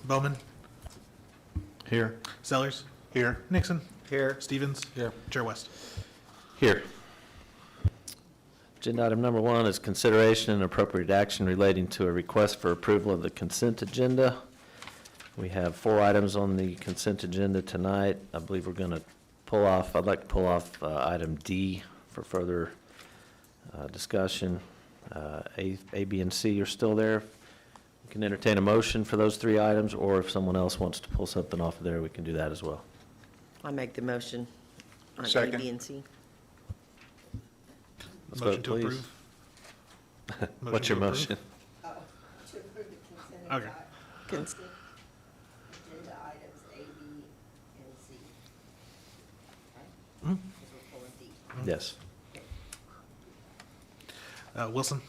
Bowman. Here. Sellers. Here. Nixon. Here. Stevens. Here. Chair West. Here. Agenda item number 1 is consideration and appropriate action relating to a request for approval of the consent agenda. We have 4 items on the consent agenda tonight. I believe we're going to I'd like to pull off item D for further discussion. A, B, and C are still there. We can entertain a motion for those 3 items, or if someone else wants to pull something off of there, we can do that as well. I make the motion on A, Second. B, and C. Let's Motion vote, to please. approve. What's your to approve? motion? To approve the consent Okay. agenda items A, B, and C. Mhm. Right? 'Cause we're pulling D. Yes. Wilson.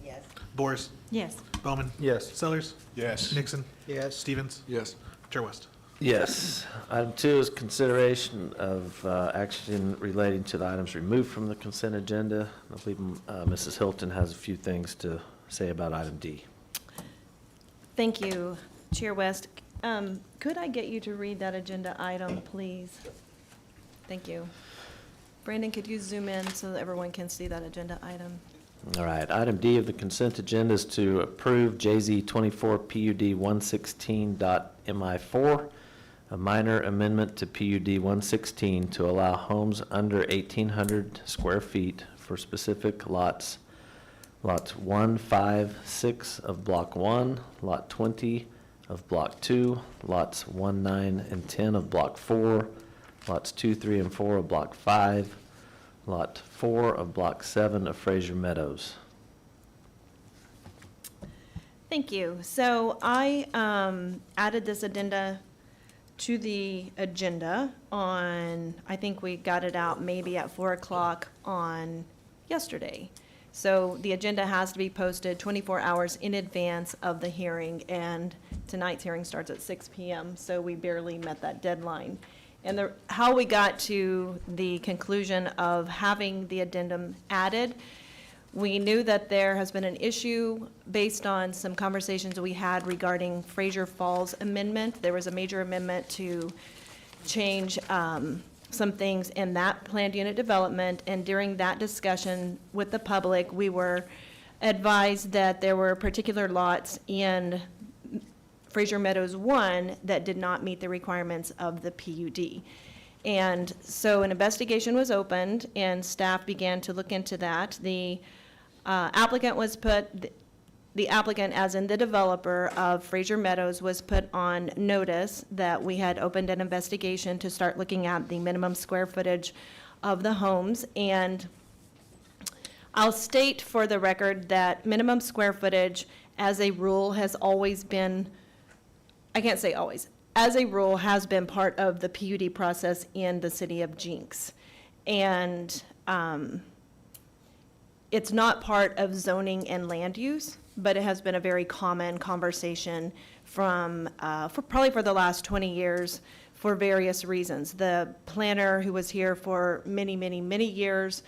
Yes. Boris. Yes. Bowman. Yes. Sellers. Yes. Nixon. Yes. Stevens. Yes. Chair West. Yes. Item 2 is consideration of action relating to the items removed from the consent agenda. I believe Mrs. Hilton has a few things to say about item D. Thank you, Chair West. Could I get you to read that agenda item, please? Thank you. Brandon, could you zoom in so that everyone can see that agenda item? All right. Item D of the consent agenda is to approve JZ 24 PUD 116.MI4, a minor amendment to PUD 116 to allow homes under 1,800 square feet for specific lots 1, 5, 6 of Block 1, Lot 20 of Block 2, Lots 1, 9, and 10 of Block 4, Lots 2, 3, and 4 of Block 5, Lot 4 of Block 7 of Fraser Meadows. Thank you. So I added this addenda to the agenda on, I think we got it out maybe at 4 o'clock on yesterday. So the agenda has to be posted 24 hours in advance of the hearing, and tonight's hearing starts at 6 p.m., so we barely met that deadline. And how we got to the conclusion of having the addendum added, we knew that there has been an issue based on some conversations we had regarding Fraser Falls Amendment. There was a major amendment to change some things in that planned unit development, and during that discussion with the public, we were advised that there were particular lots in Fraser Meadows 1 that did not meet the requirements of the PUD. And so an investigation was opened, and staff began to look into that. The applicant, as in the developer of Fraser Meadows, was put on notice that we had opened an investigation to start looking at the minimum square footage of the homes. And I'll state for the record that minimum square footage, as a rule, has always been, I can't say always, as a rule, has been part of the PUD process in the city of Jenks. And it's not part of zoning and land use, but it has been a very common conversation from, probably for the last 20 years for various reasons. The planner who was here for many, many, many years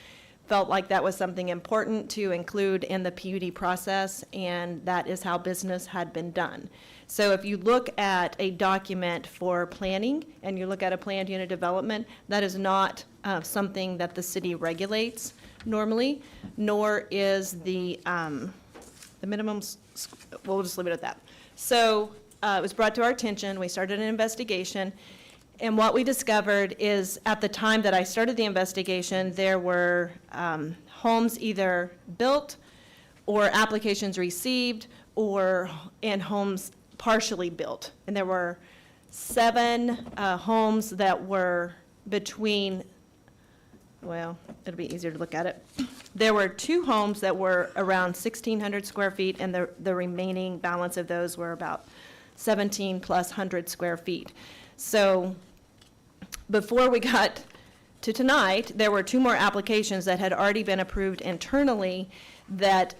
felt like that was something important to include in the PUD process, and that is how business had been done. So if you look at a document for planning and you look at a planned unit development, that is not something that the city regulates normally, nor is the minimum, we'll just leave it at that. So it was brought to our attention, we started an investigation, and what we discovered is at the time that I started the investigation, there were homes either built or applications received and homes partially built. And there were 7 homes that were between, well, it'll be easier to look at it. There were 2 homes that were around 1,600 square feet, and the remaining balance of those were about 17 plus 100 square feet. So before we got to tonight, there were 2 more applications that had already been approved internally that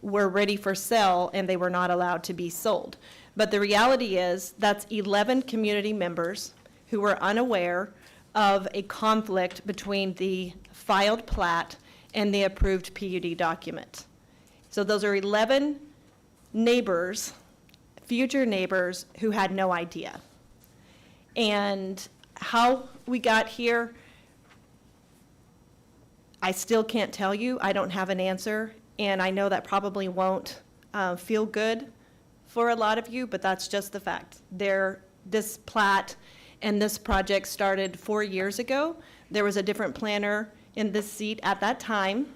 were ready for sale, and they were not allowed to be sold. But the reality is that's 11 community members who were unaware of a conflict between the filed plat and the approved PUD document. So those are 11 neighbors future neighbors who had no idea. And how we got here, I still can't tell you. I don't have an answer, and I know that probably won't feel good for a lot of you, but that's just the fact. This plat and this project started 4 years ago. There was a different planner in this seat at that time,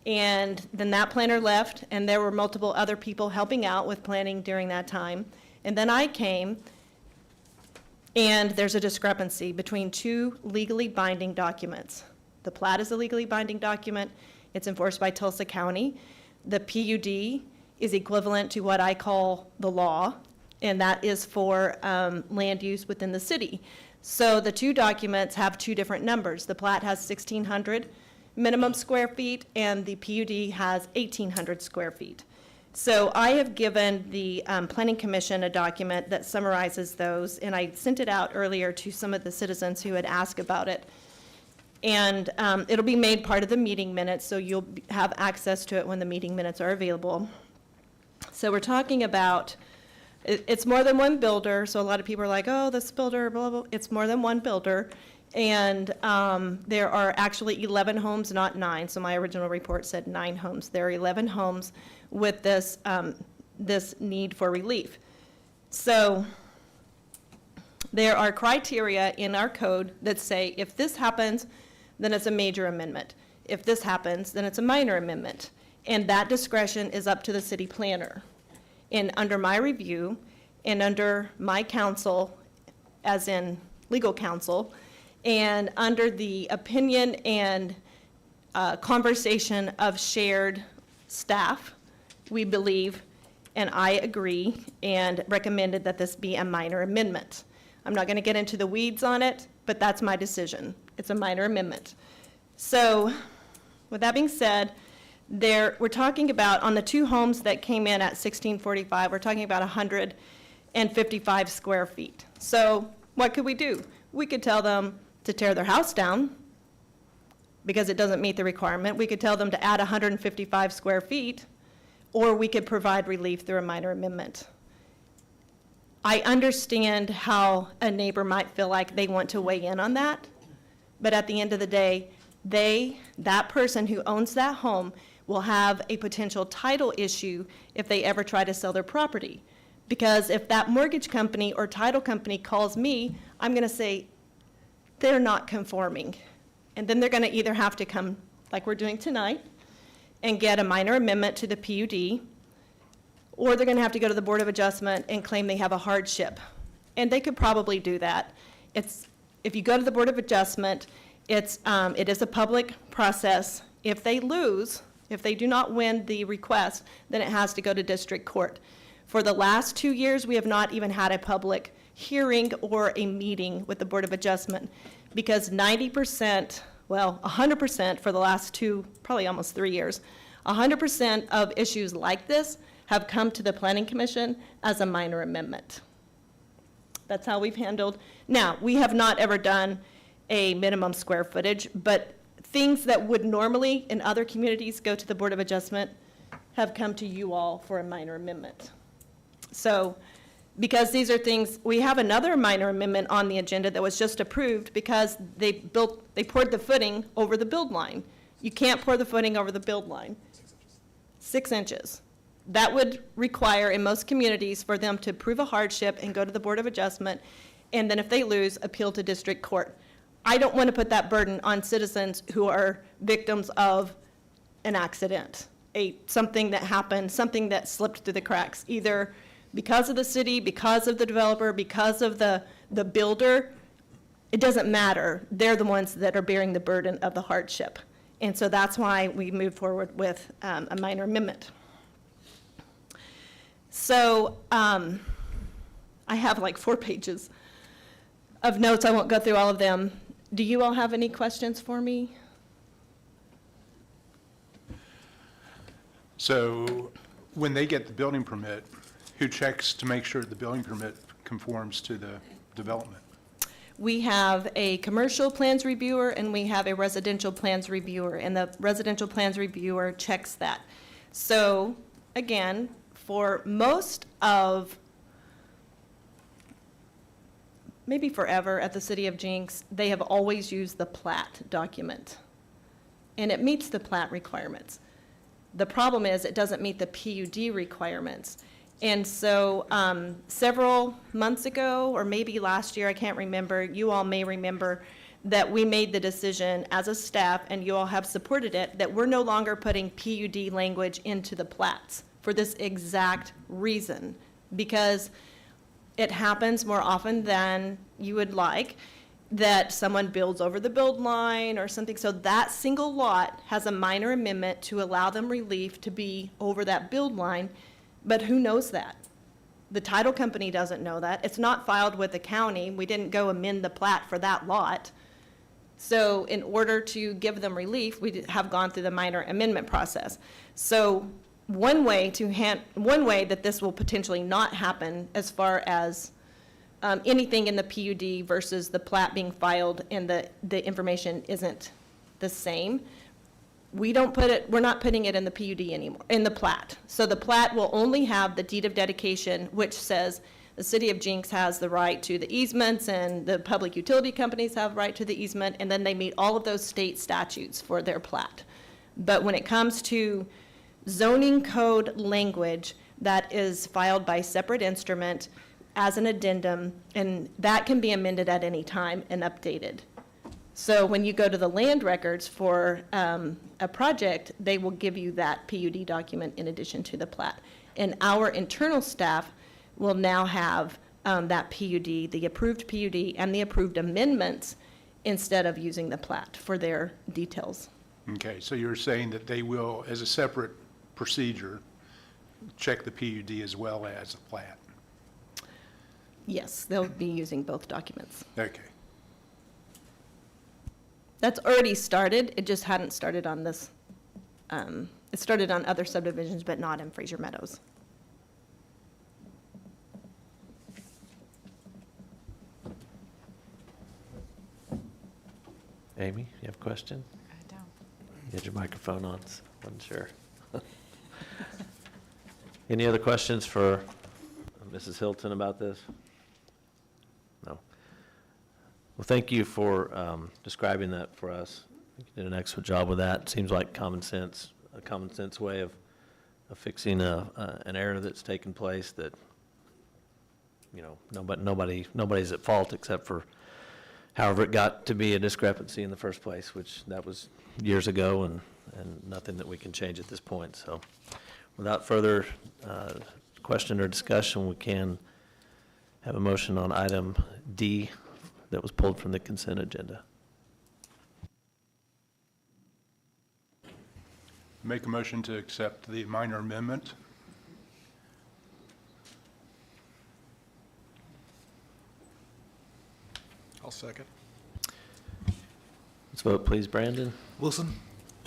and then that planner left, and there were multiple other people helping out with planning during that time. And then I came, and there's a discrepancy between two legally binding documents. The plat is a legally binding document. It's enforced by Tulsa County. The PUD is equivalent to what I call the law, and that is for land use within the city. So the two documents have two different numbers. The plat has 1,600 minimum square feet, and the PUD has 1,800 square feet. So I have given the Planning Commission a document that summarizes those, and I sent it out earlier to some of the citizens who had asked about it. And it'll be made part of the meeting minutes, so you'll have access to it when the meeting minutes are available. So we're talking about, it's more than one builder, so a lot of people are like, oh, this builder, blah, blah, blah. It's more than one builder. And there are actually 11 homes, not 9. So my original report said 9 homes. There are 11 homes with this, this need for relief. So there are criteria in our code that say if this happens, then it's a major amendment. If this happens, then it's a minor amendment. And that discretion is up to the city planner. And under my review and under my counsel, as in legal counsel, and under the opinion and conversation of shared staff, we believe, and I agree, and recommended that this be a minor amendment. I'm not going to get into the weeds on it, but that's my decision. It's a minor amendment. So with that being said, we're talking about, on the two homes that came in at 1645, we're talking about 155 square feet. So what could we do? We could tell them to tear their house down because it doesn't meet the requirement. We could tell them to add 155 square feet, or we could provide relief through a minor amendment. I understand how a neighbor might feel like they want to weigh in on that, but at the end of the day, that person who owns that home will have a potential title issue if they ever try to sell their property. Because if that mortgage company or title company calls me, I'm going to say, they're not conforming. And then they're going to either have to come, like we're doing tonight, and get a minor amendment to the PUD, or they're going to have to go to the Board of Adjustment and claim they have a hardship. And they could probably do that. If you go to the Board of Adjustment, it is a public process. If they lose, if they do not win the request, then it has to go to district court. For the last 2 years, we have not even had a public hearing or a meeting with the Board of Adjustment because 90%, well, 100% for the last 2, probably almost 3 years, 100% of issues like this have come to the Planning Commission as a minor amendment. That's how we've handled. Now, we have not ever done a minimum square footage, but things that would normally in other communities go to the Board of Adjustment have come to you all for a minor amendment. So, because these are things, we have another minor amendment on the agenda that was just approved because they poured the footing over the build line. You can't pour the footing over the build line. 6 inches. That would require, in most communities, for them to prove a hardship and go to the Board of Adjustment, and then if they lose, appeal to district court. I don't want to put that burden on citizens who are victims of an accident, something that happened, something that slipped through the cracks, either because of the city, because of the developer, because of the builder. It doesn't matter. They're the ones that are bearing the burden of the hardship. And so that's why we moved forward with a minor amendment. So I have like 4 pages of notes. I won't go through all of them. Do you all have any questions for me? So when they get the building permit, who checks to make sure the building permit conforms to the development? We have a commercial plans reviewer and we have a residential plans reviewer, and the residential plans reviewer checks that. So again, for most of maybe forever at the city of Jenks, they have always used the plat document. And it meets the plat requirements. The problem is it doesn't meet the PUD requirements. And so several months ago, or maybe last year, I can't remember, you all may remember, that we made the decision as a staff, and you all have supported it, that we're no longer putting PUD language into the plats for this exact reason. Because it happens more often than you would like, that someone builds over the build line or something. So that single lot has a minor amendment to allow them relief to be over that build line, but who knows that? The title company doesn't know that. It's not filed with the county. We didn't go amend the plat for that lot. So in order to give them relief, we have gone through the minor amendment process. So one way that this will potentially not happen as far as anything in the PUD versus the plat being filed and the information isn't the same, we're not putting it in the PUD anymore, in the plat. So the plat will only have the deed of dedication, which says the city of Jenks has the right to the easements and the public utility companies have right to the easement, and then they meet all of those state statutes for their plat. But when it comes to zoning code language, that is filed by separate instrument as an addendum, and that can be amended at any time and updated. So when you go to the land records for a project, they will give you that PUD document in addition to the plat. And our internal staff will now have that PUD, the approved PUD, and the approved amendments instead of using the plat for their details. Okay, so you're saying that they will, as a separate procedure, check the PUD as well as the plat? Yes, they'll be using both documents. Okay. That's already started, it just hadn't started on this. It started on other subdivisions, but not in Fraser Meadows. Amy, you have a question? I don't. You had your microphone on, so wasn't sure. Any other questions for Mrs. Hilton about this? No. Well, thank you for describing that for us. You did an excellent job with that. Seems like common sense, a common sense way of fixing an error that's taken place that, you know, nobody's at fault except for however it got to be a discrepancy in the first place, which that was years ago and nothing that we can change at this point. So without further question or discussion, we can have a motion on item D that was pulled from the consent agenda. Make a motion to accept the minor amendment. I'll second. Let's vote, please, Brandon. Wilson,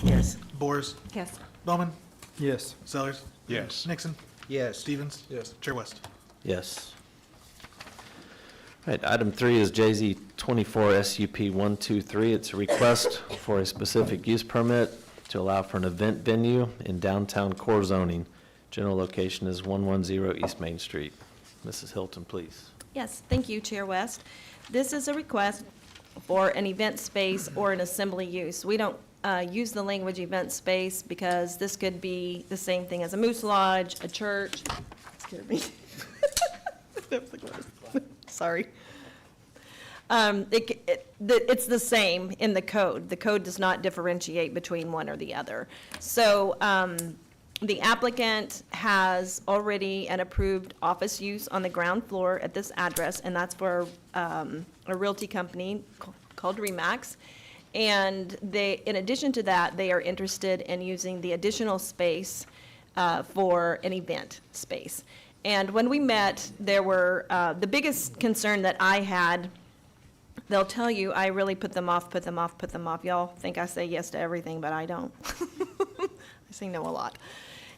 Yes. Boers, Yes. Bowman, Yes. Sellers, Yes. Nixon, Yes. Stevens. Yes. Chair West. Yes. All right, item 3 is JZ 24 SUP 123. It's a request for a specific use permit to allow for an event venue in downtown core zoning. General location is 110 East Main Street. Mrs. Hilton, please. Yes, thank you, Chair West. This is a request for an event space or an assembly use. We don't use the language event space because this could be the same thing as a moose lodge, a church. Scared me. Sorry. It's the same in the code. The code does not differentiate between one or the other. So the applicant has already an approved office use on the ground floor at this address, and that's for a realty company called Remax. And they, in addition to that, they are interested in using the additional space for an event space. And when we met, there were, the biggest concern that I had, they'll tell you, I really put them off. Y'all think I say yes to everything, but I don't. I say no a lot.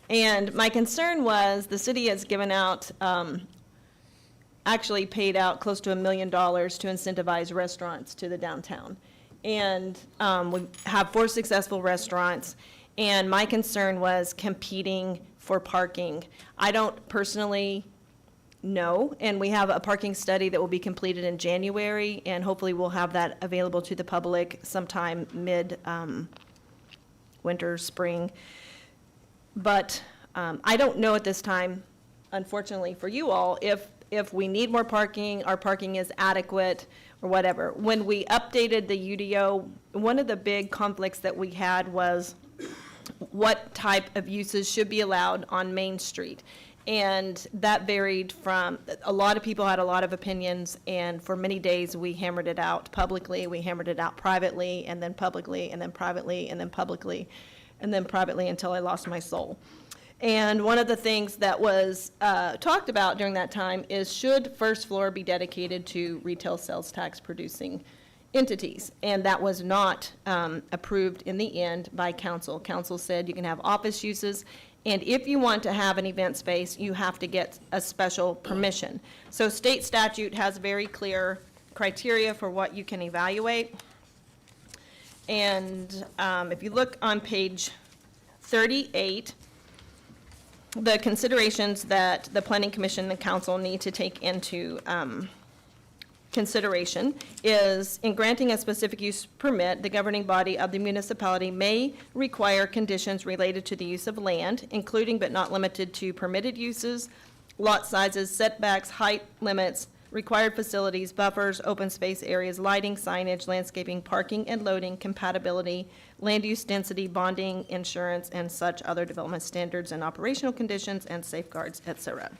And my concern was the city has given out, actually paid out close to $1 million to incentivize restaurants to the downtown. And we have 4 successful restaurants. And my concern was competing for parking. I don't personally no, and we have a parking study that will be completed in January, and hopefully we'll have that available to the public sometime winter, spring. But I don't know at this time, unfortunately for you all, if we need more parking, our parking is adequate, or whatever. When we updated the UDO, one of the big conflicts that we had was what type of uses should be allowed on Main Street. And that varied from, a lot of people had a lot of opinions, and for many days, we hammered it out publicly, we hammered it out privately, and then publicly, and then privately, and then publicly, and then privately until I lost my soul. And one of the things that was talked about during that time is, should first floor be dedicated to retail sales tax producing entities? And that was not approved in the end by council. Council said you can have office uses, and if you want to have an event space, you have to get a special permission. So state statute has very clear criteria for what you can evaluate. And if you look on page 38, the considerations that the Planning Commission and the council need to take into consideration is, in granting a specific use permit, the governing body of the municipality may require conditions related to the use of land, including but not limited to permitted uses, lot sizes, setbacks, height limits, required facilities, buffers, open space areas, lighting, signage, landscaping, parking and loading, compatibility, land use density, bonding, insurance, and such other development standards and operational conditions and safeguards, et cetera.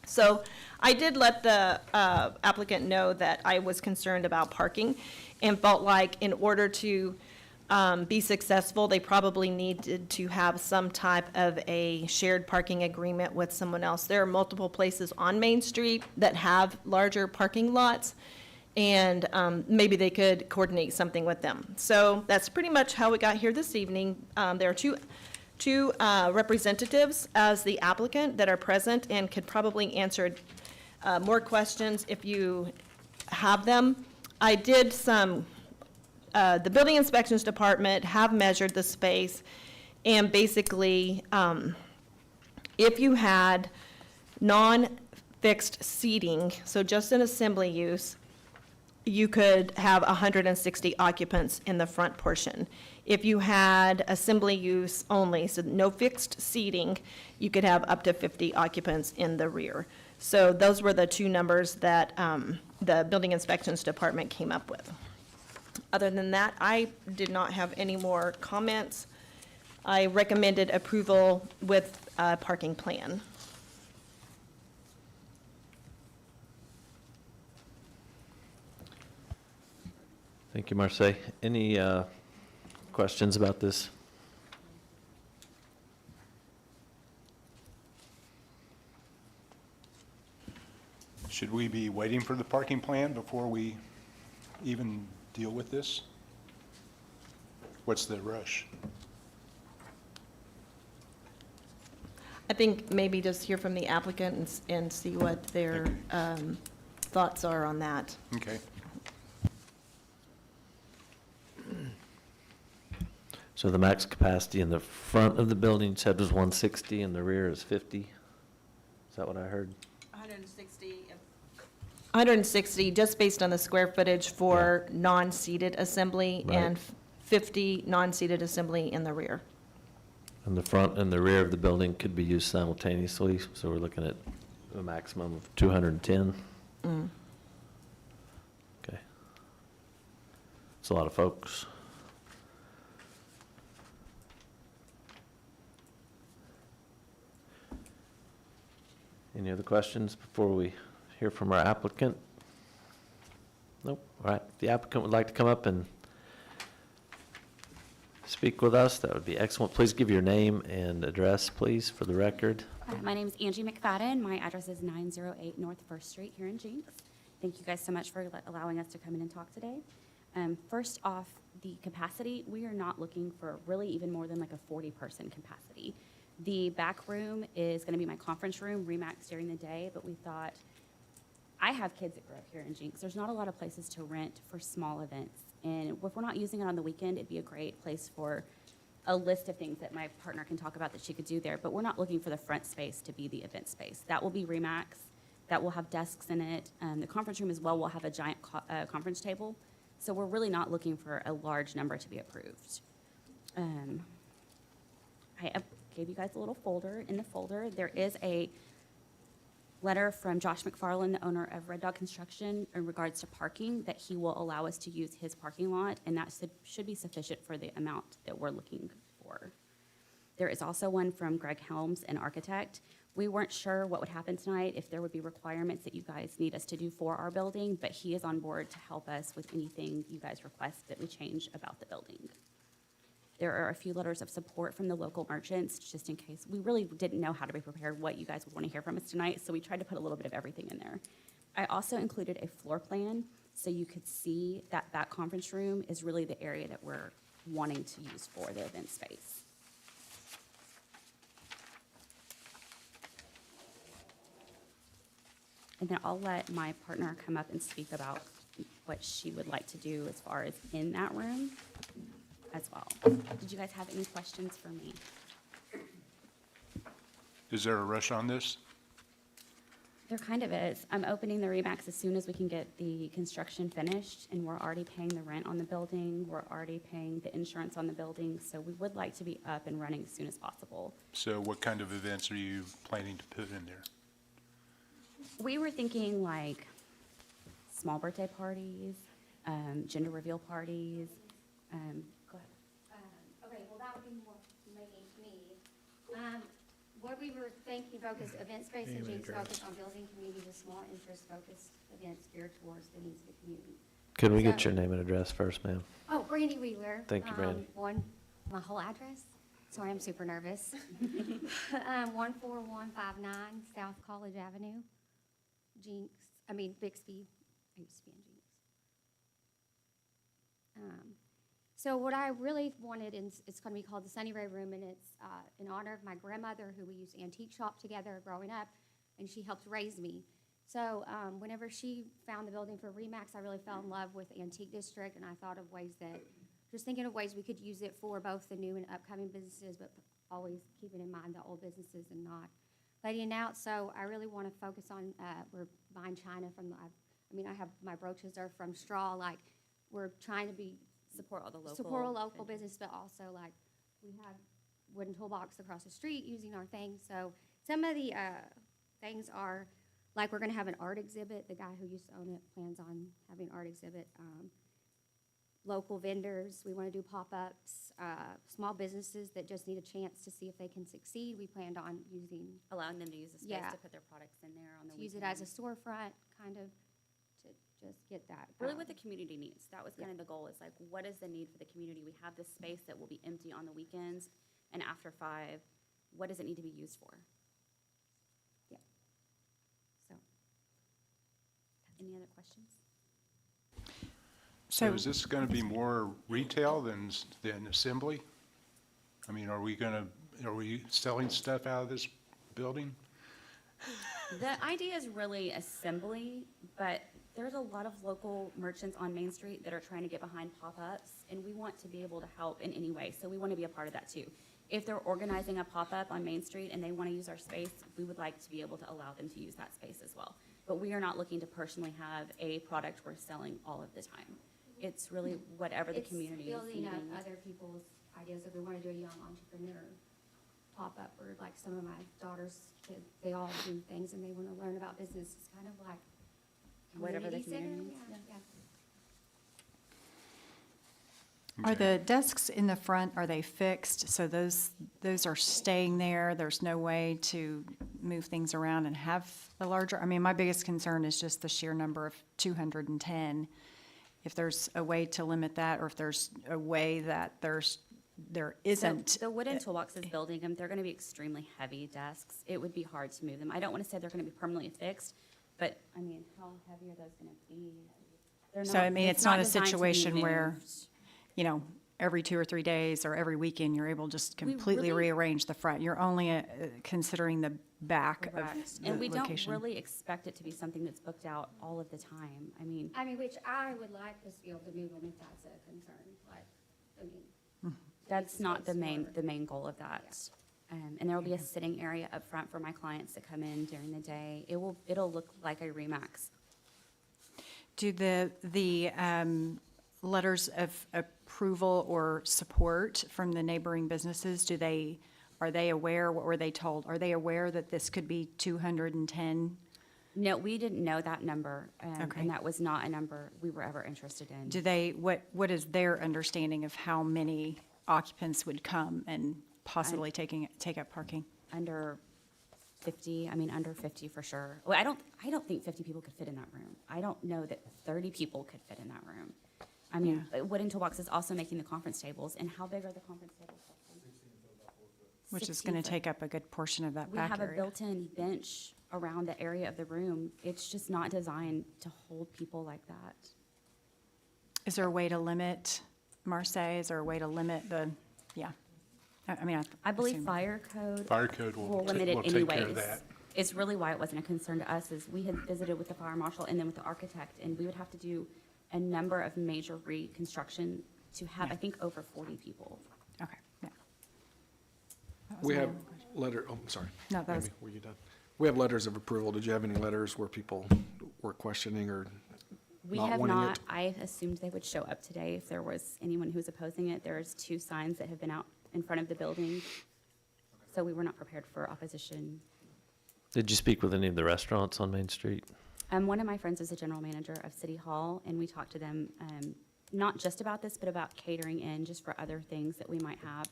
So I did let the applicant know that I was concerned about parking and felt like in order to be successful, they probably needed to have some type of a shared parking agreement with someone else. There are multiple places on Main Street that have larger parking lots, and maybe they could coordinate something with them. So that's pretty much how we got here this evening. There are two representatives as the applicant that are present and could probably answer more questions if you have them. I did some, the building inspections department have measured the space, and basically, if you had non-fixed seating, so just an assembly use, you could have 160 occupants in the front portion. If you had assembly use only, so no fixed seating, you could have up to 50 occupants in the rear. So those were the two numbers that the building inspections department came up with. Other than that, I did not have any more comments. I recommended approval with a parking plan. Thank you, Marseille. Any questions about this? Should we be waiting for the parking plan before we even deal with this? What's the rush? I think maybe just hear from the applicant and see what their thoughts are on that. Okay. So the max capacity in the front of the building said was 160 and the rear is 50? Is that what I heard? 160, just based on the square footage for non-seated assembly, Right. and 50 non-seated assembly in the rear. And the front and the rear of the building could be used simultaneously, so we're looking at a maximum of 210? Okay. It's a lot of folks. Any other questions before we hear from our applicant? Nope. All right. If the applicant would like to come up and speak with us, that would be excellent. Please give your name and address, please, for the record. My name is Angie McFadden. My address is 908 North First Street here in Jenks. Thank you guys so much for allowing us to come in and talk today. First off, the capacity, we are not looking for really even more than like a 40-person capacity. The back room is going to be my conference room, Remax during the day, but we thought, I have kids that grow up here in Jenks. There's not a lot of places to rent for small events. And if we're not using it on the weekend, it'd be a great place for a list of things that my partner can talk about that she could do there. But we're not looking for the front space to be the event space. That will be Remax. that will have desks in it. The conference room as well will have a giant conference table. So we're really not looking for a large number to be approved. Gave you guys a little folder. In the folder, there is a letter from Josh McFarland, the owner of Red Dog Construction, in regards to parking, that he will allow us to use his parking lot, and that should be sufficient for the amount that we're looking for. There is also one from Greg Helms, an architect. We weren't sure what would happen tonight, if there would be requirements that you guys need us to do for our building, but he is on board to help us with anything you guys request that we change about the building. There are a few letters of support from the local merchants, just in case. We really didn't know how to be prepared, what you guys would want to hear from us tonight, so we tried to put a little bit of everything in there. I also included a floor plan, so you could see that that conference room is really the area that we're wanting to use for the event space. And then I'll let my partner come up and speak about what she would like to do as far as in that room as well. Did you guys have any questions for me? Is there a rush on this? There kind of is. I'm opening the Remax as soon as we can get the construction finished, and we're already paying the rent on the building. We're already paying the insurance on the building, so we would like to be up and running as soon as possible. So what kind of events are you planning to put in there? We were thinking like small birthday parties, gender reveal parties. Go ahead. Okay, well, that would be more me. What we were thinking focus, event space and Jenks focus on building community with small interest focused events geared towards the needs of the community. Could we get So- your name and address first, ma'am? Oh, Brandy Wheeler. Thank you, Brandy. My whole address? Sorry, I'm super nervous. 14159 South College Avenue, Bixby. I used to be in Jenks. So what I really wanted, is it's going to be called the Sunny Ray Room, and it's in honor of my grandmother, who we used to antique shop together growing up, and she helped raise me. So whenever she found the building for Remax, I really fell in love with the Antique District, and I thought of ways that, just thinking of ways we could use it for both the new and upcoming businesses, but always keeping in mind the old businesses and not letting it out. So I really want to focus on, we're buying china from, I have, my brooches are from straw, like, we're trying to Support all the local. support a local business, but also like we have wooden toolbox across the street using our things. So some of the things are like we're going to have an art exhibit. The guy who used to own it plans on having an art exhibit. Local vendors, we want to do pop-ups. Small businesses that just need a chance to see if they can succeed. We planned on Allowing them to use the space Yeah. to put their products in there on the to use it weekends. as a storefront, kind of, to just get that. Really what the community needs. That was kind of the goal, is like, what is the need for the community? We have this space that will be empty on the weekends and after 5. What does it need to be used for? Yeah. So. Any other questions? So is this going to be more retail than assembly? I mean, are we selling stuff out of this building? The idea is really assembly, but there's a lot of local merchants on Main Street that are trying to get behind pop-ups, and we want to be able to help in any way, so we want to be a part of that too. If they're organizing a pop-up on Main Street and they want to use our space, we would like to be able to allow them to use that space as well. But we are not looking to personally have a product we're selling all of the time. It's really whatever the community is It's building needing. up other people's ideas. If we want to do a young entrepreneur pop-up, or like some of my daughter's kids, they all do things and they want to learn about business. It's kind of like Whatever the community center. community needs, Yeah. Are the desks in the front, are they fixed? So those are staying there? There's no way to move things around and have a larger, my biggest concern is just the sheer number of 210. If there's a way to limit that, or if there's a way that there isn't. So the wooden toolboxes building them, they're going to be extremely heavy desks. It would be hard to move them. I don't want to say they're going to be permanently fixed, but how heavy are those going to be? They're So, it's not a designed to be situation where, moved. Every 2 or 3 days or every weekend, you're able to just We completely really- rearrange the front. You're only considering the back of Correct. the And we don't location. really expect it to be something that's booked out all of the time. Which I would like us to be able to move them if that's a concern, That's not the space main, for- the main goal of that. And there will be a sitting area up front for my clients to come in during the day. It'll look like a Remax. Do the letters of approval or support from the neighboring businesses, are they aware, what were they told? Are they aware that this could be 210? No, we didn't know that number, Okay. and that was not a number we were ever interested in. Do they, what is their understanding of how many occupants would come and possibly take up parking? Under 50, under 50 for sure. Well, I don't think 50 people could fit in that room. I don't know that 30 people could fit in that room. Wooden Toolbox is also making the conference tables, and how big are the conference tables? Which is 16 going to foot. take up a good portion of that We back have a area. built-in bench around the area of the room. It's just not designed to hold people like that. Is there a way to limit, Marseille, is there a way to limit the, yeah? I believe assume- fire code Fire code will will limit it take care of anyways. that. It's really why it wasn't a concern to us, is we had visited with the fire marshal and then with the architect, and we would have to do a number of major reconstruction to have, I think, over 40 people. Okay, yeah. That was We my have only question. sorry. No, that was- Amy, were you done? We have letters of approval. Did you have any letters where people were questioning or We not have wanting not, it? I assumed they would show up today if there was anyone who was opposing it. There's 2 signs that have been out in front of the building, so we were not prepared for opposition. Did you speak with any of the restaurants on Main Street? One of my friends is a general manager of City Hall, and we talked to them, not just about this, but about catering in, just for other things that we might have.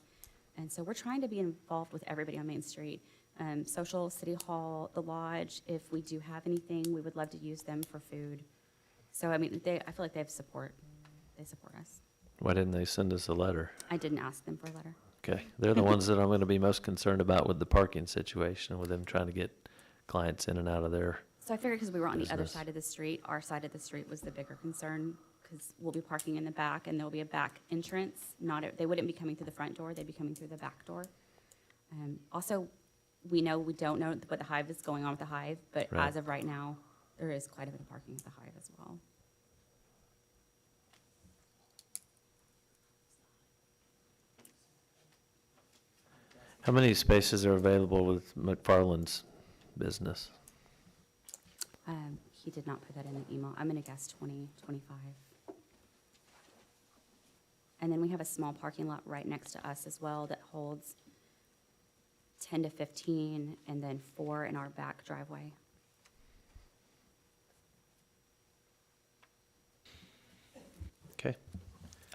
And so we're trying to be involved with everybody on Main Street. Social, City Hall, the lodge, if we do have anything, we would love to use them for food. So, I feel like they have support. They support us. Why didn't they send us a letter? I didn't ask them for a letter. Okay, they're the ones that I'm going to be most concerned about with the parking situation, with them trying to get clients in and out of there. So I figured because we were on the other Business. side of the street, our side of the street was the bigger concern, because we'll be parking in the back, and there'll be a back entrance. They wouldn't be coming through the front door, they'd be coming through the back door. Also, we don't know what the Hive is going on with the Hive, but Right. as of right now, there is quite a bit of parking with the Hive as well. How many spaces are available with McFarland's business? He did not put that in the email. I'm going to guess 20, 25. And then we have a small parking lot right next to us as well that holds 10 to 15, and then 4 in our back driveway. Okay,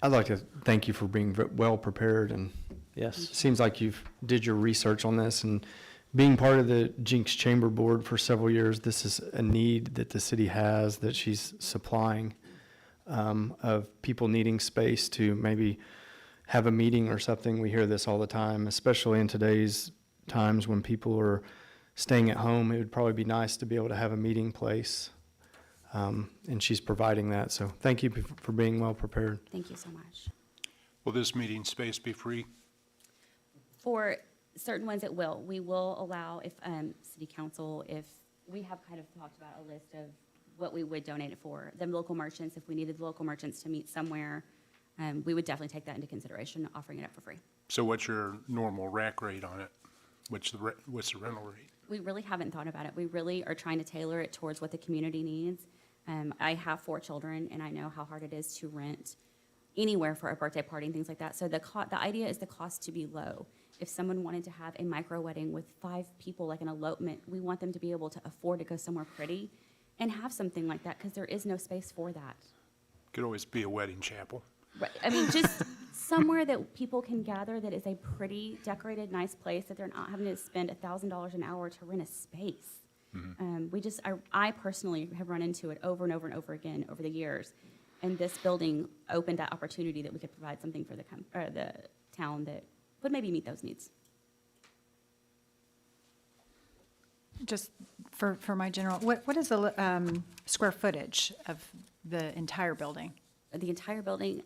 I'd like to thank you for being well prepared, and yes. seems like you've did your research on this, and being part of the Jenks Chamber Board for several years, this is a need that the city has, that she's supplying, of people needing space to maybe have a meeting or something. We hear this all the time, especially in today's times when people are staying at home. It would probably be nice to be able to have a meeting place, and she's providing that. So thank you for being well prepared. Thank you so much. Will this meeting space be free? For certain ones, it will. We will allow, if city council, if we have kind of talked about a list of what we would donate it for. The local merchants, if we needed the local merchants to meet somewhere, we would definitely take that into consideration, offering it up for free. So what's your normal rack rate on it? What's the rental rate? We really haven't thought about it. We really are trying to tailor it towards what the community needs. I have 4 children, and I know how hard it is to rent anywhere for a birthday party and things like that. So the idea is the cost to be low. If someone wanted to have a micro wedding with 5 people, like an elopement, we want them to be able to afford to go somewhere pretty and have something like that, because there is no space for that. Could always be a wedding chapel. Right. Just somewhere that people can gather, that is a pretty decorated, nice place, that they're not having to spend $1,000 an hour to rent a space. I personally have run into it over and over and over again over the years. And this building opened that opportunity that we could provide something for the town that would maybe meet those needs. Just for my general, what is the square footage of the entire building? The entire building,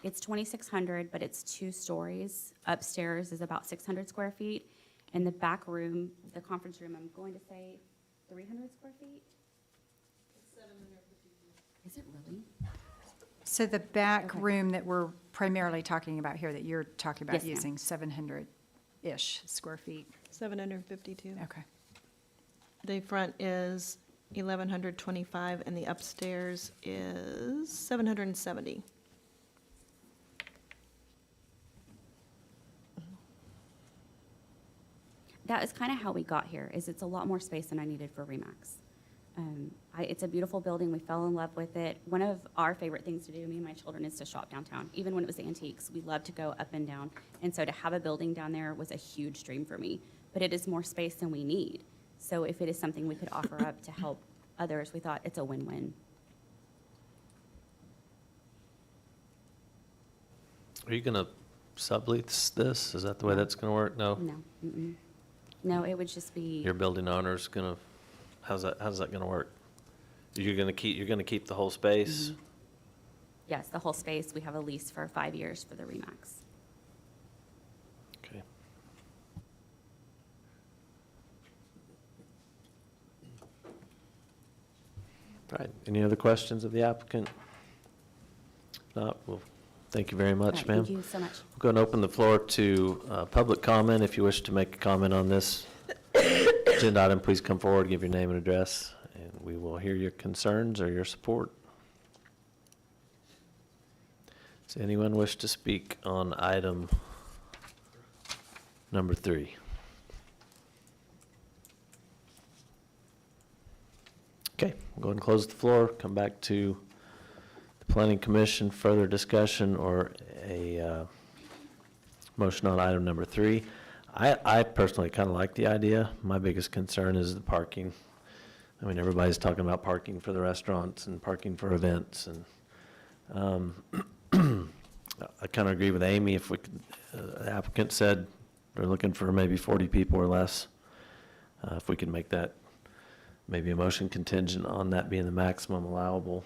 it's 2,600, but it's 2 stories. Upstairs is about 600 square feet. And the back room, the conference room, I'm going to say 300 square feet? 750. Is it really? So the back Okay. room that we're primarily talking about here, that you're talking about Yes, ma'am. using, 700. ish square feet? 752. Okay. The front is 1,125, and the upstairs is 770. That is kind of how we got here, is it's a lot more space than I needed for Remax. It's a beautiful building, we fell in love with it. One of our favorite things to do, me and my children, is to shop downtown. Even when it was antiques, we loved to go up and down. And so to have a building down there was a huge dream for me. But it is more space than we need. So if it is something we could offer up to help others, we thought it's a win-win. Are you gonna sublease this? Is that the way that's gonna work? No? No, mm-mm. No, it would just be. Your building owner's gonna, how's that gonna work? You're gonna keep the whole space? Yes, the whole space. We have a lease for 5 years for the Remax. Okay. All right, any other questions of the applicant? If not, well, thank you very All much, right, ma'am. Thank you so much. We'll go and open the floor to public comment. If you wish to make a comment on this agenda item, please come forward, give your name and address, and we will hear your concerns or your support. Does anyone wish to speak on item number 3? Okay, we'll go ahead and close the floor, come back to the Planning Commission, further discussion or a motion on item number 3. I personally kind of like the idea. My biggest concern is the parking. I mean, everybody's talking about parking for the restaurants and parking for events, and I kind of agree with Amy. If we, the applicant said they're looking for maybe 40 people or less, if we could make that maybe a motion contingent on that being the maximum allowable.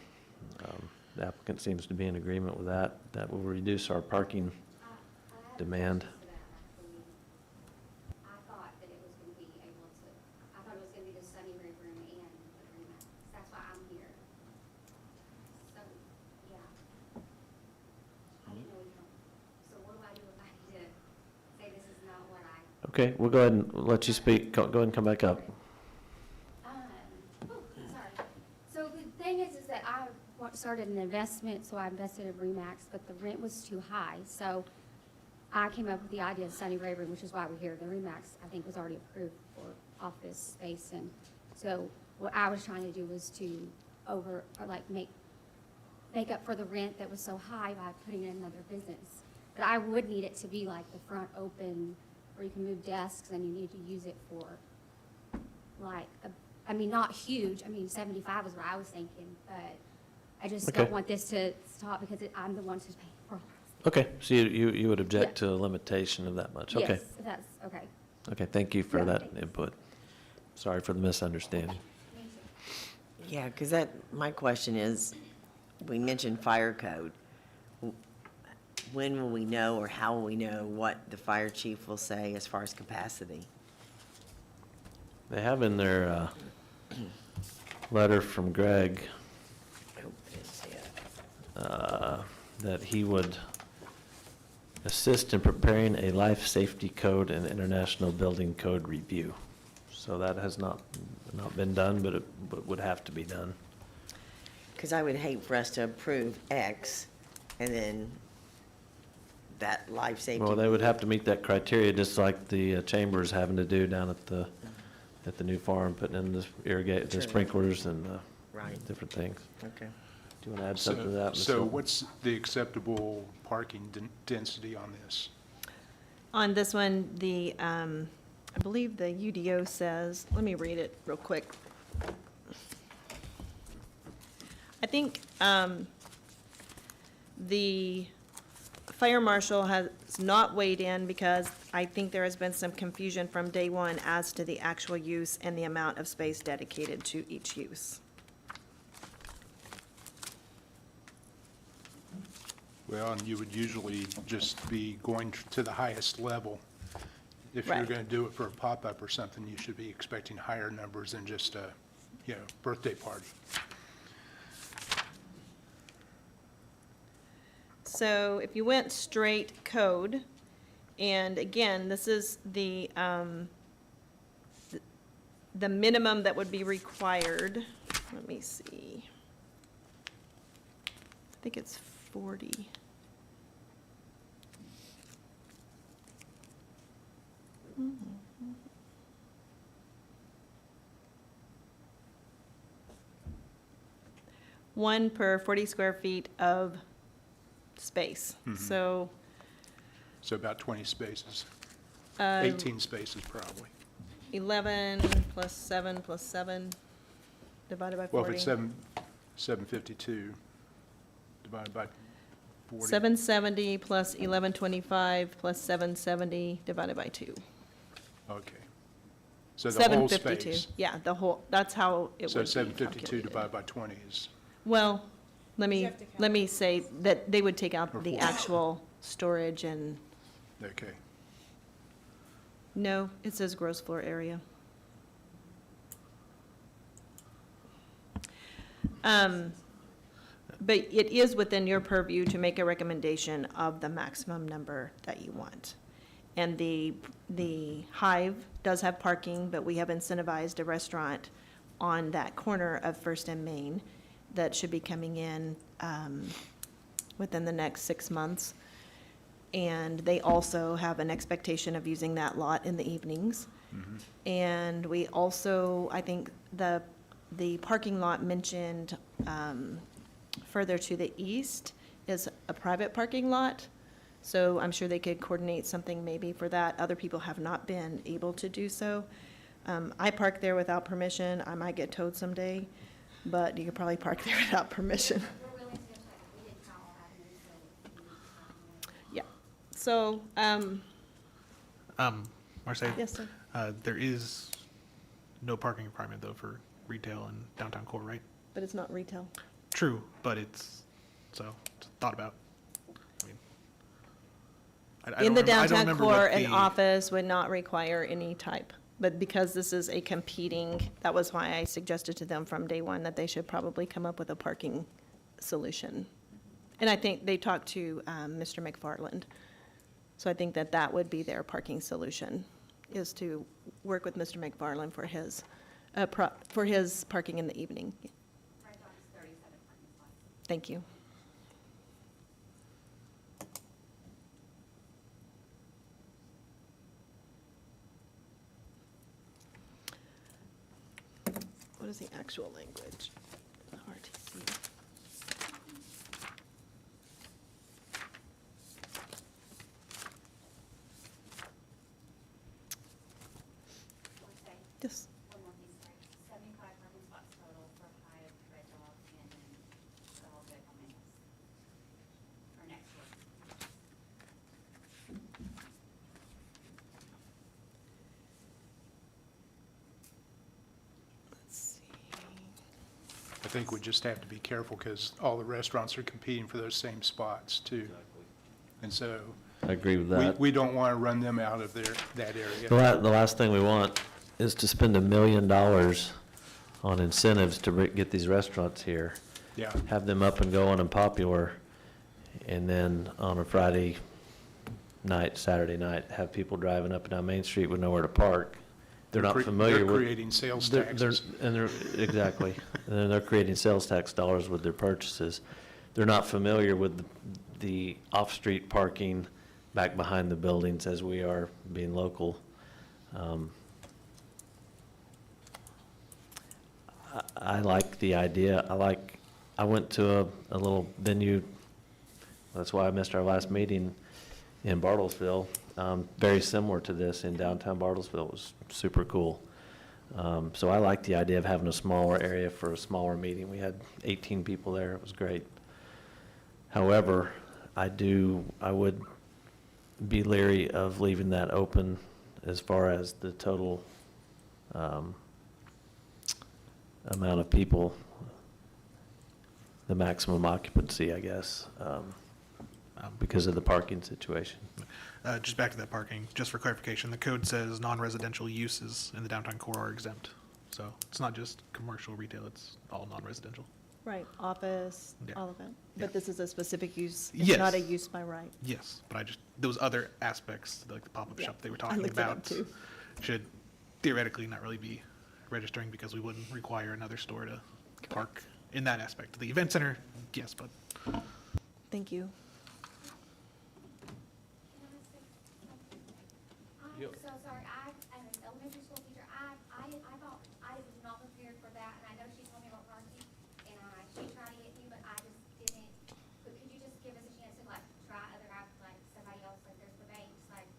The applicant seems to be in agreement with that. That will reduce our parking demand. I thought that it was gonna be able to, I thought it was gonna be the Sunny Ray Room and the Remax. That's why I'm here. So, yeah. I didn't know you don't. So what do I do if I need to say this is not what I? Okay, we'll go ahead and let you speak. Go ahead and come back up. Sorry. So the thing is that I started an investment, so I invested in Remax, but the rent was too high. So I came up with the idea of Sunny Ray Room, which is why we're here. The Remax, I think, was already approved for office space. And so what I was trying to do was to make up for the rent that was so high by putting in another business. But I would need it to be like the front open, where you can move desks, and you need to use it for like, I mean, not huge. I mean, 75 is what I was thinking, but I just Okay. don't want this to stop because I'm the one who's paying for all this. Okay, so you would object Yeah. to a limitation of that much? Okay. Yes, if that's, okay. Okay, thank you for Yeah, that thanks. input. Sorry for the misunderstanding. Yeah, because my question is, we mentioned fire code. When will we know, or how will we know what the fire chief will say as far as capacity? They have in their letter from Greg Oh, I didn't see it. that he would assist in preparing a life safety code and international building code review. So that has not been done, but it would have to be done. Because I would hate for us to approve X, and then that life safety. Well, they would have to meet that criteria, just like the chamber's having to do down at the new farm, putting in the the True. sprinklers and Right. different things. Okay. Do you want to add something to that, Ms. So Silver? what's the acceptable parking density on this? On this one, I believe the UDO says, let me read it real quick. I think the fire marshal has not weighed in because I think there has been some confusion from day one as to the actual use and the amount of space dedicated to each use. Well, and you would usually just be going to the highest level. If you're Right. going to do it for a pop-up or something, you should be expecting higher numbers than just a, birthday party. So if you went straight code, And again, this is the minimum that would be required. Let me see. I think it's 40. One per 40 square feet of space. So So about 20 spaces, uh, 18 spaces probably. 11 plus 7 plus 7 divided by 40. Well, if it's 752 divided by 40. 770 plus 1125 plus 770 divided by 2. Okay. So the whole 752. space. Yeah, the whole, that's how it So would be 752 calculated. divided by 20 is, Well, let me say that they would take Or out the 4. actual storage and, okay. no, it says gross floor area. But it is within your purview to make a recommendation of the maximum number that you want. And the Hive does have parking, but we have incentivized a restaurant on that corner of First and Main that should be coming in within the next 6 months. And they also have an expectation of using that lot in the evenings. And we also, I think, the parking lot mentioned further to the east is a private parking lot. So I'm sure they could coordinate something maybe for that. Other people have not been able to do so. I park there without permission. I might get towed someday, but you could probably park there without permission. We're willing to check, we didn't count all avenues, so. Yeah. So, Marseille? yes, sir. There is no parking requirement though for retail in downtown core, right? But it's not retail. True, but it's thought about. I mean, I In the don't downtown remember core, what an the- office would not require any type. But because this is a competing, that was why I suggested to them from day one that they should probably come up with a parking solution. And I think they talked to Mr. McFarland. So I think that that would be their parking solution, is to work with Mr. McFarland for his parking in the evening. Right on is 37 parking spots. Thank you. What is the actual language? RTC. Yes. One more thing, sorry. 75 parking spots total for Hive, Red Dog, and then they're all good behind us. Or next door. Let's see. I think we just have to be careful because all the restaurants are competing for those same spots too. And so I agree with that. we don't want to run them out of that area. The last thing we want is to spend $1 million on incentives to get these restaurants here, Yeah, have them up and going and popular, and then on a Friday night, Saturday night, have people driving up and down Main Street with nowhere to park. They're not familiar They're with. creating sales they're- taxes. And they're, exactly, and then they're creating sales tax dollars with their purchases. They're not familiar with the off-street parking back behind the buildings as we are being local. I like the idea. I went to a little venue, that's why I missed our last meeting in Bartlesville, very similar to this in downtown Bartlesville. It was super cool. So I like the idea of having a smaller area for a smaller meeting. We had 18 people there. It was great. However, I would be leery of leaving that open as far as the total amount of people, the maximum occupancy, I guess, because of the parking situation. Just back to that parking, just for clarification, the code says non-residential uses in the downtown core are exempt. So it's not just commercial retail, it's all non-residential. Right, office, Yeah. all of it. Yeah. But this is a specific use. It's not a Yes. use by right. Yes, but those other aspects, like the pop-up Yeah, shop they were I talking looked it up about, too. should theoretically not really be registering because we wouldn't require another store to park in that aspect. The event center, yes, but Thank you. I'm so sorry, as an elementary school teacher, I thought, I was not prepared for that, and I know she told me about parking, and she tried to get me, but I just didn't. But could you just give us a chance to like try other like somebody else, like there's the banks, like,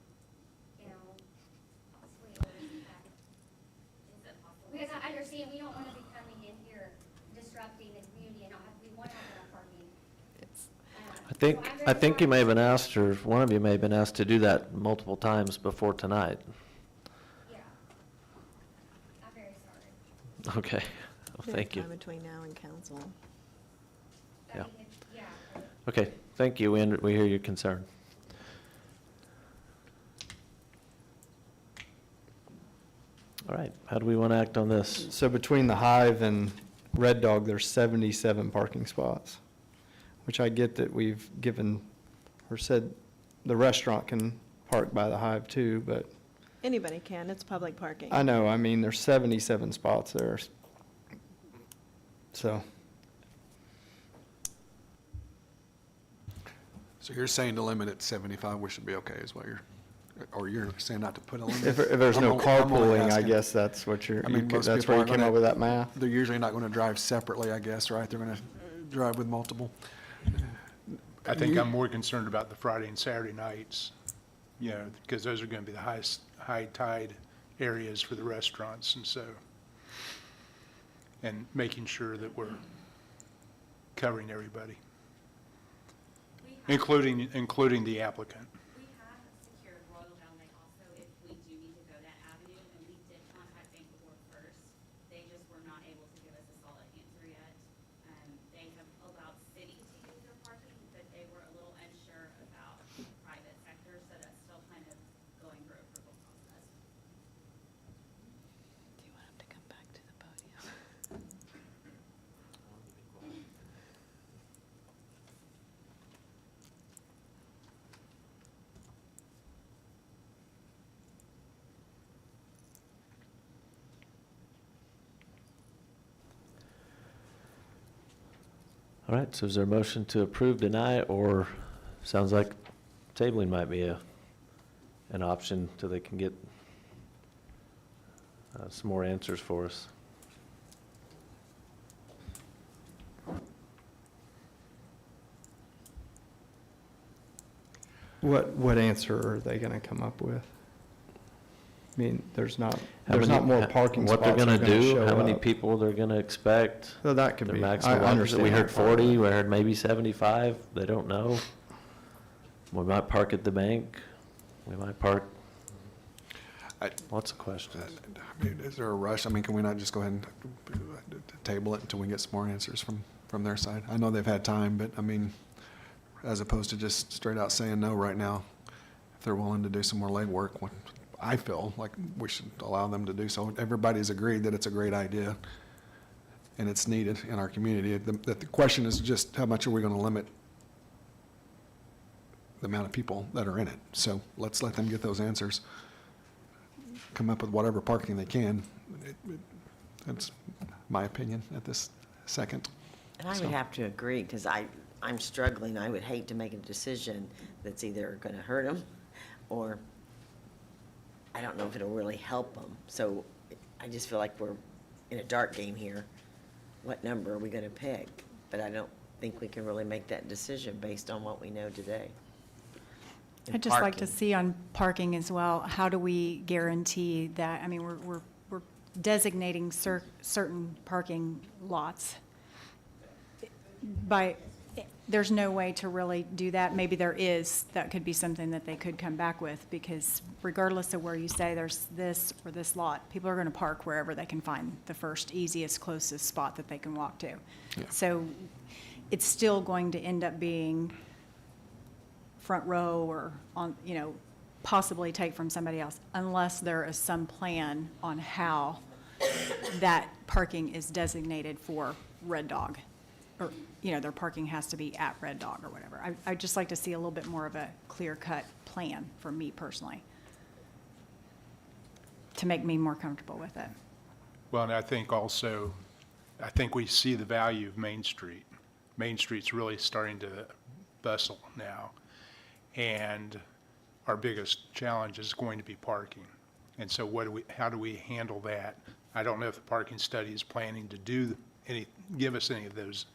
sweet, is it possible? Because I understand, we don't wanna be coming in here disrupting the community and not have, we want to have enough parking. I think you may have been asked, or one of you may have been asked to do that multiple times before tonight. Yeah. I'm very sorry. Okay, well, thank you. Time between now and council. Yeah. Yeah. Okay, thank you, we hear your concern. All right, how do we want to act on this? So between the Hive and Red Dog, there's 77 parking spots, which I get that we've given, or said the restaurant can park by the Hive too, but Anybody can, it's public parking. I know, I mean, there's 77 spots there. So, So you're saying to limit it to 75, we should be okay, is what or you're saying not to put a limit? if there's no I'm only carpooling, I asking. guess that's what I mean, most that's people where you aren't came gonna- up with that math? They're usually not going to drive separately, I guess, right? They're going to drive with multiple. I think I'm more concerned about the Friday and Saturday nights, because those are going to be the high tide areas for the restaurants, and so, and making sure that we're covering everybody, including the applicant. We have secured Royal Valley also if we do need to go that avenue, and we did contact Bank Board first. They just were not able to give us a solid answer yet. They have allowed city to use their parking, but they were a little unsure about the private sector, so that's still kind of going through approval process. Do you want him to come back to the podium? All right, so is there a motion to approve, deny, or sounds like tabling might be an option till they can get some more answers for us? What answer are they gonna come up with? I mean, there's not How many- more parking spots. What they're gonna that are gonna do, show how many up. people they're gonna expect, So that could their be, maximum I occupancy. understand. We that heard part of 40, it. we heard maybe 75, they don't know. We might park at the bank, we might park, I- lots of questions. I mean, is there a rush? I mean, can we not just go ahead and table it until we get some more answers from their side? I know they've had time, but I mean, as opposed to just straight out saying no right now, if they're willing to do some more legwork, I feel like we should allow them to do so. Everybody's agreed that it's a great idea and it's needed in our community. The question is just how much are we going to limit the amount of people that are in it? So let's let them get those answers, come up with whatever parking they can. That's my opinion at this second. And I So- would have to agree, because I'm struggling. I would hate to make a decision that's either going to hurt them, or I don't know if it'll really help them. So I just feel like we're in a dark game here. What number are we going to pick? But I don't think we can really make that decision based on what we know today. in I'd just like to parking. see on parking as well, how do we guarantee that, I mean, we're designating certain parking lots. There's no way to really do that. Maybe there is, that could be something that they could come back with, because regardless of where you say there's this or this lot, people are gonna park wherever they can find the first easiest, closest spot that they can walk to. Yeah. So it's still going to end up being front row or on, possibly take from somebody else, unless there is some plan on how that parking is designated for Red Dog. or, their parking has to be at Red Dog or whatever. I'd just like to see a little bit more of a clear-cut plan for me personally, to make me more comfortable with it. Well, and I think also, I think we see the value of Main Street. Main Street's really starting to bustle now. And our biggest challenge is going to be parking. And so how do we handle that? I don't know if the parking study is planning to give us any of those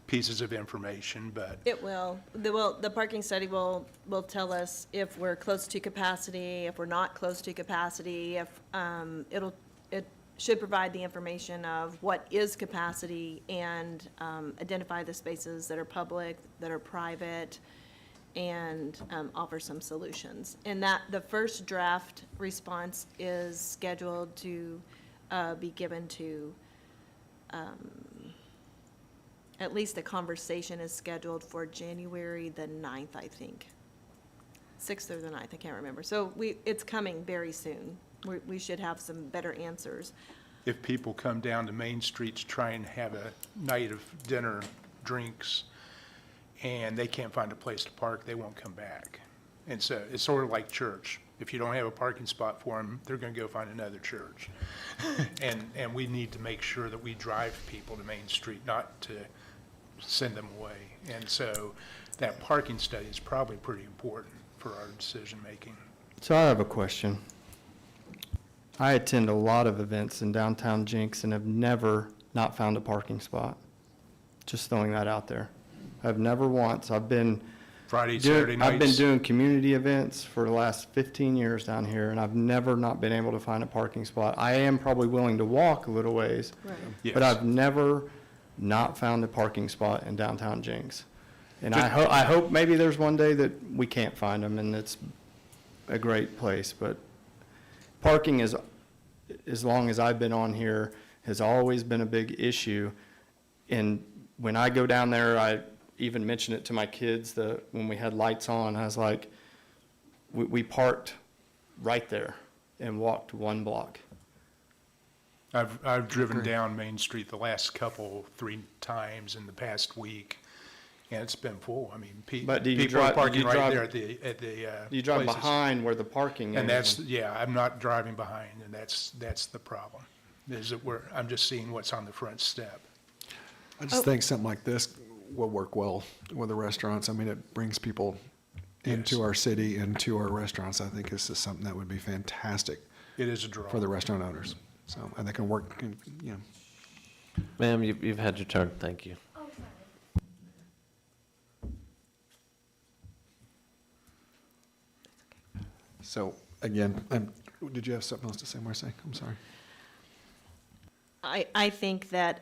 pieces of information, but It will. The parking study will tell us if we're close to capacity, if we're not close to capacity, if, it should provide the information of what is capacity and, identify the spaces that are public, that are private, and, offer some solutions. And the first draft response is scheduled to, be given to, at least a conversation is scheduled for January the 9th, I think. 6th or the 9th, I can't remember. So it's coming very soon. We should have some better answers. if people come down to Main Street to try and have a night of dinner, drinks, and they can't find a place to park, they won't come back. And so it's sort of like church. If you don't have a parking spot for them, they're going to go find another church. And we need to make sure that we drive people to Main Street, not to send them away. And so that parking study is probably pretty important for our decision-making. So I have a question. I attend a lot of events in downtown Jenks and have never not found a parking spot. Just throwing that out there. I've never once. I've been Friday, Saturday nights. I've been doing community events for the last 15 years down here, and I've never not been able to find a parking spot. I am probably willing to walk a little ways, Yes. but I've never not found a parking spot in downtown Jenks. And I hope maybe there's one day that we can't find them, and it's a great place. But parking is, as long as I've been on here, has always been a big issue. And when I go down there, I even mentioned it to my kids when we had lights on. I was like, we parked right there and walked 1 block. I've driven down Main Street the last 3 times in the past week, and it's been full. I mean, But do you people are drive- parking do you right drive- there at the You drive places. behind where the parking is. And that's, yeah, I'm not driving behind, and that's the problem, is that I'm just seeing what's on the front step. I just think something like this will work well with the restaurants. I mean, it brings people into Yes. our city, into our restaurants. I think this is something that would be fantastic It is a draw. for the restaurant owners. So, and they can work, you know. Ma'am, you've had your turn. Thank you. So, again, did you have something else to say, Marcy? I'm sorry. I think that,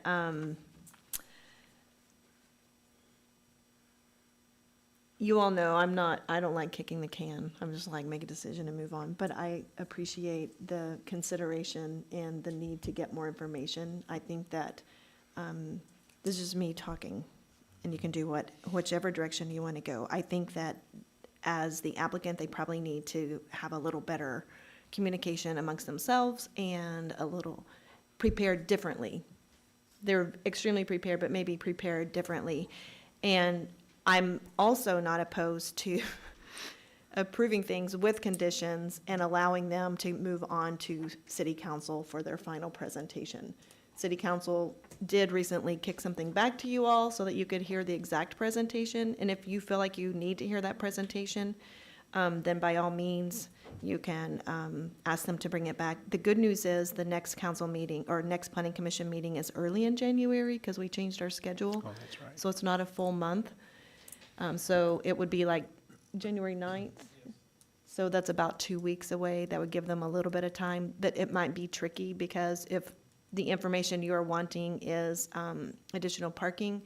you all know, I don't like kicking the can. I'm just like, make a decision and move on. But I appreciate the consideration and the need to get more information. I think that, this is me talking, and you can do whichever direction you want to go. I think that as the applicant, they probably need to have a little better communication amongst themselves and a little prepared differently. They're extremely prepared, but maybe prepared differently. And I'm also not opposed to approving things with conditions and allowing them to move on to city council for their final presentation. City council did recently kick something back to you all so that you could hear the exact presentation. And if you feel like you need to hear that presentation, then by all means, you can ask them to bring it back. The good news is the next council meeting, or next planning commission meeting, is early in January because we changed our schedule. Oh, that's right. So it's not a full month. So it would be like January 9th. So that's about 2 weeks away. That would give them a little bit of time, but it might be tricky because if the information you are wanting is additional parking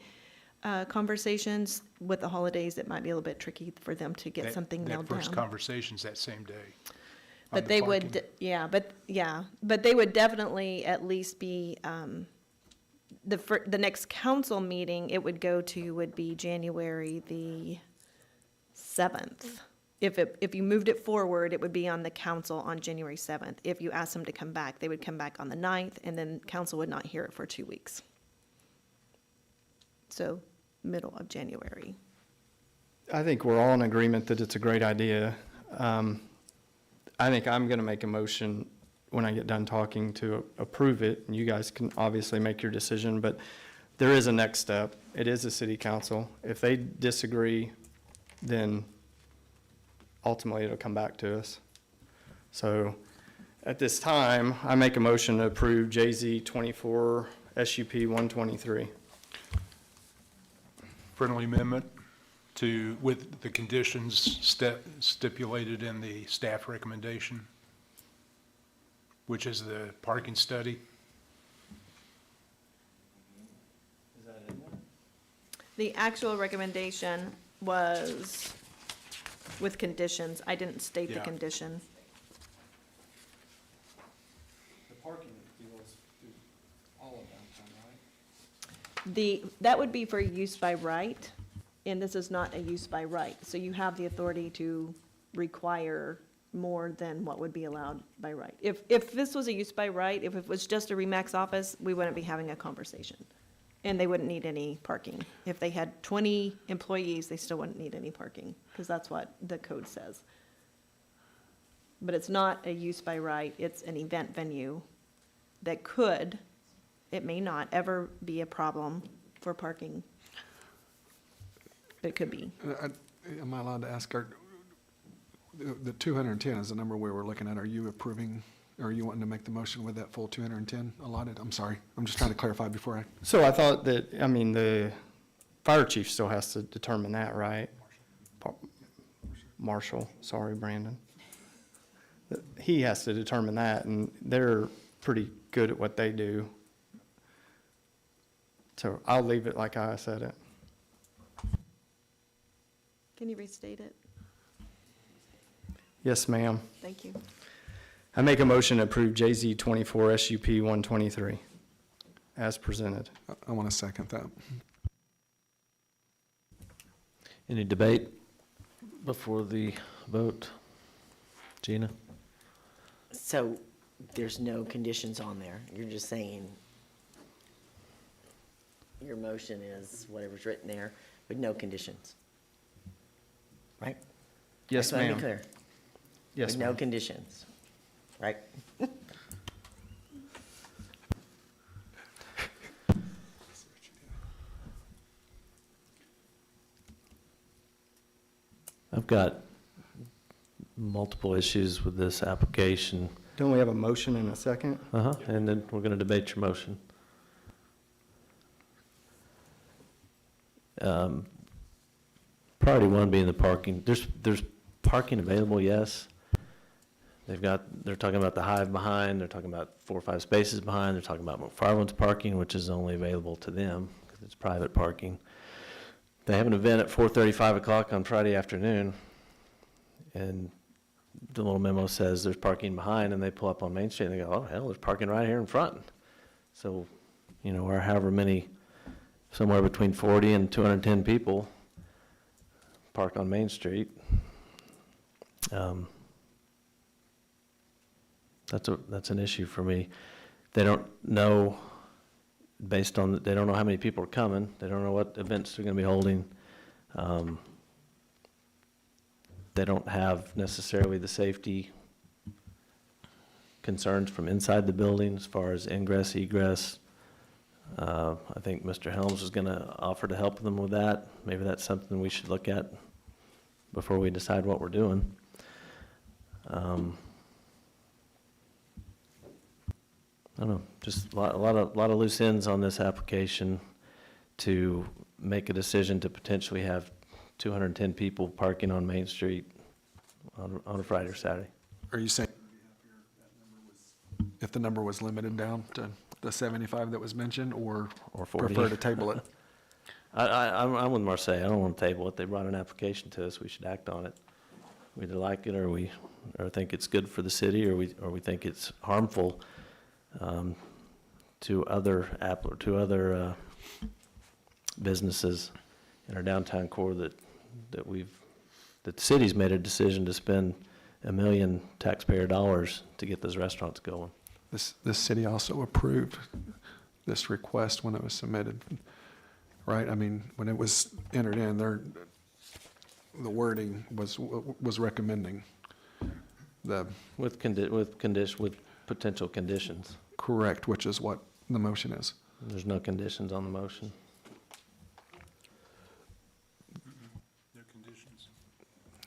conversations with the holidays, it might be a little bit tricky for them to get something nailed down. That first conversation's that same day. on But the they parking. would, but they would definitely at least be, the next council meeting it would go to would be January the 7th. If you moved it forward, it would be on the council on January 7th. If you asked them to come back, they would come back on the 9th, and then council would not hear it for 2 weeks. So middle of January. I think we're all in agreement that it's a great idea. I think I'm going to make a motion when I get done talking to approve it, and you guys can obviously make your decision, but there is a next step. It is a city council. If they disagree, then ultimately it'll come back to us. So at this time, I make a motion to approve JZ 24 SUP 123. Friendly amendment to, with the conditions stipulated in the staff recommendation, which is the parking study. The actual recommendation was with conditions. I didn't state the Yeah. condition. The parking deals through all of downtown, right? That would be for use by right, and this is not a use by right. So you have the authority to require more than what would be allowed by right. If this was a use by right, if it was just a Remax office, we wouldn't be having a conversation. And they wouldn't need any parking. If they had 20 employees, they still wouldn't need any parking, because that's what the code says. But it's not a use by right, it's an event venue that could, it may not ever be a problem for parking. But it could be. Am I allowed to ask, the 210 is the number we were looking at. Are you approving, or are you wanting to make the motion with that full 210 allotted? I'm sorry. I'm just trying to clarify before I. So I thought that, I mean, the fire chief still has to determine that, right? Marshall, sorry, Brandon. He has to determine that, and they're pretty good at what they do. So I'll leave it like I said it. Can you restate it? Yes, ma'am. Thank you. I make a motion to approve JZ 24 SUP 123 as presented. I want to second that. Any debate before the vote? Gina? So there's no conditions on there. You're just saying your motion is whatever's written there with no conditions. Right? Yes, Just wanna ma'am. be clear. Yes, With no ma'am. conditions, right? I've got multiple issues with this application. Don't we have a motion in a second? And then we're going to debate your motion. Priority one being the parking. There's parking available, yes. They're talking about the hive behind, they're talking about 4 or 5 spaces behind, they're talking about McFarland's parking, which is only available to them because it's private parking. They have an event at 4:30, 5 o'clock on Friday afternoon, and the little memo says there's parking behind, and they pull up on Main Street and they go, oh, hell, there's parking right here in front. So, or however many, somewhere between 40 and 210 people park on Main Street. That's an issue for me. They don't know, they don't know how many people are coming. They don't know what events they're going to be holding. They don't have necessarily the safety concerns from inside the building as far as ingress, egress. I think Mr. Helms is going to offer to help them with that. Maybe that's something we should look at before we decide what we're doing. I don't know, just a lot of loose ends on this application to make a decision to potentially have 210 people parking on Main Street on a Friday or Saturday. Are you saying if the number was limited down to the 75 that was mentioned, or 40. prefer to table it? I'm with Marseille. I don't want to table it. They brought an application to us. We should act on it. We either like it or think it's good for the city, or we think it's harmful to other businesses in our downtown core that the city's made a decision to spend $1 million taxpayer dollars to get those restaurants going. This city also approved this request when it was submitted. right? I mean, when it was entered in, the wording was recommending the With potential conditions. correct, which is what the motion is. There's no conditions on the motion. No conditions.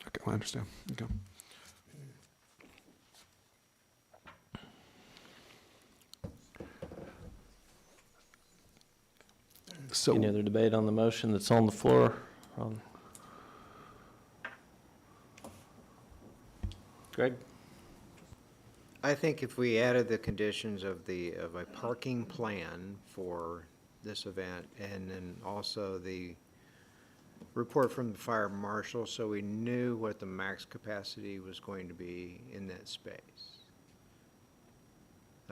Okay, I understand. Okay. So, Any other debate on the motion that's on the floor? Greg? I think if we added the conditions of a parking plan for this event, and then also the report from the fire marshal, so we knew what the max capacity was going to be in that space.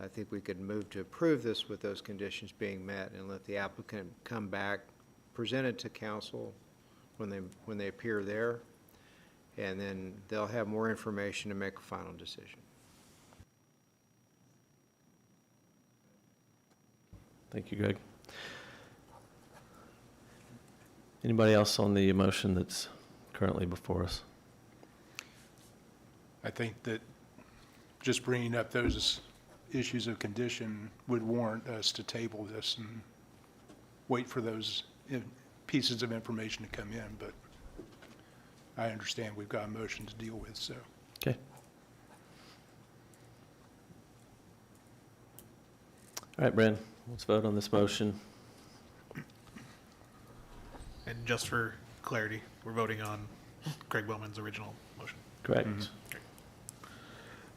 I think we could move to approve this with those conditions being met and let the applicant come back, present it to council when they appear there, and then they'll have more information to make a final decision. Thank you, Greg. Anybody else on the motion that's currently before us? I think that just bringing up those issues of condition would warrant us to table this and wait for those pieces of information to come in, but I understand we've got a motion to deal with, so. Okay. All right, Brandon, let's vote on this motion. And just for clarity, we're voting on Craig Bowman's original motion. Correct.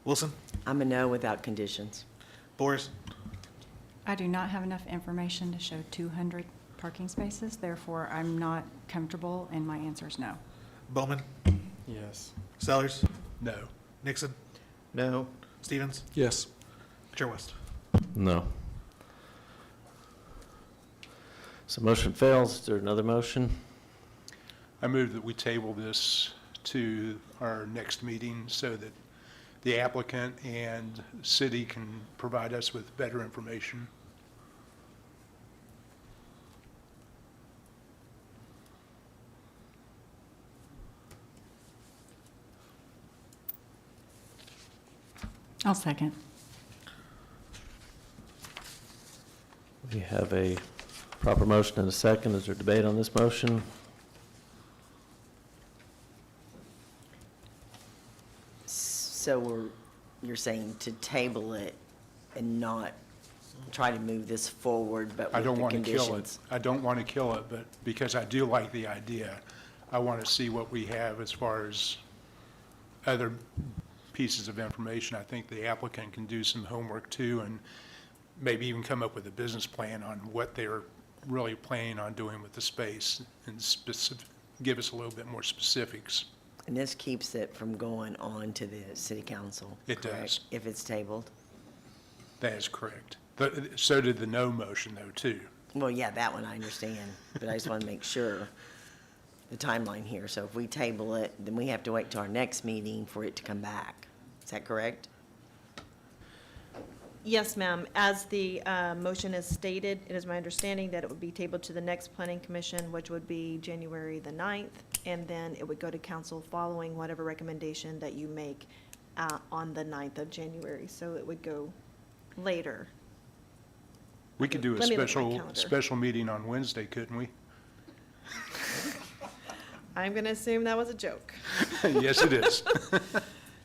Wilson? I'm a no without conditions. Boris? I do not have enough information to show 200 parking spaces, therefore I'm not comfortable, and my answer is no. Bowman? Yes. Sellers? No. Nixon? No? Stevens? yes. Chair West? No. So motion fails. Is there another motion? I move that we table this to our next meeting so that the applicant and city can provide us with better information. I'll second. We have a proper motion and a second. Is there debate on this motion? So you're saying to table it and not try to move this forward, but I with don't the want to kill it. conditions? I don't want to kill it, but because I do like the idea, I want to see what we have as far as other pieces of information. I think the applicant can do some homework too, and maybe even come up with a business plan on what they're really planning on doing with the space and give us a little bit more specifics. And this keeps it from going on to the city council? It correct? does. If it's tabled? That is correct. So did the no motion though, too. Well, yeah, that one I understand, but I just want to make sure the timeline here. So if we table it, then we have to wait till our next meeting for it to come back. Is that correct? Yes, ma'am. As the motion is stated, it is my understanding that it would be tabled to the next planning commission, which would be January the 9th, and then it would go to council following whatever recommendation that you make on the 9th of January. So it would go later. We could do a Let me look at my special, calendar. special meeting on Wednesday, couldn't we? I'm going to assume that was a joke. Yes, it is.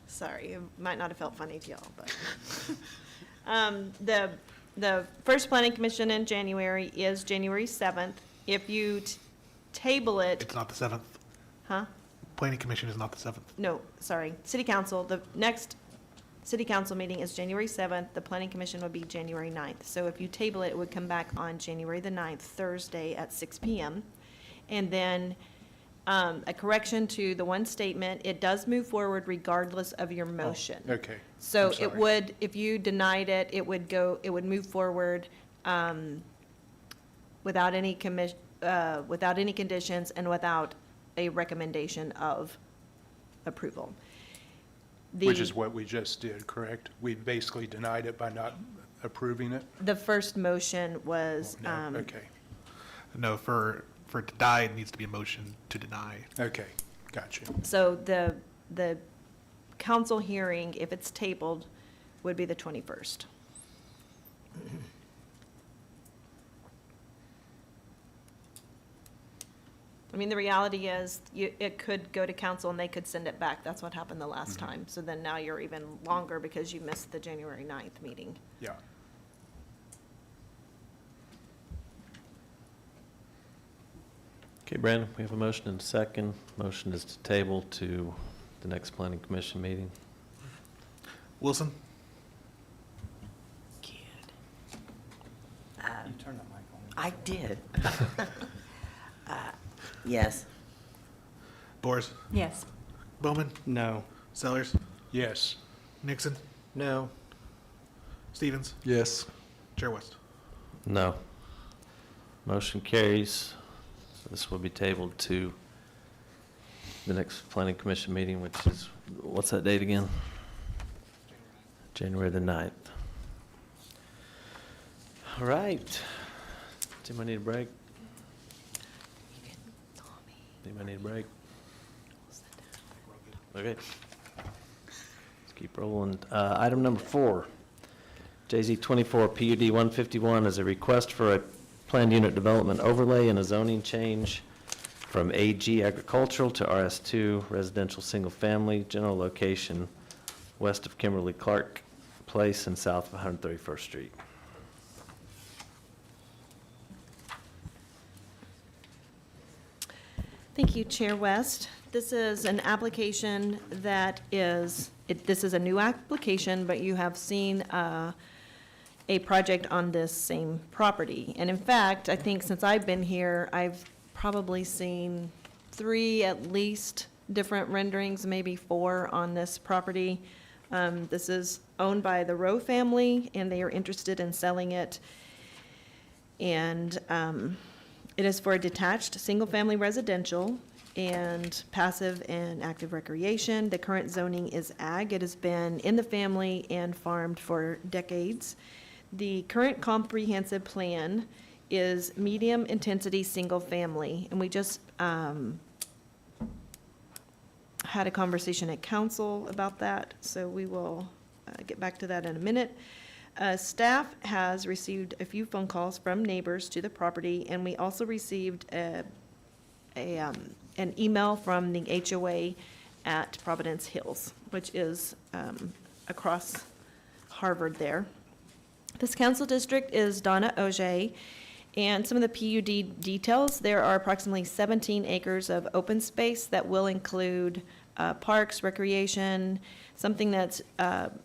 Sorry, it might not have felt funny to y'all, but. The first planning commission in January is January 7th. If you table it, It's not the 7th. huh? Planning Commission is not the 7th. No, sorry, city council, the next city council meeting is January 7th. The planning commission would be January 9th. So if you table it, it would come back on January the 9th, Thursday at 6 PM. And then a correction to the one statement, it does move forward regardless of your motion. Okay. So I'm it sorry. would, if you denied it, it would move forward without any without any conditions and without a recommendation of approval. Which is what we just did, correct? We basically denied it by not approving it? The first motion was, No, okay. No, for it to die, it needs to be a motion to deny. Okay, got you. So the council hearing, if it's tabled, would be the 21st. I mean, the reality is, it could go to council and they could send it back. That's what happened the last time. So then now you're even longer because you missed the January 9th meeting. Yeah. Okay, Brandon, we have a motion and a second. Motion is to table to the next planning commission meeting. Wilson? Kid. I did. Yes. Boers? Yes. Bowman? No. Sellers? Yes. Nixon? No. Stevens? Yes. Chair West? No. Motion carries. So this will be tabled to the next planning commission meeting, which is, what's that date again? January the 9th. All right. Anybody need a break? Anybody need a break? Okay. Let's keep rolling. Item number 4, JZ 24 PUD 151 is a request for a planned unit development overlay and a zoning change from AG agricultural to RS2 residential single family, general location west of Kimberly Clark Place and south of 131st Street. Thank you, Chair West. This is an application that is, this is a new application, but you have seen a project on this same property. And in fact, I think since I've been here, I've probably seen 3 at least different renderings, maybe 4 on this property. This is owned by the Rowe family, and they are interested in selling it. And it is for a detached, single-family residential and passive and active recreation. The current zoning is ag. It has been in the family and farmed for decades. The current comprehensive plan is medium-intensity, single-family. And we just had a conversation at council about that, so we will get back to that in a minute. Staff has received a few phone calls from neighbors to the property, and we also received an email from the HOA at Providence Hills, which is across Harvard there. This council district is Donna Auger, and some of the PUD details, there are approximately 17 acres of open space that will include parks, recreation. Something that's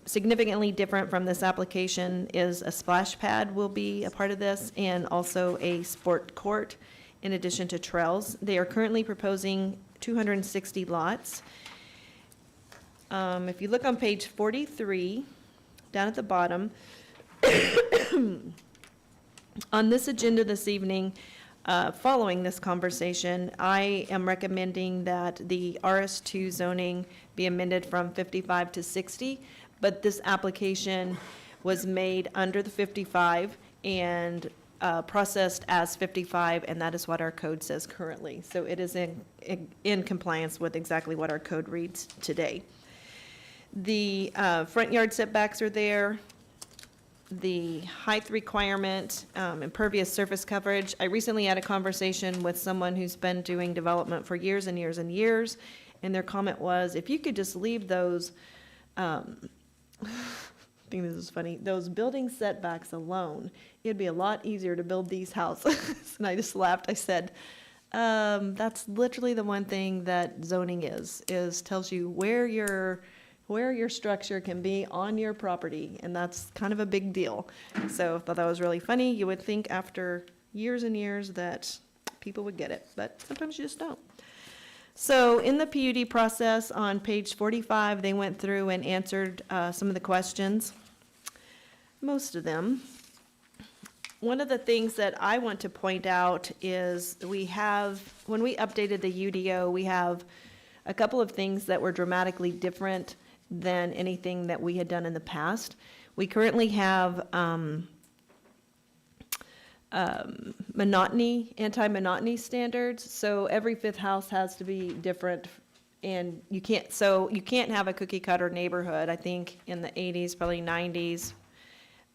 significantly different from this application is a splash pad will be a part of this, and also a sport court in addition to trails. They are currently proposing 260 lots. If you look on page 43, down at the bottom, on this agenda this evening, following this conversation, I am recommending that the RS2 zoning be amended from 55 to 60, but this application was made under the 55 and processed as 55, and that is what our code says currently. So it is in compliance with exactly what our code reads today. The front yard setbacks are there. The height requirement, impervious surface coverage. I recently had a conversation with someone who's been doing development for years and years and years, and their comment was, if you could just leave those, I think this is funny, those building setbacks alone, it'd be a lot easier to build these houses. And I just laughed. I said, that's literally the one thing that zoning is tells you where your structure can be on your property, and that's kind of a big deal. So I thought that was really funny. You would think after years and years that people would get it, but sometimes you just don't. So in the PUD process, on page 45, they went through and answered some of the questions, most of them. One of the things that I want to point out is when we updated the UDO, we have a couple of things that were dramatically different than anything that we had done in the past. We currently have anti-monotony standards. So every fifth house has to be different, and you can't have a cookie cutter neighborhood. I think in the 80s, probably 90s,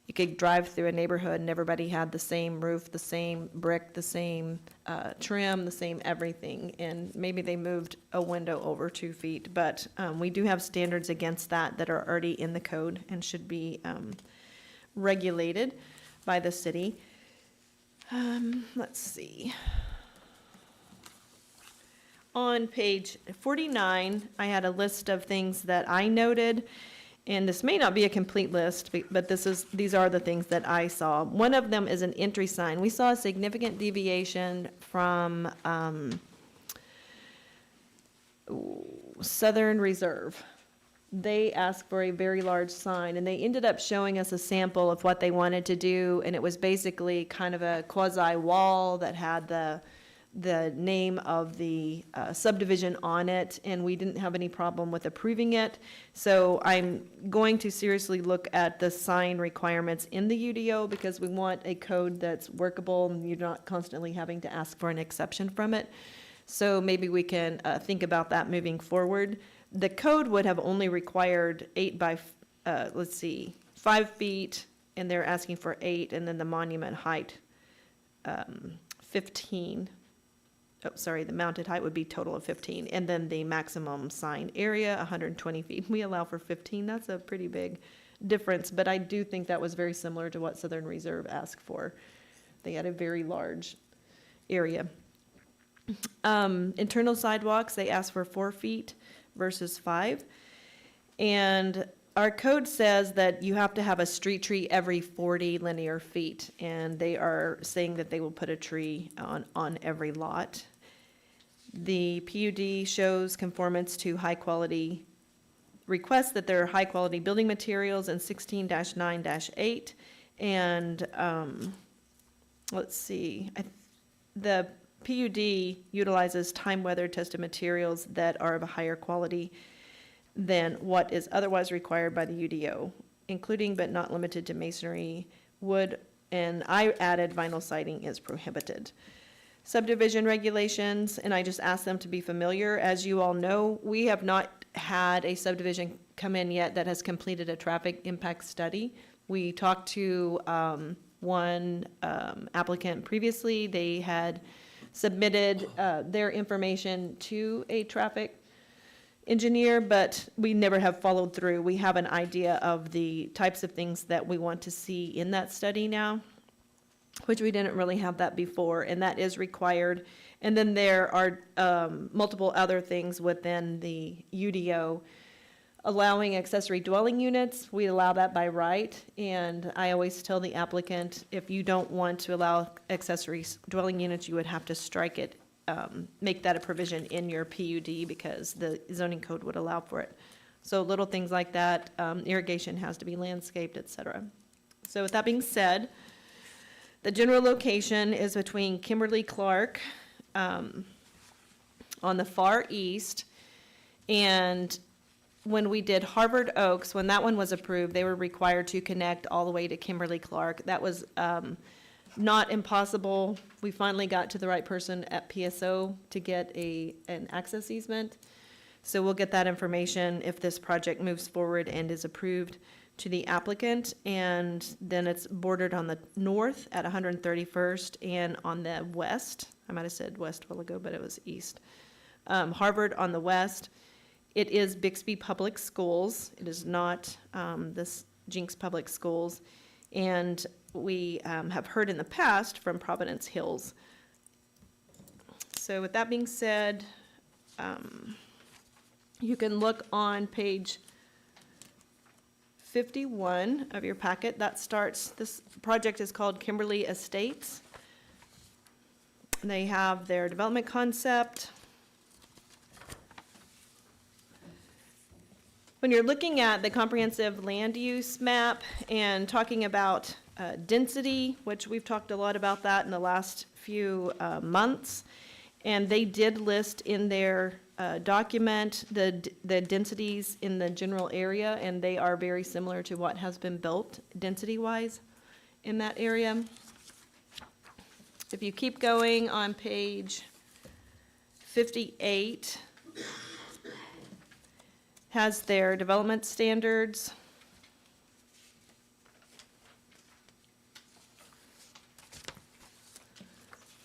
you could drive through a neighborhood and everybody had the same roof, the same brick, the same trim, the same everything. And maybe they moved a window over 2 feet, but we do have standards against that are already in the code and should be regulated by the city. Let's see. On page 49, I had a list of things that I noted, and this may not be a complete list, but these are the things that I saw. One of them is an entry sign. We saw a significant deviation from Southern Reserve. They asked for a very large sign, and they ended up showing us a sample of what they wanted to do, and it was basically kind of a quasi wall that had the name of the subdivision on it, and we didn't have any problem with approving it. So I'm going to seriously look at the sign requirements in the UDO, because we want a code that's workable and you're not constantly having to ask for an exception from it. So maybe we can think about that moving forward. The code would have only required 5 feet, and they're asking for 8, and then the monument height, 15. Oh, sorry, the mounted height would be total of 15, and then the maximum sign area, 120 feet. We allow for 15. That's a pretty big difference, but I do think that was very similar to what Southern Reserve asked for. They had a very large area. Internal sidewalks, they asked for 4 feet versus 5. And our code says that you have to have a street tree every 40 linear feet, and they are saying that they will put a tree on every lot. The PUD shows conformance to high-quality requests, that there are high-quality building materials in 16-9-8. And let's see, the PUD utilizes time-weather tested materials that are of a higher quality than what is otherwise required by the UDO, including but not limited to masonry, wood, and I added vinyl siding is prohibited. Subdivision regulations, and I just asked them to be familiar. As you all know, we have not had a subdivision come in yet that has completed a traffic impact study. We talked to one applicant previously. They had submitted their information to a traffic engineer, but we never have followed through. We have an idea of the types of things that we want to see in that study now, which we didn't really have that before, and that is required. And then there are multiple other things within the UDO. Allowing accessory dwelling units, we allow that by right, and I always tell the applicant, if you don't want to allow accessory dwelling units, you would have to strike it, make that a provision in your PUD, because the zoning code would allow for it. So little things like that, irrigation has to be landscaped, et cetera. So with that being said, the general location is between Kimberly Clark on the far east, and when we did Harvard Oaks, when that one was approved, they were required to connect all the way to Kimberly Clark. That was not impossible. We finally got to the right person at PSO to get an access easement. So we'll get that information if this project moves forward and is approved to the applicant. And then it's bordered on the north at 131st and on the west. I might have said west a while ago, but it was east. Harvard on the west. It is Bixby Public Schools. It is not this Jenks Public Schools. And we have heard in the past from Providence Hills. So with that being said, you can look on page 51 of your packet. That starts, this project is called Kimberly Estates. They have their development concept. When you're looking at the comprehensive land use map and talking about density, which we've talked a lot about that in the last few months, and they did list in their document the densities in the general area, and they are very similar to what has been built density-wise in that area. If you keep going on page 58, has their development standards.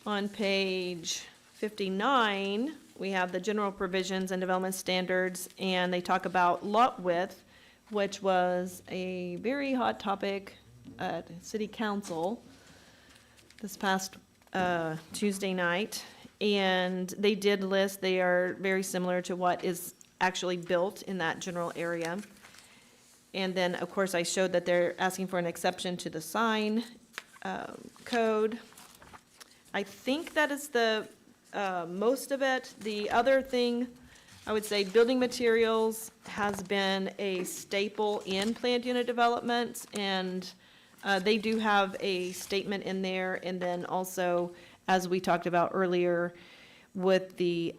On page 59, we have the general provisions and development standards, and they talk about lot width, which was a very hot topic at city council this past Tuesday night. And they did list, they are very similar to what is actually built in that general area. And then, of course, I showed that they're asking for an exception to the sign code. I think that is the most of it. The other thing, I would say, building materials has been a staple in planned unit developments, and they do have a statement in there. And then also, as we talked about earlier, with the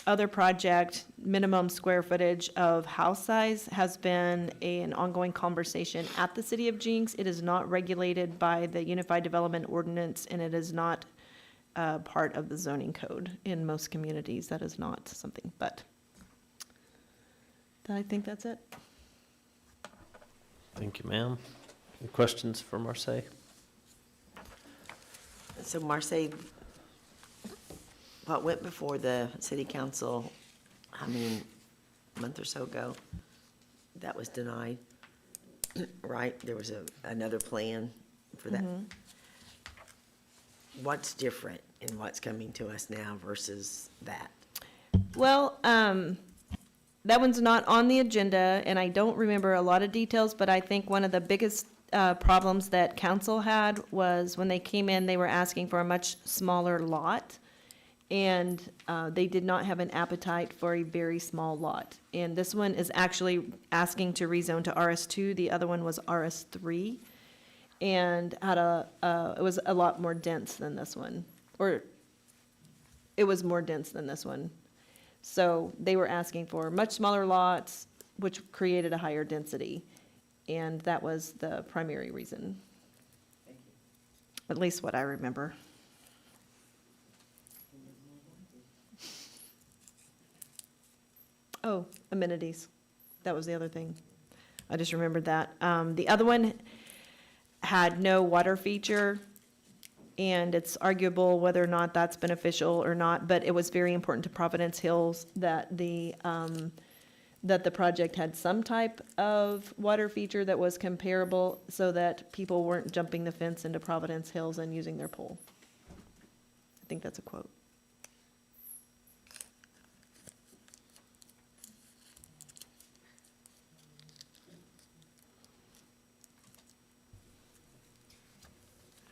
other project, minimum square footage of house size has been an ongoing conversation at the city of Jenks. It is not regulated by the Unified Development Ordinance, and it is not part of the zoning code in most communities. That is not something, but I think that's it. Thank you, ma'am. Any questions for Marseille? So Marseille, what went before the city council, a month or so ago, that was denied, right? There was another plan for that. What's different in what's coming to us now versus that? Well, that one's not on the agenda, and I don't remember a lot of details, but I think one of the biggest problems that council had was when they came in, they were asking for a much smaller lot, and they did not have an appetite for a very small lot. And this one is actually asking to rezone to RS2. The other one was RS3, and had it was a lot more dense than this one, or it was more dense than this one. So they were asking for much smaller lots, which created a higher density. And that was the primary reason. At least what I remember. Oh, amenities. That was the other thing. I just remembered that. The other one had no water feature, and it's arguable whether or not that's beneficial or not, but it was very important to Providence Hills that the project had some type of water feature that was comparable so that people weren't jumping the fence into Providence Hills and using their pool. I think that's a quote.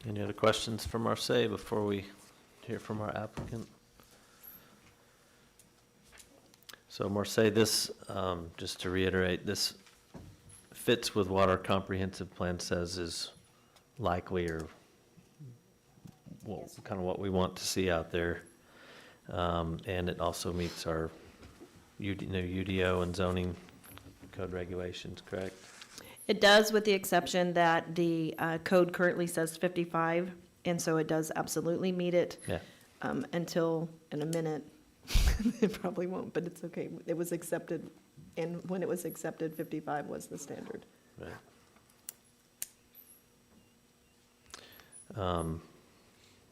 Any other questions for Marseille before we hear from our applicant? So Marseille, this, just to reiterate, this fits with what our comprehensive plan says is likely, or kind of what we want to see out there. And it also meets our new UDO and zoning code regulations, correct? It does, with the exception that the code currently says 55, and so it does absolutely meet it. Yeah. Until in a minute, it probably won't, but it's okay. It was accepted, and when it was accepted, 55 was the standard. Right.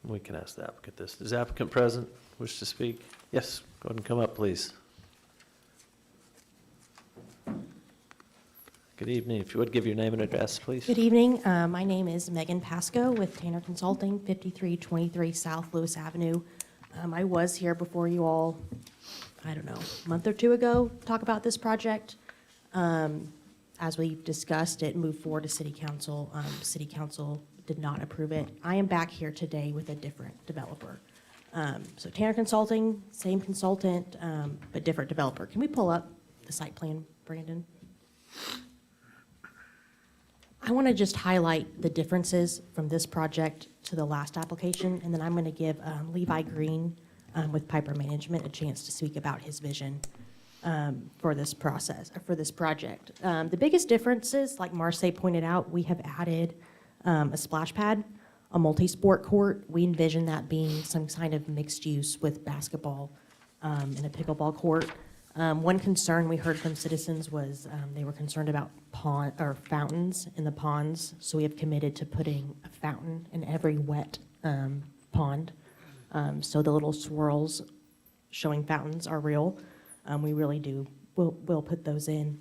We can ask the applicant this. Is the applicant present, wish to speak? Yes, go ahead and come up, please. Good evening. If you would give your name and address, please. Good evening. My name is Megan Pasco with Tanner Consulting, 5323 South Lewis Avenue. I was here before you all, I don't know, a month or two ago, talk about this project. As we discussed, it moved forward to City Council. City Council did not approve it. I am back here today with a different developer. So Tanner Consulting, same consultant, but different developer. Can we pull up the site plan, Brandon? I want to just highlight the differences from this project to the last application, and then I'm going to give Levi Green with Piper Management a chance to speak about his vision for this process, for this project. The biggest differences, like Marseille pointed out, we have added a splash pad a multi-sport court. We envision that being some kind of mixed use with basketball and a pickleball court. One concern we heard from citizens was they were concerned about fountains in the ponds. So we have committed to putting a fountain in every wet pond. So the little swirls showing fountains are real. We really do. We'll put those in.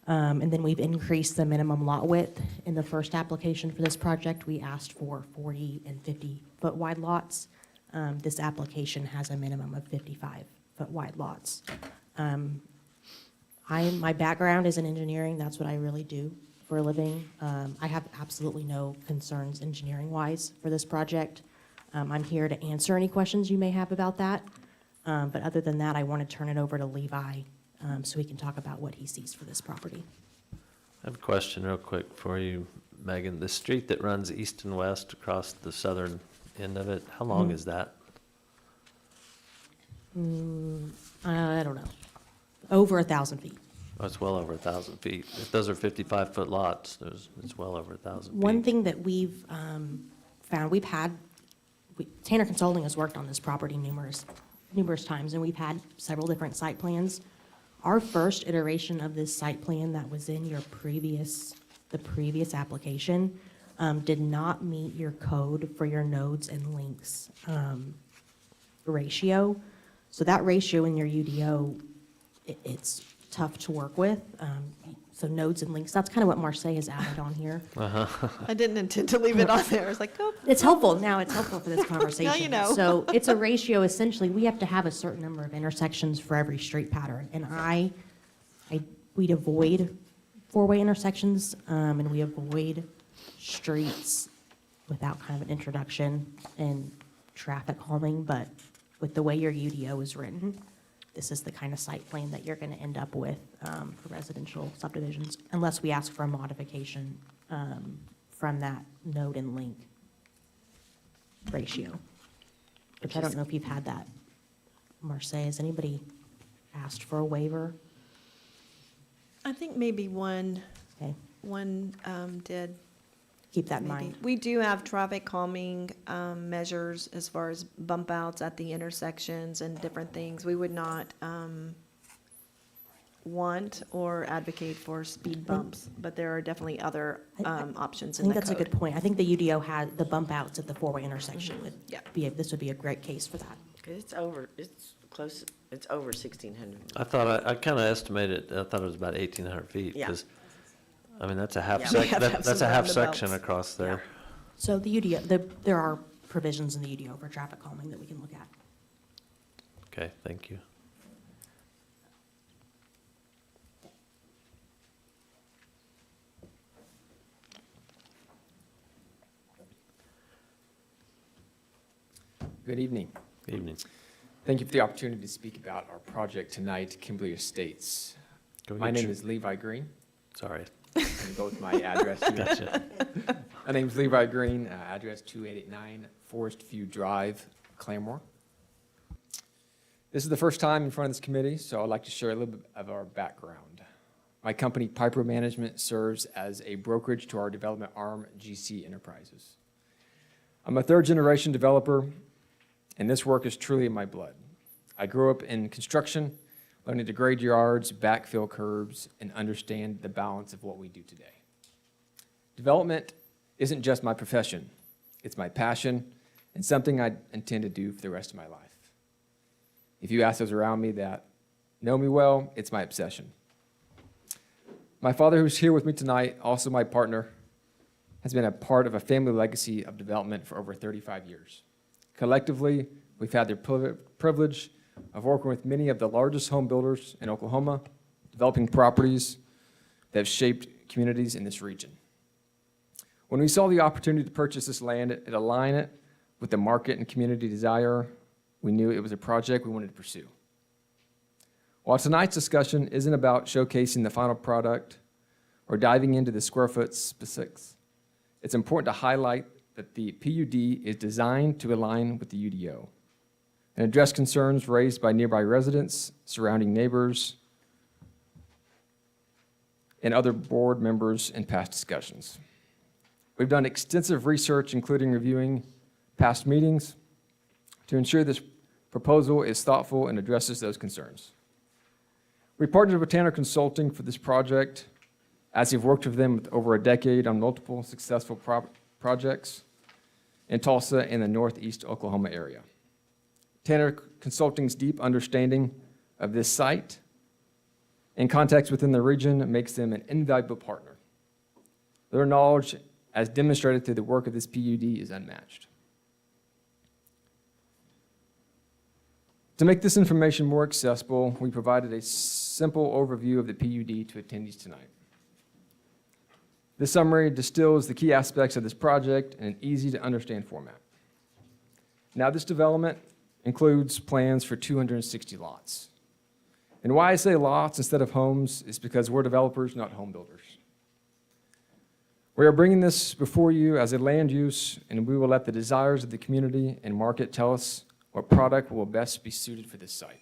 And then we've increased the minimum lot width. In the first application for this project, we asked for 40 and 50-foot wide lots. This application has a minimum of 55-foot wide lots. My background is in engineering. That's what I really do for a living. I have absolutely no concerns engineering-wise for this project. I'm here to answer any questions you may have about that. But other than that, I want to turn it over to Levi so he can talk about what he sees for this property. I have a question real quick for you, Megan. The street that runs east and west across the southern end of it, how long is that? I don't know. Over 1,000 feet. Oh, it's well over 1,000 feet. If those are 55-foot lots, it's well over 1,000 feet. One thing that we've found, Tanner Consulting has worked on this property numerous times, and we've had several different site plans. Our first iteration of this site plan that was in the previous application did not meet your code for your nodes and links ratio. So that ratio in your UDO, it's tough to work with. So nodes and links, that's kind of what Marseille has added on here. I didn't intend to leave it on there. I was like, oh. It's helpful, now it's helpful for this conversation. Now you know. So it's a ratio, essentially, we have to have a certain number of intersections for every street pattern. And we'd avoid four-way intersections, and we avoid streets without kind of an introduction and traffic calming, but with the way your UDO is written, this is the kind of site plan that you're going to end up with for residential subdivisions, unless we ask for a modification from that node and link ratio. Which I don't know if you've had that. Marseille, has anybody asked for a waiver? I think maybe one Okay, did. keep that in Maybe. mind. We do have traffic calming measures as far as bump outs at the intersections and different things. We would not want or advocate for speed bumps, but there are definitely other options I in think the that's a code. good point. I think the UDO had the bump outs at the four-way intersection would Yeah. this would be a great case for that. 'Cause it's over 1,600. I kind of estimated, I thought it was about 1,800 feet. Yeah. 'Cause, I mean, that's a half Yeah, we have to have that's some a half roundabouts. section across there. So the UDO, there are provisions in the UDO for traffic calming that we can look at. Okay, thank you. Good evening. Evening. Thank you for the opportunity to speak about our project tonight, Kimberly Estates. Can we My get name your- is Levi Green. Sorry. Let me go with my address here. Gotcha. My name's Levi Green, address 2889 Forest View Drive, Claremore. This is the first time in front of this committee, so I'd like to share a little bit of our background. My company, Piper Management, serves as a brokerage to our development arm, GC Enterprises. I'm a third-generation developer, and this work is truly in my blood. I grew up in construction, learning to grade yards, backfill curbs, and understand the balance of what we do today. Development isn't just my profession. It's my passion and something I intend to do for the rest of my life. If you ask those around me that know me well, it's my obsession. My father, who's here with me tonight, also my partner, has been a part of a family legacy of development for over 35 years. Collectively, we've had the privilege of working with many of the largest home builders in Oklahoma, developing properties that have shaped communities in this region. When we saw the opportunity to purchase this land and align it with the market and community desire, we knew it was a project we wanted to pursue. While tonight's discussion isn't about showcasing the final product or diving into the square foot specifics, it's important to highlight that the PUD is designed to align with the UDO and address concerns raised by nearby residents, surrounding neighbors, and other board members in past discussions. We've done extensive research, including reviewing past meetings, to ensure this proposal is thoughtful and addresses those concerns. We partnered with Tanner Consulting for this project, as we've worked with them with over a decade on multiple successful projects in Tulsa and the Northeast Oklahoma area. Tanner Consulting's deep understanding of this site and contacts within the region makes them an invaluable partner. Their knowledge, as demonstrated through the work of this PUD, is unmatched. To make this information more accessible, we provided a simple overview of the PUD to attendees tonight. This summary distills the key aspects of this project in an easy-to-understand format. Now, this development includes plans for 260 lots. And why I say lots instead of homes is because we're developers, not home builders. We are bringing this before you as a land use, and we will let the desires of the community and market tell us what product will best be suited for this site.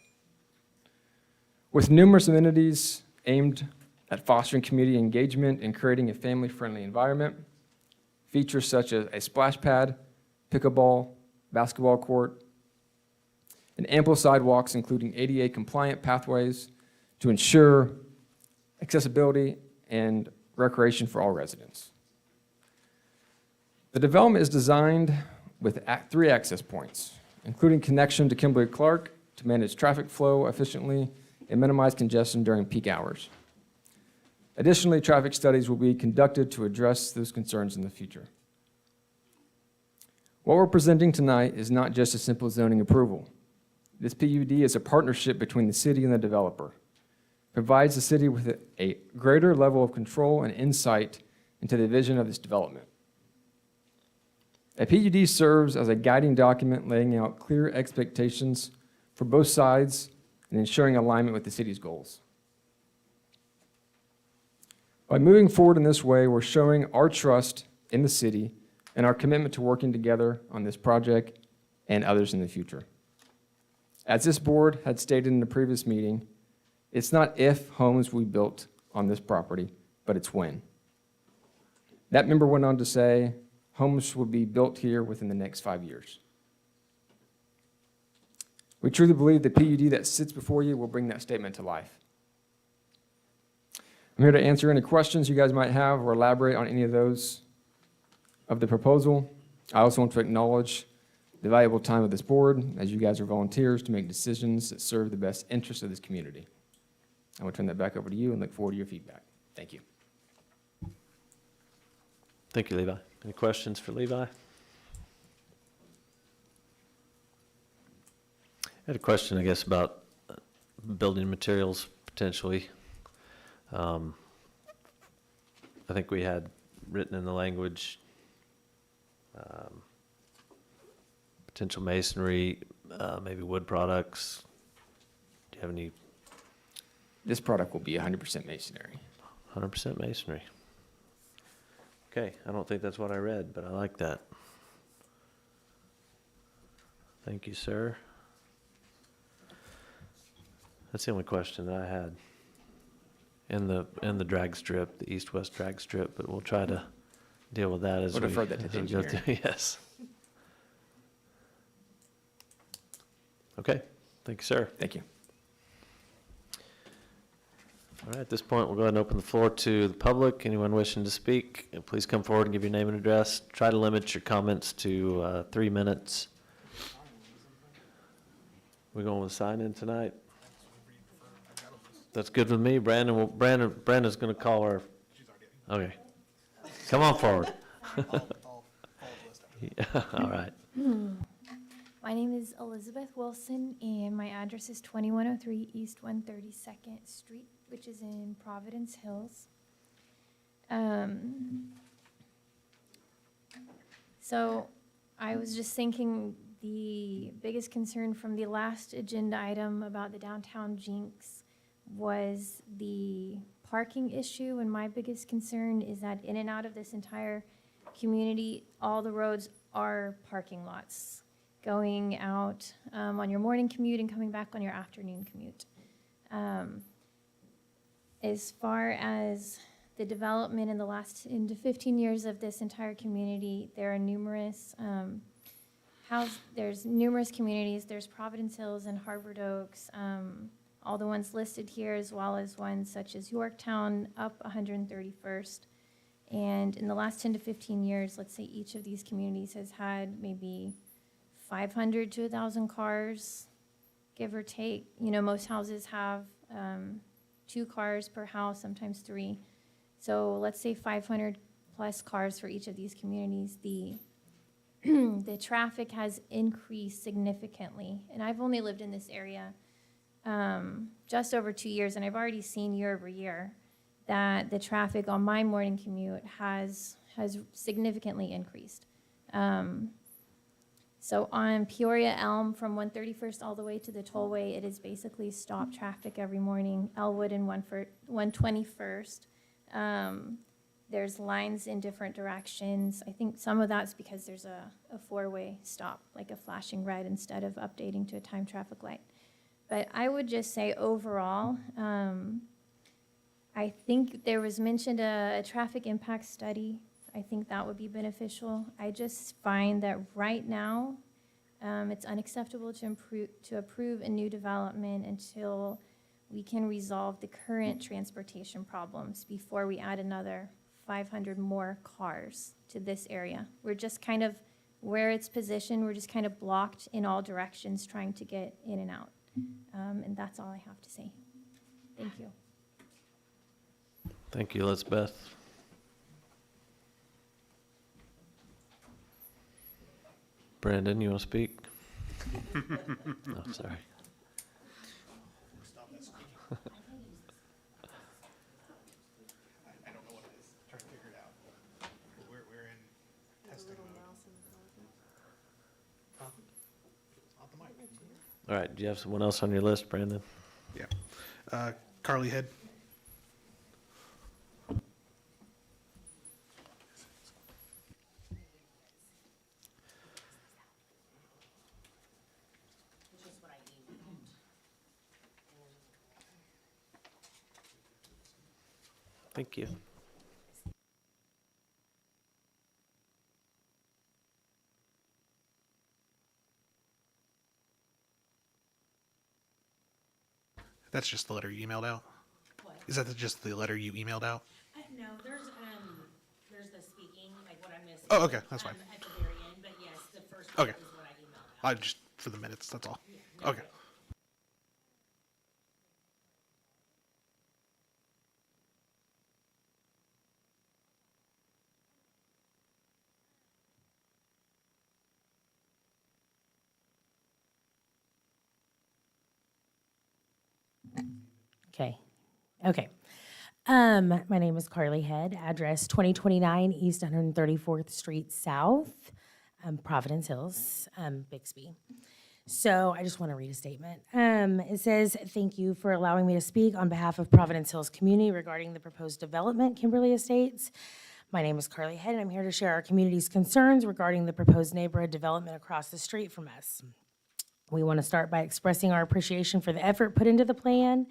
With numerous amenities aimed at fostering community engagement and creating a family-friendly environment, features such as a splash pad, pickleball, basketball court, and ample sidewalks, including ADA-compliant pathways to ensure accessibility and recreation for all residents. The development is designed with 3 access points, including connection to Kimberly-Clark to manage traffic flow efficiently and minimize congestion during peak hours. Additionally, traffic studies will be conducted to address those concerns in the future. What we're presenting tonight is not just a simple zoning approval. This PUD is a partnership between the city and the developer. It provides the city with a greater level of control and insight into the vision of this development. A PUD serves as a guiding document laying out clear expectations for both sides and ensuring alignment with the city's goals. By moving forward in this way, we're showing our trust in the city and our commitment to working together on this project and others in the future. As this board had stated in the previous meeting, it's not if homes will be built on this property, but it's when. That member went on to say, homes will be built here within the next 5 years. We truly believe the PUD that sits before you will bring that statement to life. I'm here to answer any questions you guys might have or elaborate on any of those of the proposal. I also want to acknowledge the valuable time of this board, as you guys are volunteers to make decisions that serve the best interests of this community. I will turn that back over to you and look forward to your feedback. Thank you. Thank you, Levi. Any questions for Levi? I had a question, I guess, about building materials potentially. I think we had written in the language potential masonry, maybe wood products. Do you have any? This product will be 100% masonry. 100% masonry. Okay, I don't think that's what I read, but I like that. Thank you, sir. That's the only question that I had in the drag strip, the east-west drag strip, but we'll try to deal with that as We'll defer that to the as we go engineer. through. Yes. Okay, thank you, sir. Thank you. All right, at this point, we'll go ahead and open the floor to the public. Anyone wishing to speak, please come forward and give your name and address. Try to limit your comments to 3 minutes. We going with sign-in tonight? That's good with me. Brandon's going to call her. Okay. Come on forward. Yeah, all right. My name is Elizabeth Wilson, and my address is 2103 East 132nd Street, which is in Providence Hills. So I was just thinking the biggest concern from the last agenda item about the downtown Jenks was the parking issue, and my biggest concern is that in and out of this entire community, all the roads are parking lots, going out on your morning commute and coming back on your afternoon commute. As far as the development in the last 10 to 15 years of this entire community. There are numerous there's numerous communities. There's Providence Hills and Harvard Oaks, all the ones listed here, as well as ones such as Yorktown up 131st. And in the last 10 to 15 years, let's say each of these communities has had maybe 500 to 1,000 cars, give or take. You know, most houses have 2 cars per house, sometimes 3. So let's say 500 plus cars for each of these communities. The traffic has increased significantly. And I've only lived in this area just over 2 years, and I've already seen year over year that the traffic on my morning commute has significantly increased. So on Peoria Elm from 131st all the way to the tollway, it is basically stop traffic every morning. Elwood and 121st. There's lines in different directions. I think some of that's because there's a 4-way stop, like a flashing red instead of updating to a time traffic light. But I would just say overall, I think there was mentioned a traffic impact study. I think that would be beneficial. I just find that right now, it's unacceptable to approve a new development until we can resolve the current transportation problems before we add another 500 more cars to this area. We're just kind of, where it's positioned, we're just kind of blocked in all directions trying to get in and out. And that's all I have to say. Thank you. Thank you, Elizabeth. Brandon, you want to speak? No, sorry. I don't know what it is. Trying to figure it out. We're in testing mode. Huh? On the mic. All right, do you have someone else on your list, Brandon? Yeah. Carly Head. Thank you. That's just the letter you emailed out? What? Is that just the letter you emailed out? No, there's the speaking, like what I'm missing. Oh, okay, that's fine. At the very end, but yes, the first Okay. part is what I emailed out. Just for the minutes, that's all. Yeah, no, Okay. Okay. My name is Carly Head, address 2029 East 134th Street South, Providence Hills, Bixby. So I just want to read a statement. It says, "Thank you for allowing me to speak on behalf of Providence Hills community regarding the proposed development, Kimberly Estates. My name is Carly Head, and I'm here to share our community's concerns regarding the proposed neighborhood development across the street from us. We want to start by expressing our appreciation for the effort put into the plan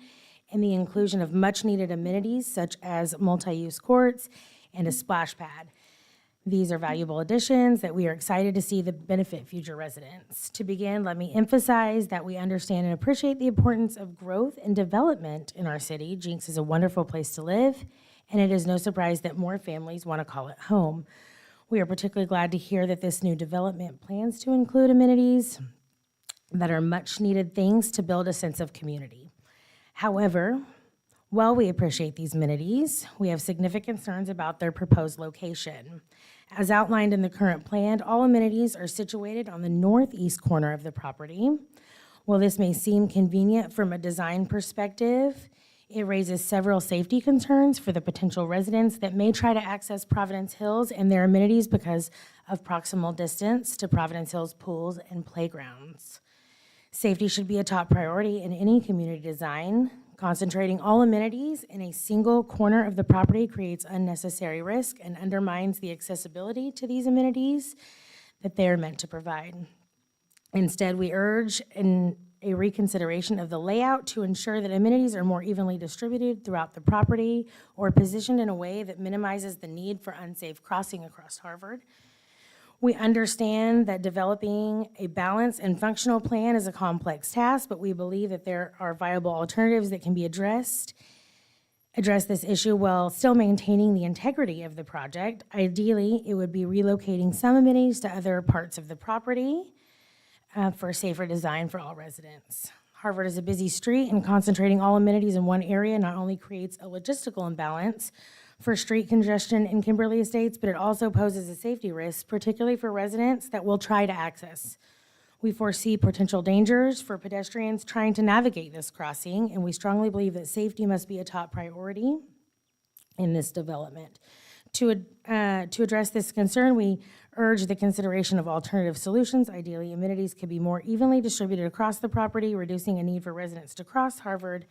and the inclusion of much-needed amenities such as multi-use courts and a splash pad. These are valuable additions that we are excited to see that benefit future residents. To begin, let me emphasize that we understand and appreciate the importance of growth and development in our city. Jenks is a wonderful place to live, and it is no surprise that more families want to call it home. We are particularly glad to hear that this new development plans to include amenities that are much-needed things to build a sense of community. However, while we appreciate these amenities, we have significant concerns about their proposed location. As outlined in the current plan, all amenities are situated on the northeast corner of the property. While this may seem convenient from a design perspective, it raises several safety concerns for the potential residents that may try to access Providence Hills and their amenities because of proximal distance to Providence Hills pools and playgrounds. Safety should be a top priority in any community design. Concentrating all amenities in a single corner of the property creates unnecessary risk and undermines the accessibility to these amenities that they are meant to provide. Instead, we urge an a reconsideration of the layout to ensure that amenities are more evenly distributed throughout the property or positioned in a way that minimizes the need for unsafe crossing across Harvard. We understand that developing a balanced and functional plan is a complex task, but we believe that there are viable alternatives that can be address this issue while still maintaining the integrity of the project. Ideally, it would be relocating some amenities to other parts of the property for a safer design for all residents. Harvard is a busy street, and concentrating all amenities in one area not only creates a logistical imbalance for street congestion in Kimberly Estates, but it also poses a safety risk, particularly for residents that will try to access. We foresee potential dangers for pedestrians trying to navigate this crossing, and we strongly believe that safety must be a top priority in this development. To address this concern, we urge the consideration of alternative solutions. Ideally, amenities could be more evenly distributed across the property, reducing a need for residents to cross Harvard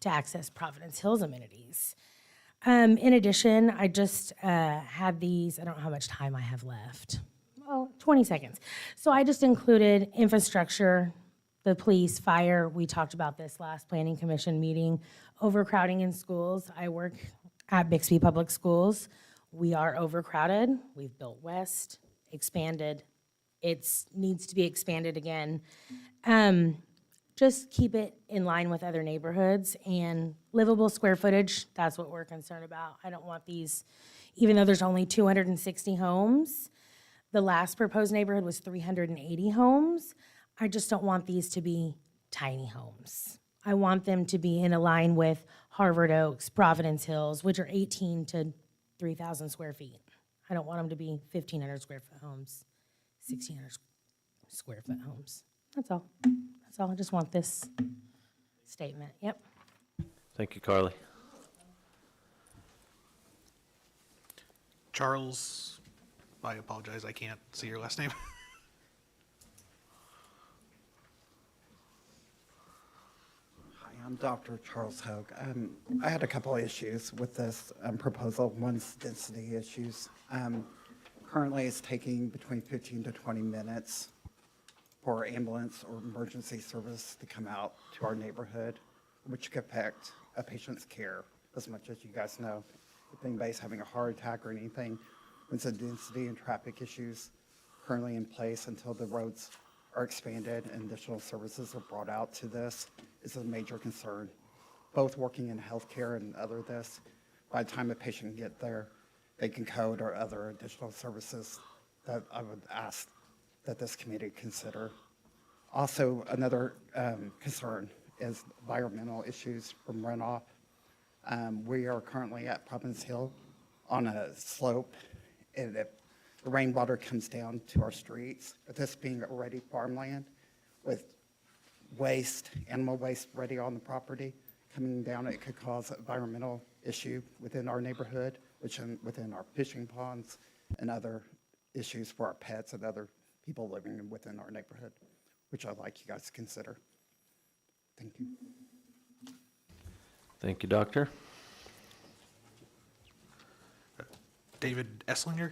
to access Providence Hills amenities. In addition, I just had these, I don't know how much time I have left. 20 seconds. So I just included infrastructure, the police, fire. We talked about this last planning commission meeting. Overcrowding in schools. I work at Bixby Public Schools. We are overcrowded. We've built west, expanded. It needs to be expanded again. Just keep it in line with other neighborhoods and livable square footage. That's what we're concerned about. I don't want these, even though there's only 260 homes, the last proposed neighborhood was 380 homes. I just don't want these to be tiny homes. I want them to be in a line with Harvard Oaks, Providence Hills, which are 18 to 3,000 square feet. I don't want them to be 1,500 square foot homes, 1,600 square foot homes. That's all. That's all. I just want this statement. Yep. Thank you, Carly. Charles, I apologize, I can't see your last name. Hi, I'm Dr. Charles Hogue. I had a couple of issues with this proposal. One's density issues. Currently, it's taking between 15 to 20 minutes for ambulance or emergency service to come out to our neighborhood, which could affect a patient's care. As much as you guys know, if anybody's having a heart attack or anything, with the density and traffic issues currently in place until the roads are expanded and additional services are brought out to this, is a major concern. Both working in healthcare and other this, by the time a patient can get there, they can code or other additional services that I would ask that this committee consider. Also, another concern is environmental issues from runoff. We are currently at Providence Hill on a slope, and if the rainwater comes down to our streets, with this being already farmland, with waste, animal waste already on the property, coming down, it could cause an environmental issue within our neighborhood, within our fishing ponds, and other issues for our pets and other people living within our neighborhood, which I'd like you guys to consider. Thank you. Thank you, Doctor. David Esslinger?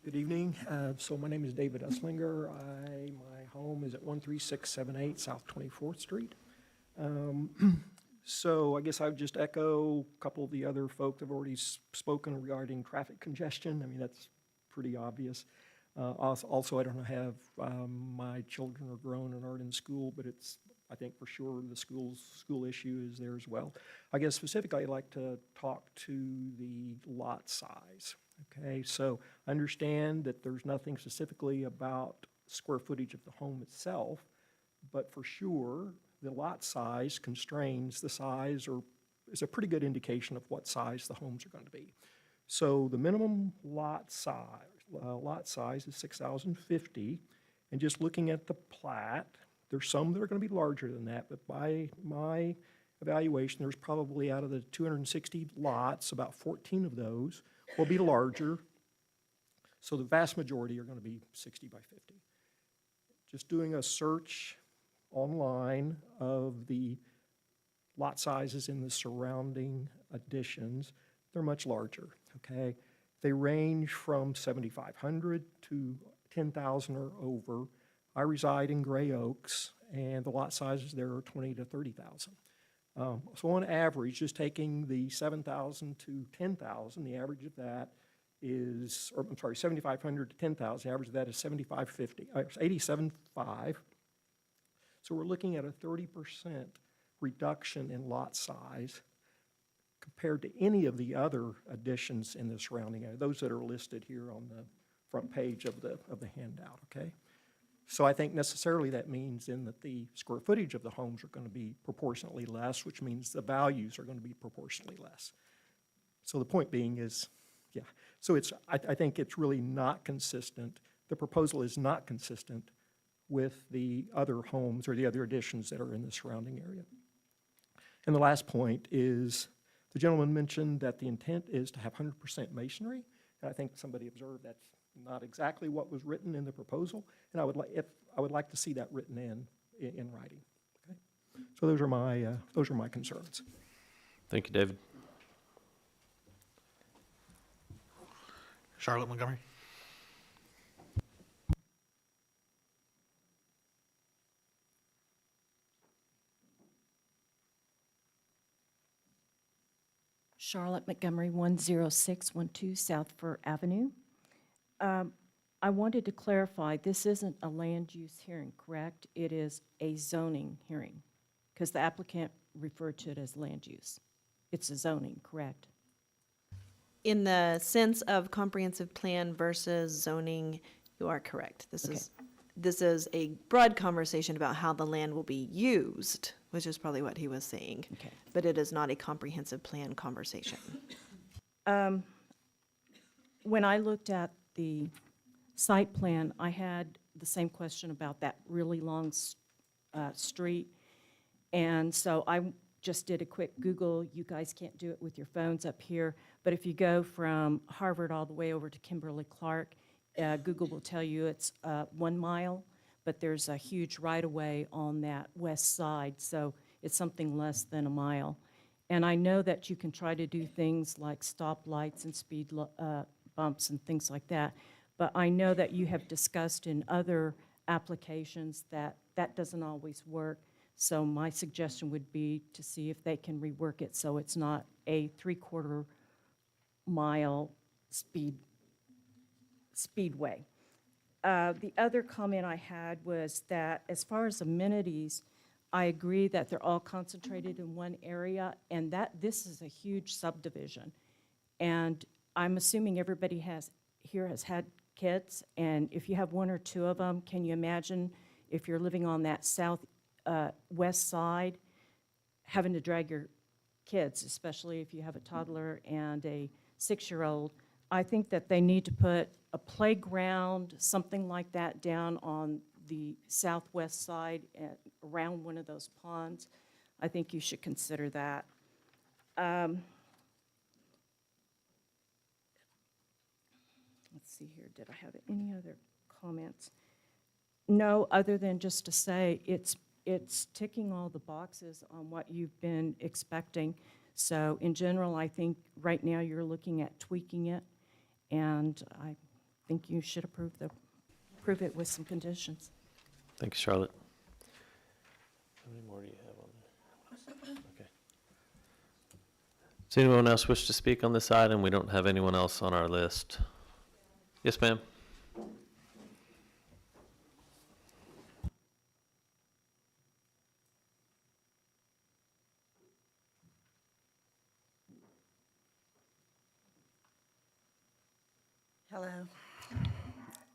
Good evening. So my name is David Esslinger. My home is at 13678 South 24th Street. So I guess I would just echo a couple of the other folk that have already spoken regarding traffic congestion. I mean, that's pretty obvious. Also, I don't have, my children are grown and aren't in school, but I think for sure the school issue is there as well. I guess specifically I'd like to talk to the lot size. Okay, so I understand that there's nothing specifically about square footage of the home itself, but for sure the lot size constrains the size, or is a pretty good indication of what size the homes are going to be. So the minimum lot size is 6,050, and just looking at the plat, there's some that are going to be larger than that, but by my evaluation, there's probably out of the 260 lots, about 14 of those will be larger. So the vast majority are going to be 60 by 50. Just doing a search online of the lot sizes in the surrounding additions, they're much larger, okay? They range from 7,500 to 10,000 or over. I reside in Gray Oaks, and the lot sizes there are 20 to 30,000. So on average, just taking the 7,000 to 10,000, the average of that is, or I'm sorry, 7,500 to 10,000, the average of that is 7,550, 87.5. So we're looking at a 30% reduction in lot size compared to any of the other additions in the surrounding area, those that are listed here on the front page of the handout, okay? So I think necessarily that means then that the square footage of the homes are going to be proportionately less, which means the values are going to be proportionally less. So the point being is, yeah, so I think it's really not consistent. The proposal is not consistent with the other homes or the other additions that are in the surrounding area. And the last point is, the gentleman mentioned that the intent is to have 100% masonry, and I think somebody observed that's not exactly what was written in the proposal, and I would like to see that written in writing. Okay? So those are my concerns. Thank you, David. Charlotte Montgomery. Charlotte Montgomery, 10612 South Fir Avenue. I wanted to clarify, this isn't a land use hearing, correct? It is a zoning hearing, because the applicant referred to it as land use. It's a zoning, correct? In the sense of comprehensive plan versus zoning, you are correct. This is a broad conversation about how the land will be used, which is probably what he was saying. Okay. But it is not a comprehensive plan conversation. When I looked at the site plan, I had the same question about that really long street. And so I just did a quick Google. You guys can't do it with your phones up here, but if you go from Harvard all the way over to Kimberly-Clark, Google will tell you it's 1 mile, but there's a huge right-of-way on that west side, so it's something less than a mile. And I know that you can try to do things like stoplights and speed bumps and things like that, but I know that you have discussed in other applications that that doesn't always work. So my suggestion would be to see if they can rework it so it's not a 3/4 mile speedway. The other comment I had was that as far as amenities, I agree that they're all concentrated in one area, and that this is a huge subdivision. And I'm assuming everybody here has had kids, and if you have 1 or 2 of them, can you imagine if you're living on that west side, having to drag your kids, especially if you have a toddler and a 6-year-old? I think that they need to put a playground, something like that, down on the southwest side around one of those ponds. I think you should consider that. Let's see here, did I have any other comments? No, other than just to say it's ticking all the boxes on what you've been expecting. So in general, I think right now you're looking at tweaking it, and I think you should approve it with some conditions. Thanks, Charlotte. How many more do you have on there? Okay. Does anyone else wish to speak on this item? We don't have anyone else on our list. Yes, ma'am. Hello.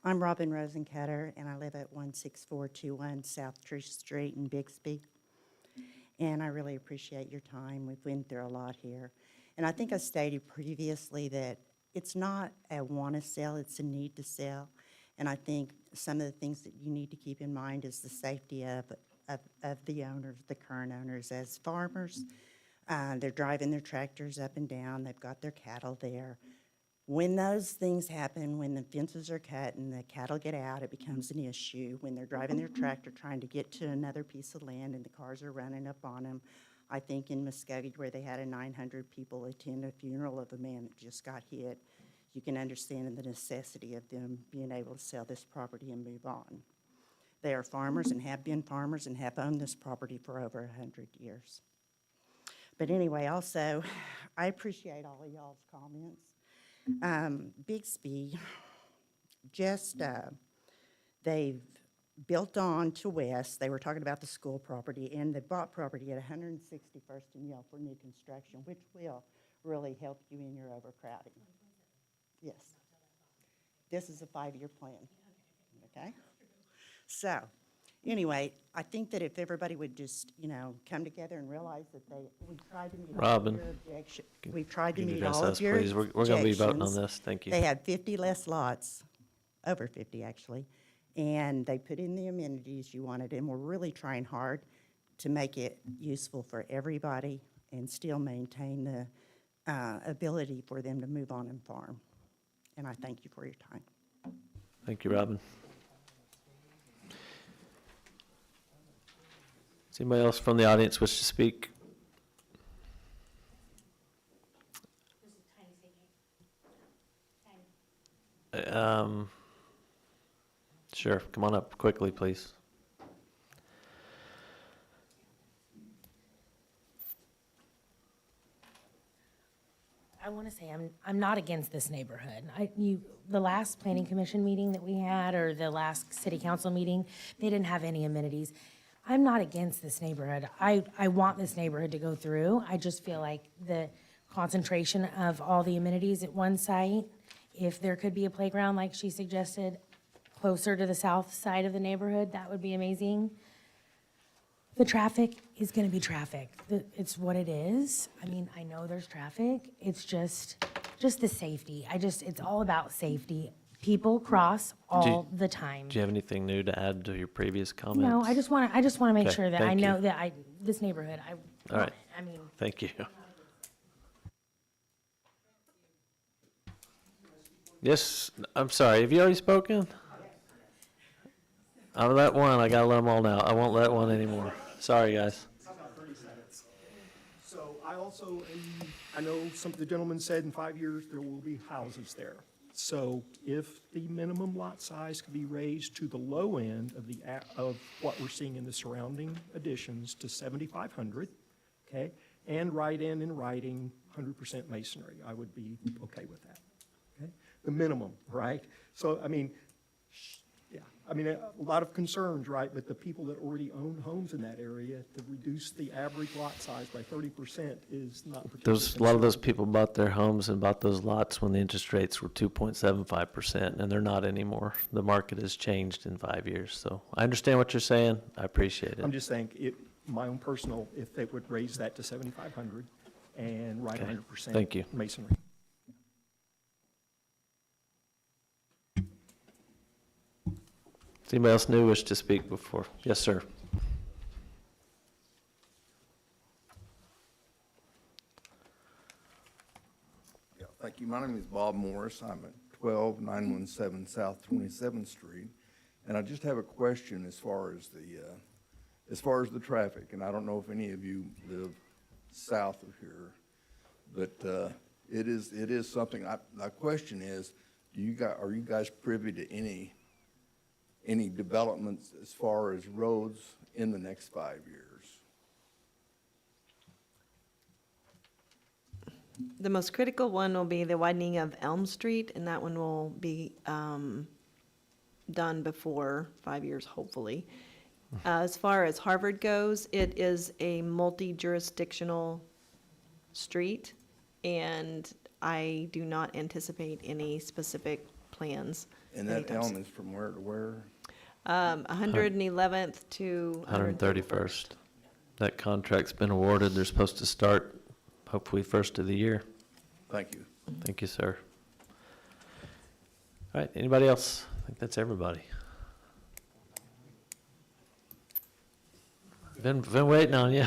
I'm Robin Rosencatter, and I live at 16421 South Tree Street in Bixby. And I really appreciate your time. We've been through a lot here. And I think I stated previously that it's not a want to sell, it's a need to sell. And I think some of the things that you need to keep in mind is the safety of the owners, the current owners. As farmers, they're driving their tractors up and down, they've got their cattle there. When those things happen, when the fences are cut and the cattle get out, it becomes an issue. When they're driving their tractor trying to get to another piece of land and the cars are running up on them. I think in Muskogee, where they had 900 people attend a funeral of a man that just got hit, you can understand the necessity of them being able to sell this property and move on. They are farmers and have been farmers and have owned this property for over 100 years. But anyway, also, I appreciate all of y'all's comments. Bixby, just, they've built on to west. They were talking about the school property, and they bought property at 161st and Yale for new construction, which will really help you in your overcrowding. Yes. This is a 5-year plan, okay? So, anyway, I think that if everybody would just, come together and realize that we tried to meet all of Robin, your objections. We've tried to can you meet address all us, of your please? We're going to be voting on objections. this. Thank you. They had 50 less lots, over 50 actually, and they put in the amenities you wanted, and we're really trying hard to make it useful for everybody and still maintain the ability for them to move on and farm. And I thank you for your time. Thank you, Robin. Does anybody else from the audience wish to speak? Sure, come on up quickly, please. I want to say I'm not against this neighborhood. The last planning commission meeting that we had, or the last city council meeting, they didn't have any amenities. I'm not against this neighborhood. I want this neighborhood to go through. I just feel like the concentration of all the amenities at one site, if there could be a playground like she suggested, closer to the south side of the neighborhood, that would be amazing. The traffic is gonna be traffic. It's what it is. I mean, I know there's traffic. It's just the safety. It's all about safety. People cross all the time. Do you have anything new to add to your previous comments? No, I just wanna make Okay, sure that I thank you. know that this neighborhood, All right. I mean. Thank you. Yes, I'm sorry, have you already spoken? I'll let one, I gotta let them all now. I won't let one anymore. Sorry, guys. I've got 30 seconds. So I also, I know some of the gentlemen said in 5 years there will be houses there. So if the minimum lot size could be raised to the low end of what we're seeing in the surrounding additions to 7,500, okay, and write in writing 100% masonry, I would be okay with that, okay? The minimum, right? So, I mean, a lot of concerns, right? But the people that already own homes in that area, to reduce the average lot size by 30% is not particularly A lot of those concerning. people bought their homes and bought those lots when the interest rates were 2.75%, and they're not anymore. The market has changed in 5 years, so I understand what you're saying. I appreciate it. I'm just saying, my own personal, if they would raise that to 7,500 and write Okay. 100% Thank you. masonry. Does anybody else new wish to speak before? Yes, sir. Yeah, thank you. My name is Bob Morris. I'm at 12917 South 27th Street. And I just have a question as far as the traffic. And I don't know if any of you live south of here, but it is something. My question is, are you guys privy to any developments as far as roads in the next 5 years? The most critical one will be the widening of Elm Street, and that one will be done before 5 years, hopefully. As far as Harvard goes, it is a multi-jurisdictional street, and I do not anticipate any specific plans. And that anytime elm is from where to where? 111th to 131st. That contract's been awarded. They're supposed to start hopefully first of the year. Thank you. Thank you, sir. All right, anybody else? I think that's everybody. Been waiting on you.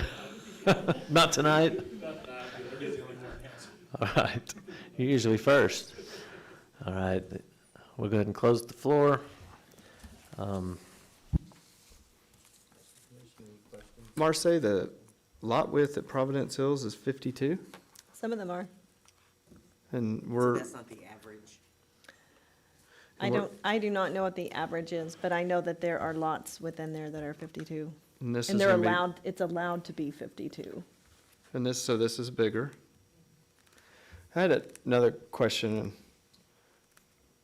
Not tonight. All right, you're usually first. All right, we'll go ahead and close the floor. Marce, the lot width at Providence Hills is 52? Some of them are. And So we're, that's not the average. I do not know what the average is, but I know that there are lots within there that are 52. and this And is they're gonna be, allowed, it's allowed to be 52. and this, so this is bigger. I had another question.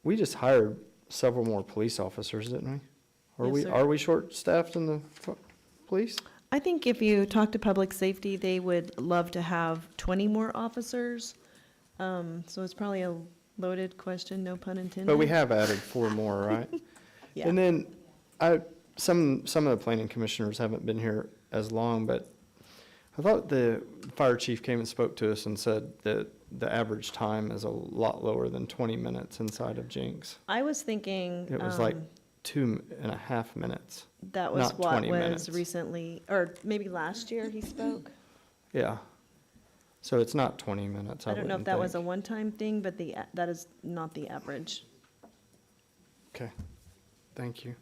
We just hired several more police officers, didn't we? Yes, sir. Are we short-staffed in the police? I think if you talk to public safety, they would love to have 20 more officers. So it's probably a loaded question, no pun intended. But we have added 4 more, right? Yeah. And then some of the planning commissioners haven't been here as long, but I thought the fire chief came and spoke to us and said that the average time is a lot lower than 20 minutes inside of Jenks. I was thinking. It was like 2.5 minutes. That was not what 20 was minutes. recently, or maybe last year he spoke. Yeah. So it's not 20 minutes, I don't know if wouldn't that was a think. one-time thing, but that is not the average. Okay, thank you.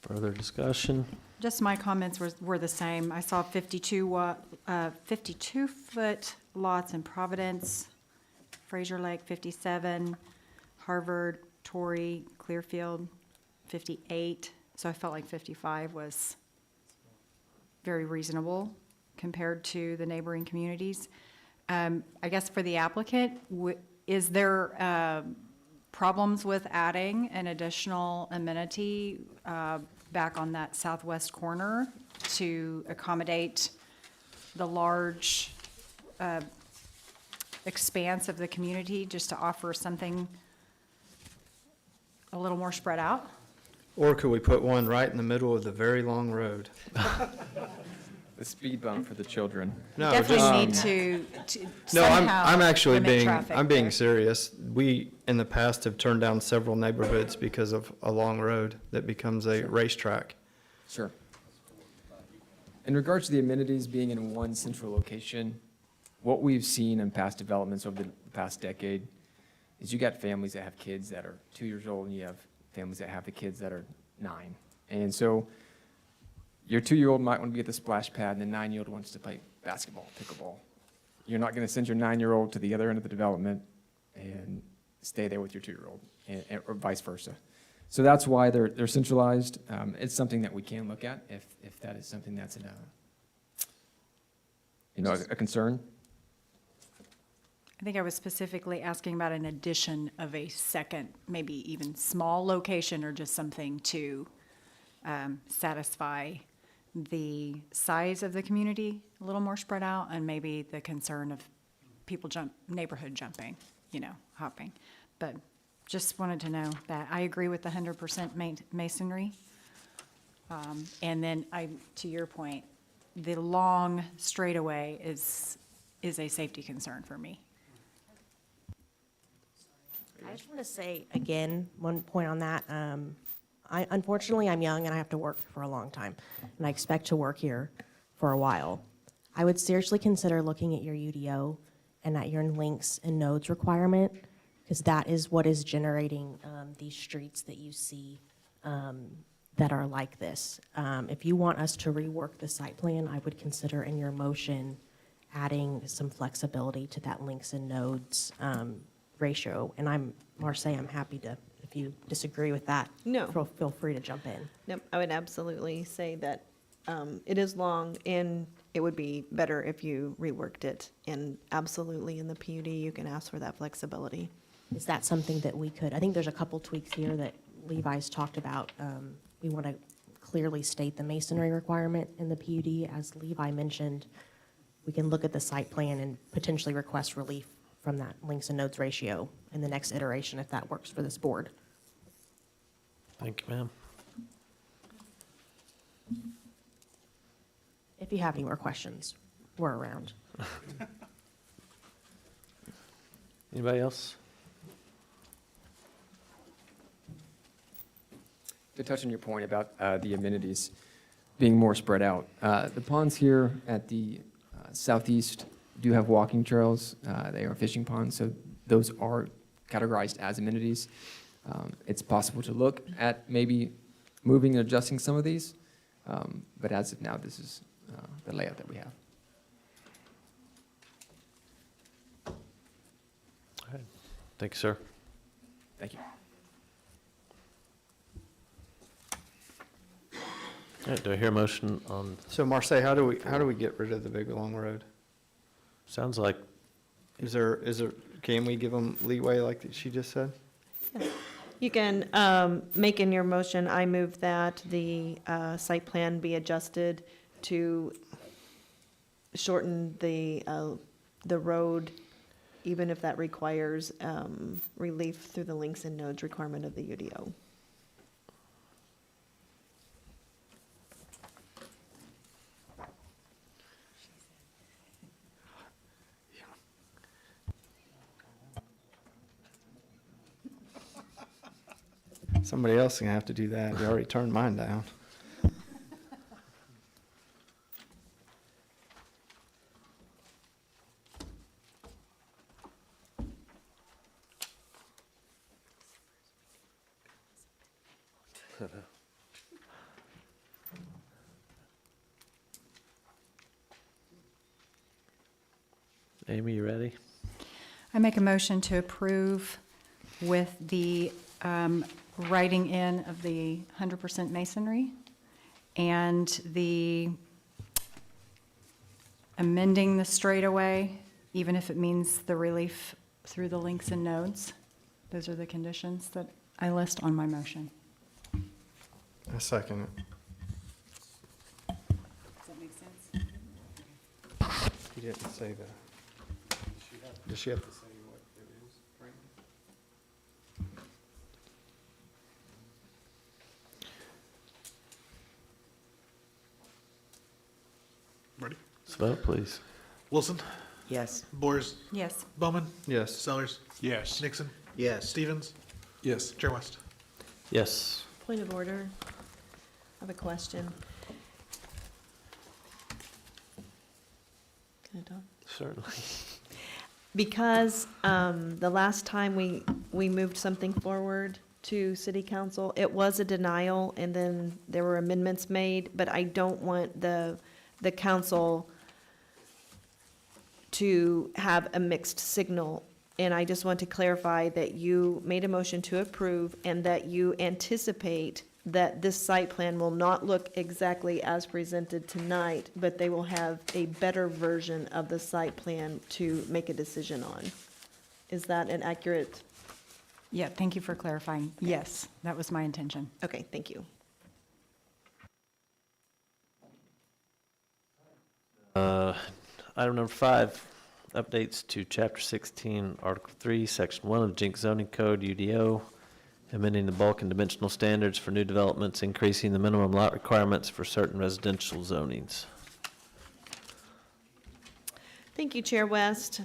Further discussion? Just my comments were the same. I saw 52-foot lots in Providence, Fraser Lake, 57, Harvard, Torrey, Clearfield, 58. So I felt like 55 was very reasonable compared to the neighboring communities. I guess for the applicant, is there problems with adding an additional amenity back on that southwest corner to accommodate the large expanse of the community, just to offer something a little more spread out? Or could we put one right in the middle of the very long road? The speed bump for the children. No, Definitely just- need to No, somehow I'm actually limit being, traffic I'm being there. serious. We, in the past, have turned down several neighborhoods because of a long road that becomes a racetrack. Sure. In regards to the amenities being in one central location, what we've seen in past developments over the past decade is you got families that have kids that are 2 years old, and you have families that have the kids that are 9. And so your 2-year-old might want to be at the splash pad, and the 9-year-old wants to play basketball, pickleball. You're not going to send your 9-year-old to the other end of the development and stay there with your 2-year-old, or vice versa. So that's why they're centralized. It's something that we can look at if that is something that's a concern. I think I was specifically asking about an addition of a second, maybe even small location, or just something to satisfy the size of the community, a little more spread out, and maybe the concern of people neighborhood jumping, hopping. But just wanted to know that. I agree with the 100% masonry. And then to your point, the long straightaway is a safety concern for me. I just want to say, again, one point on that. Unfortunately, I'm young and I have to work for a long time, and I expect to work here for a while. I would seriously consider looking at your UDO and at your links and nodes requirement, because that is what is generating these streets that you see that are like this. If you want us to rework the site plan, I would consider in your motion adding some flexibility to that links and nodes ratio. And Marseille, I'm happy to, if you disagree with that, No. feel free to jump in. Nope, I would absolutely say that it is long, and it would be better if you reworked it. And absolutely, in the PUD, you can ask for that flexibility. Is that something that we could, I think there's a couple tweaks here that Levi's talked about. We want to clearly state the masonry requirement in the PUD. As Levi mentioned, we can look at the site plan and potentially request relief from that links and nodes ratio in the next iteration if that works for this board. Thank you, ma'am. If you have any more questions, we're around. Anybody else? To touch on your point about the amenities being more spread out, the ponds here at the southeast do have walking trails. They are fishing ponds, so those are categorized as amenities. It's possible to look at maybe moving and adjusting some of these, but as of now, this is the layout that we have. All right. Thank you, sir. Thank you. All right, do I hear a motion on, So Marseille, how do we get rid of the big long road? sounds like, Is there, can we give them leeway like she just said? You can make in your motion, I move that the site plan be adjusted to shorten the road, even if that requires relief through the links and nodes requirement of the UDO. Somebody else is gonna have to do that. You already turned mine down. Amy, you ready? I make a motion to approve with the writing in of the 100% masonry and the amending the straightaway, even if it means the relief through the links and nodes. Those are the conditions that I list on my motion. I second it. Does that make sense? He didn't say that. Does she have to say what it is right Ready? Let's vote, please. Wilson? Yes. Boers? Yes. Bowman? Yes. Sellers? Yes. Nixon? Yes. Stevens? Yes. Chair West? Yes. Point of order. I have a question. Can I talk? Certainly. Because the last time we moved something forward to city council, it was a denial, and then there were amendments made, but I don't want the council to have a mixed signal. And I just want to clarify that you made a motion to approve and that you anticipate that this site plan will not look exactly as presented tonight, but they will have a better version of the site plan to make a decision on. Is that an accurate? Yeah, thank you for clarifying. Yes, that was my intention. Okay, thank you. Item number 5, updates to Chapter 16, Article 3, Section 1 of Jenks Zoning Code, UDO, amending the bulk and dimensional standards for new developments, increasing the minimum lot requirements for certain residential zonings. Thank you, Chair West.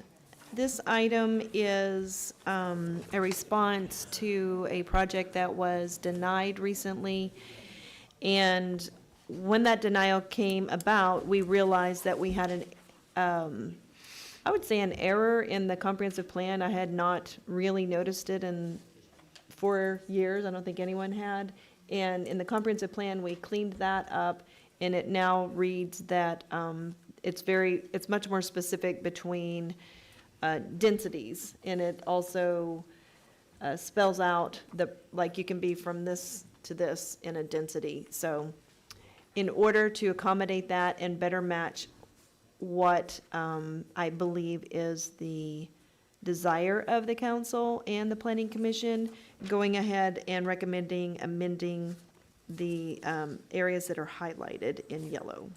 This item is a response to a project that was denied recently. And when that denial came about, we realized that we had I would say an error in the comprehensive plan. I had not really noticed it in 4 years. I don't think anyone had. And in the comprehensive plan, we cleaned that up, and it now reads that it's much more specific between densities, and it also spells out like you can be from this to this in a density. So in order to accommodate that and better match what I believe is the desire of the council and the planning commission, going ahead and recommending amending the areas that are highlighted in yellow.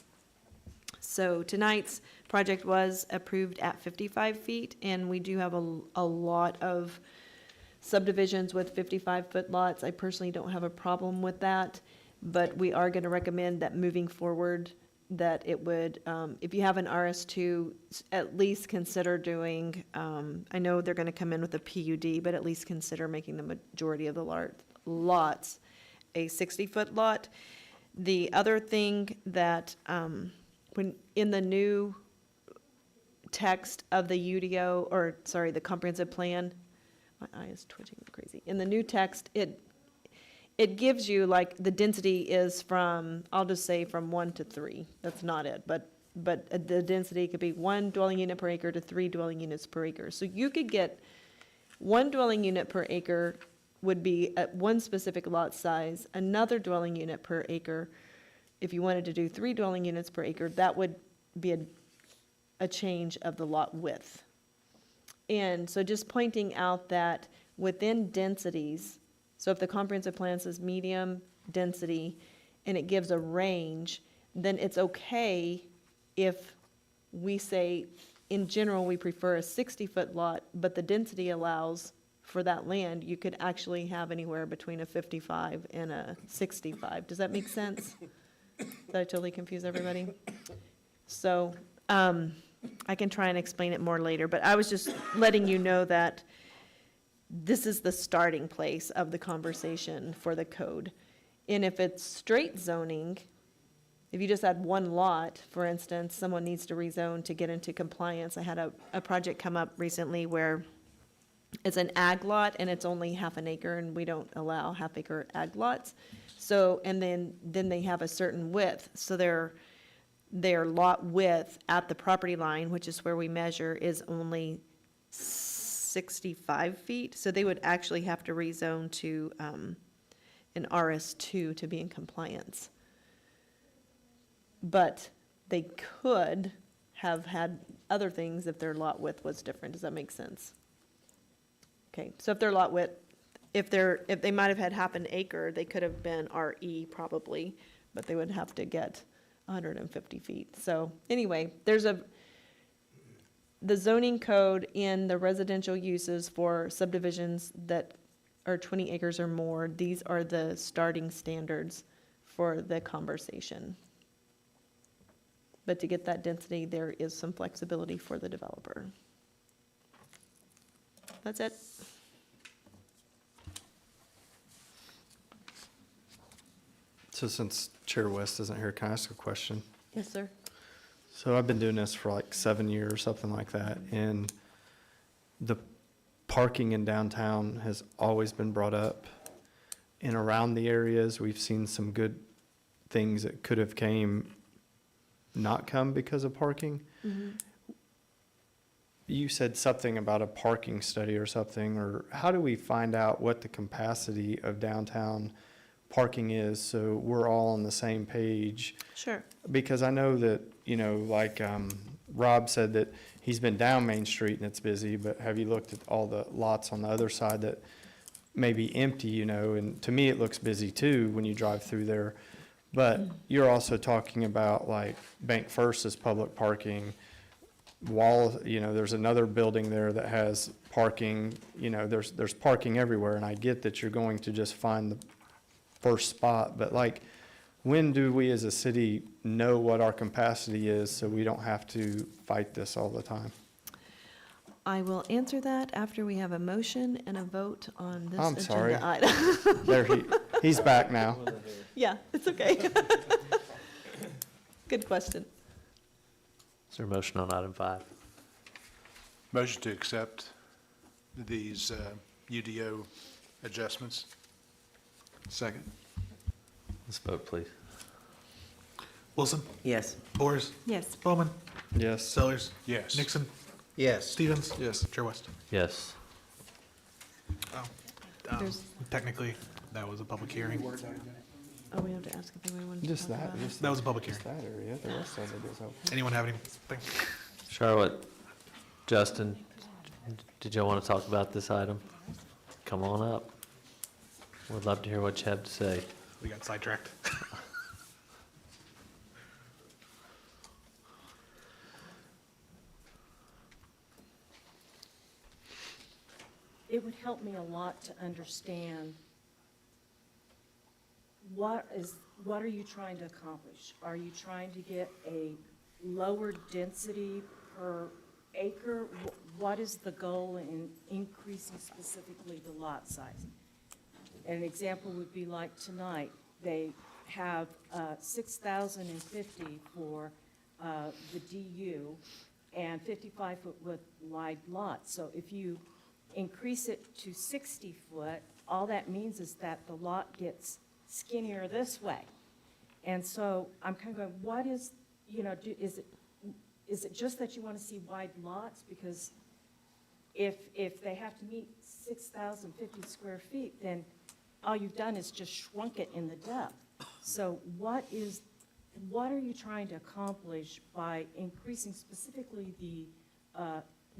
So tonight's project was approved at 55 feet, and we do have a lot of subdivisions with 55-foot lots. I personally don't have a problem with that, but we are going to recommend that moving forward, that it would, if you have an RS2, at least consider doing, I know they're going to come in with a PUD, but at least consider making the majority of the lots a 60-foot lot. The other thing that, when in the new text of the UDO, or sorry, the comprehensive plan, my eye is twitching crazy. In the new text, it gives you, like, the density is from, I'll just say from 1 to 3. That's not it, but the density could be 1 dwelling unit per acre to 3 dwelling units per acre. So you could get 1 dwelling unit per acre would be at one specific lot size, another dwelling unit per acre. If you wanted to do 3 dwelling units per acre, that would be a change of the lot width. And so just pointing out that within densities, so if the comprehensive plan says medium density and it gives a range, then it's okay if we say, in general, we prefer a 60-foot lot, but the density allows for that land, you could actually have anywhere between a 55 and a 65. Does that make sense? Did I totally confuse everybody? So, I can try and explain it more later, but I was just letting you know that this is the starting place of the conversation for the code. And if it's straight zoning, if you just had one lot, for instance, someone needs to rezone to get into compliance. I had a project come up recently where it's an ag lot and it's only half an acre, and we don't allow half-acre ag lots. So, and then they have a certain width, so their lot width at the property line, which is where we measure, is only 65 feet. So they would actually have to rezone to an RS2 to be in compliance. But they could have had other things if their lot width was different. Does that make sense? Okay, so if their lot width, if they might have had half an acre, they could have been RE probably, but they would have to get 150 feet. So anyway, the zoning code in the residential uses for subdivisions that are 20 acres or more, these are the starting standards for the conversation. But to get that density, there is some flexibility for the developer. That's it. So since Chair West isn't here, can I ask a question? Yes, sir. So I've been doing this for like 7 years, something like that, and the parking in downtown has always been brought up. And around the areas, we've seen some good things that could have not come because of parking. Mm-hmm. You said something about a parking study or something, or how do we find out what the capacity of downtown parking is so we're all on the same page? Sure. Because I know that, like Rob said that he's been down Main Street and it's busy, but have you looked at all the lots on the other side that may be empty, and to me it looks busy too when you drive through there. But you're also talking about like Bank First is public parking. There's another building there that has parking, there's parking everywhere, and I get that you're going to just find the first spot, but like, when do we as a city know what our capacity is so we don't have to fight this all the time? I will answer that after we have a motion and a vote on this I'm sorry. agenda item. There he's back now. Yeah, it's okay. Good question. Is there a motion on item 5? Motion to accept these UDO adjustments. Second. Let's vote, please. Wilson, Yes. Boers, Yes. Bowman, Yes. Sellers, Yes. Nixon, Yes. Stevens. Yes. Chair West. Yes. There's- Technically, that was a public hearing. Oh, we have to ask if anybody wants to Just talk that, about it. just That was a public just that area, the rest of it is open. Anyone have anything? Charlotte, Justin, did y'all want to talk about this item? Come on up. We'd love to hear what you have to say. We got sidetracked. It would help me a lot to understand what are you trying to accomplish? Are you trying to get a lower density per acre? What is the goal in increasing specifically the lot size? An example would be like tonight, they have 6,050 for the DU and 55-foot width wide lots. So if you increase it to 60 foot, all that means is that the lot gets skinnier this way. And so I'm kind of going, what is, is it just that you want to see wide lots? Because if they have to meet 6,050 square feet, then all you've done is just shrunk it in the depth. So what are you trying to accomplish by increasing specifically the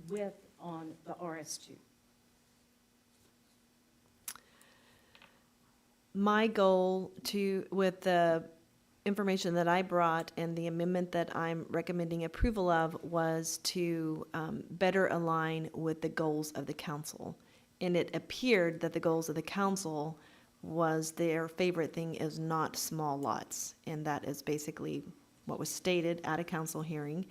width on the RS2? My goal with the information that I brought and the amendment that I'm recommending approval of was to better align with the goals of the council. And it appeared that the goals of the council was their favorite thing is not small lots. And that is basically what was stated at a council hearing.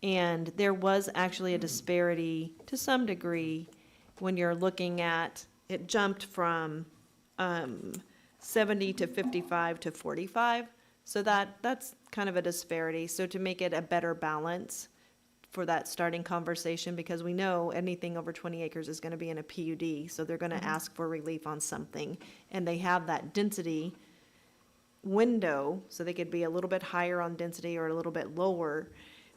And there was actually a disparity to some degree when you're looking at, it jumped from 70 to 55 to 45. So that's kind of a disparity. So to make it a better balance for that starting conversation, because we know anything over 20 acres is going to be in a PUD, so they're going to ask for relief on something. And they have that density window, so they could be a little bit higher on density or a little bit lower.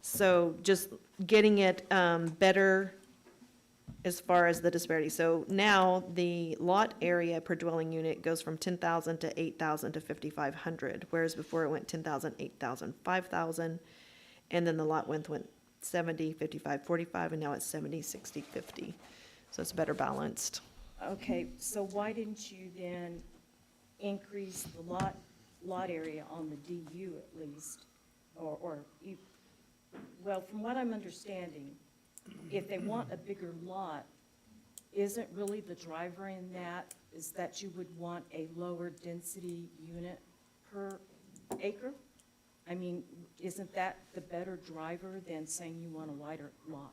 So just getting it better as far as the disparity. So now the lot area per dwelling unit goes from 10,000 to 8,000 to 5,500, whereas before it went 10,000, 8,000, 5,000, and then the lot width went 70, 55, 45, and now it's 70, 60, 50. So it's better balanced. Okay, so why didn't you then increase the lot area on the DU at least? Well, from what I'm understanding, if they want a bigger lot, isn't really the driver in that is that you would want a lower density unit per acre? I mean, isn't that the better driver than saying you want a wider lot?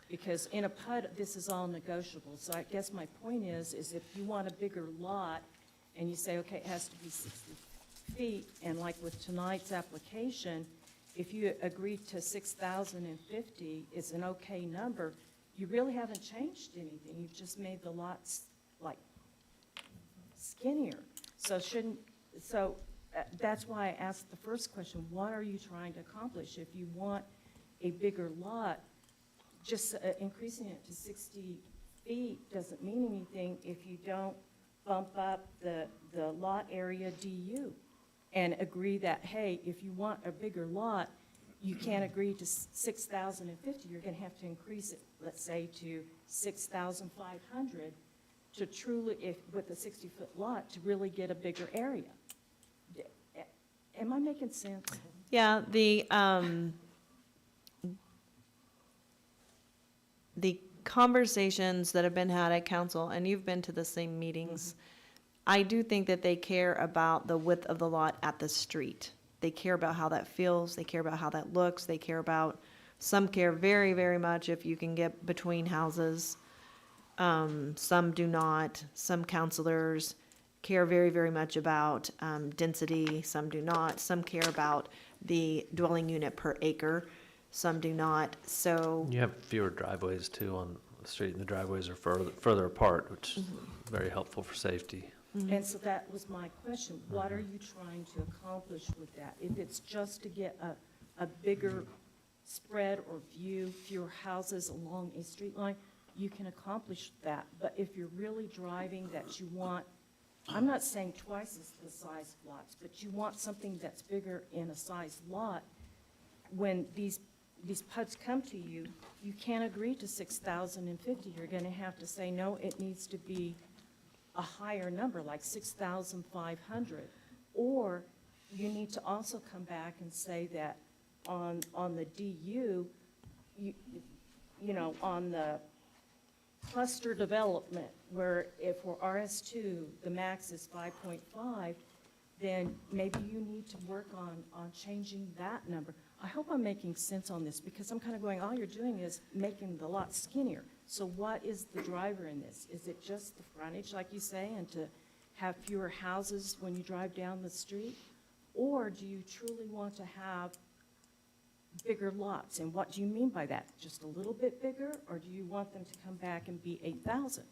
Because in a PUD, this is all negotiable. So I guess my point is if you want a bigger lot and you say, okay, it has to be 60 feet, and like with tonight's application, if you agree to 6,050, it's an okay number, you really haven't changed anything. You've just made the lots like skinnier. So that's why I asked the first question, what are you trying to accomplish? If you want a bigger lot, just increasing it to 60 feet doesn't mean anything if you don't bump up the lot area DU and agree that, hey, if you want a bigger lot, you can't agree to 6,050. You're going to have to increase it, let's say, to 6,500 to truly, with a 60-foot lot, to really get a bigger area. Am I making sense? Yeah, the conversations that have been had at council, and you've been to the same meetings, I do think that they care about the width of the lot at the street. They care about how that feels, they care about how that looks, they care about, some care very, very much if you can get between houses. Some do not. Some counselors care very, very much about density, some do not. Some care about the dwelling unit per acre, some do not. So You have fewer driveways too on the street, and the driveways are further apart, which is very helpful for safety. And so that was my question. What are you trying to accomplish with that? If it's just to get a bigger spread or view, fewer houses along a street line, you can accomplish that. But if you're really driving that you want, I'm not saying twice as the size of lots, but you want something that's bigger in a size lot, when these PUDs come to you, you can't agree to 6,050. You're going to have to say, no, it needs to be a higher number, like 6,500. Or you need to also come back and say that on the DU, on the cluster development, where if for RS2, the max is 5.5, then maybe you need to work on changing that number. I hope I'm making sense on this, because I'm kind of going, all you're doing is making the lot skinnier. So what is the driver in this? Is it just the frontage, like you say, and to have fewer houses when you drive down the street? Or do you truly want to have bigger lots, and what do you mean by that? Just a little bit bigger, or do you want them to come back and be 8,000?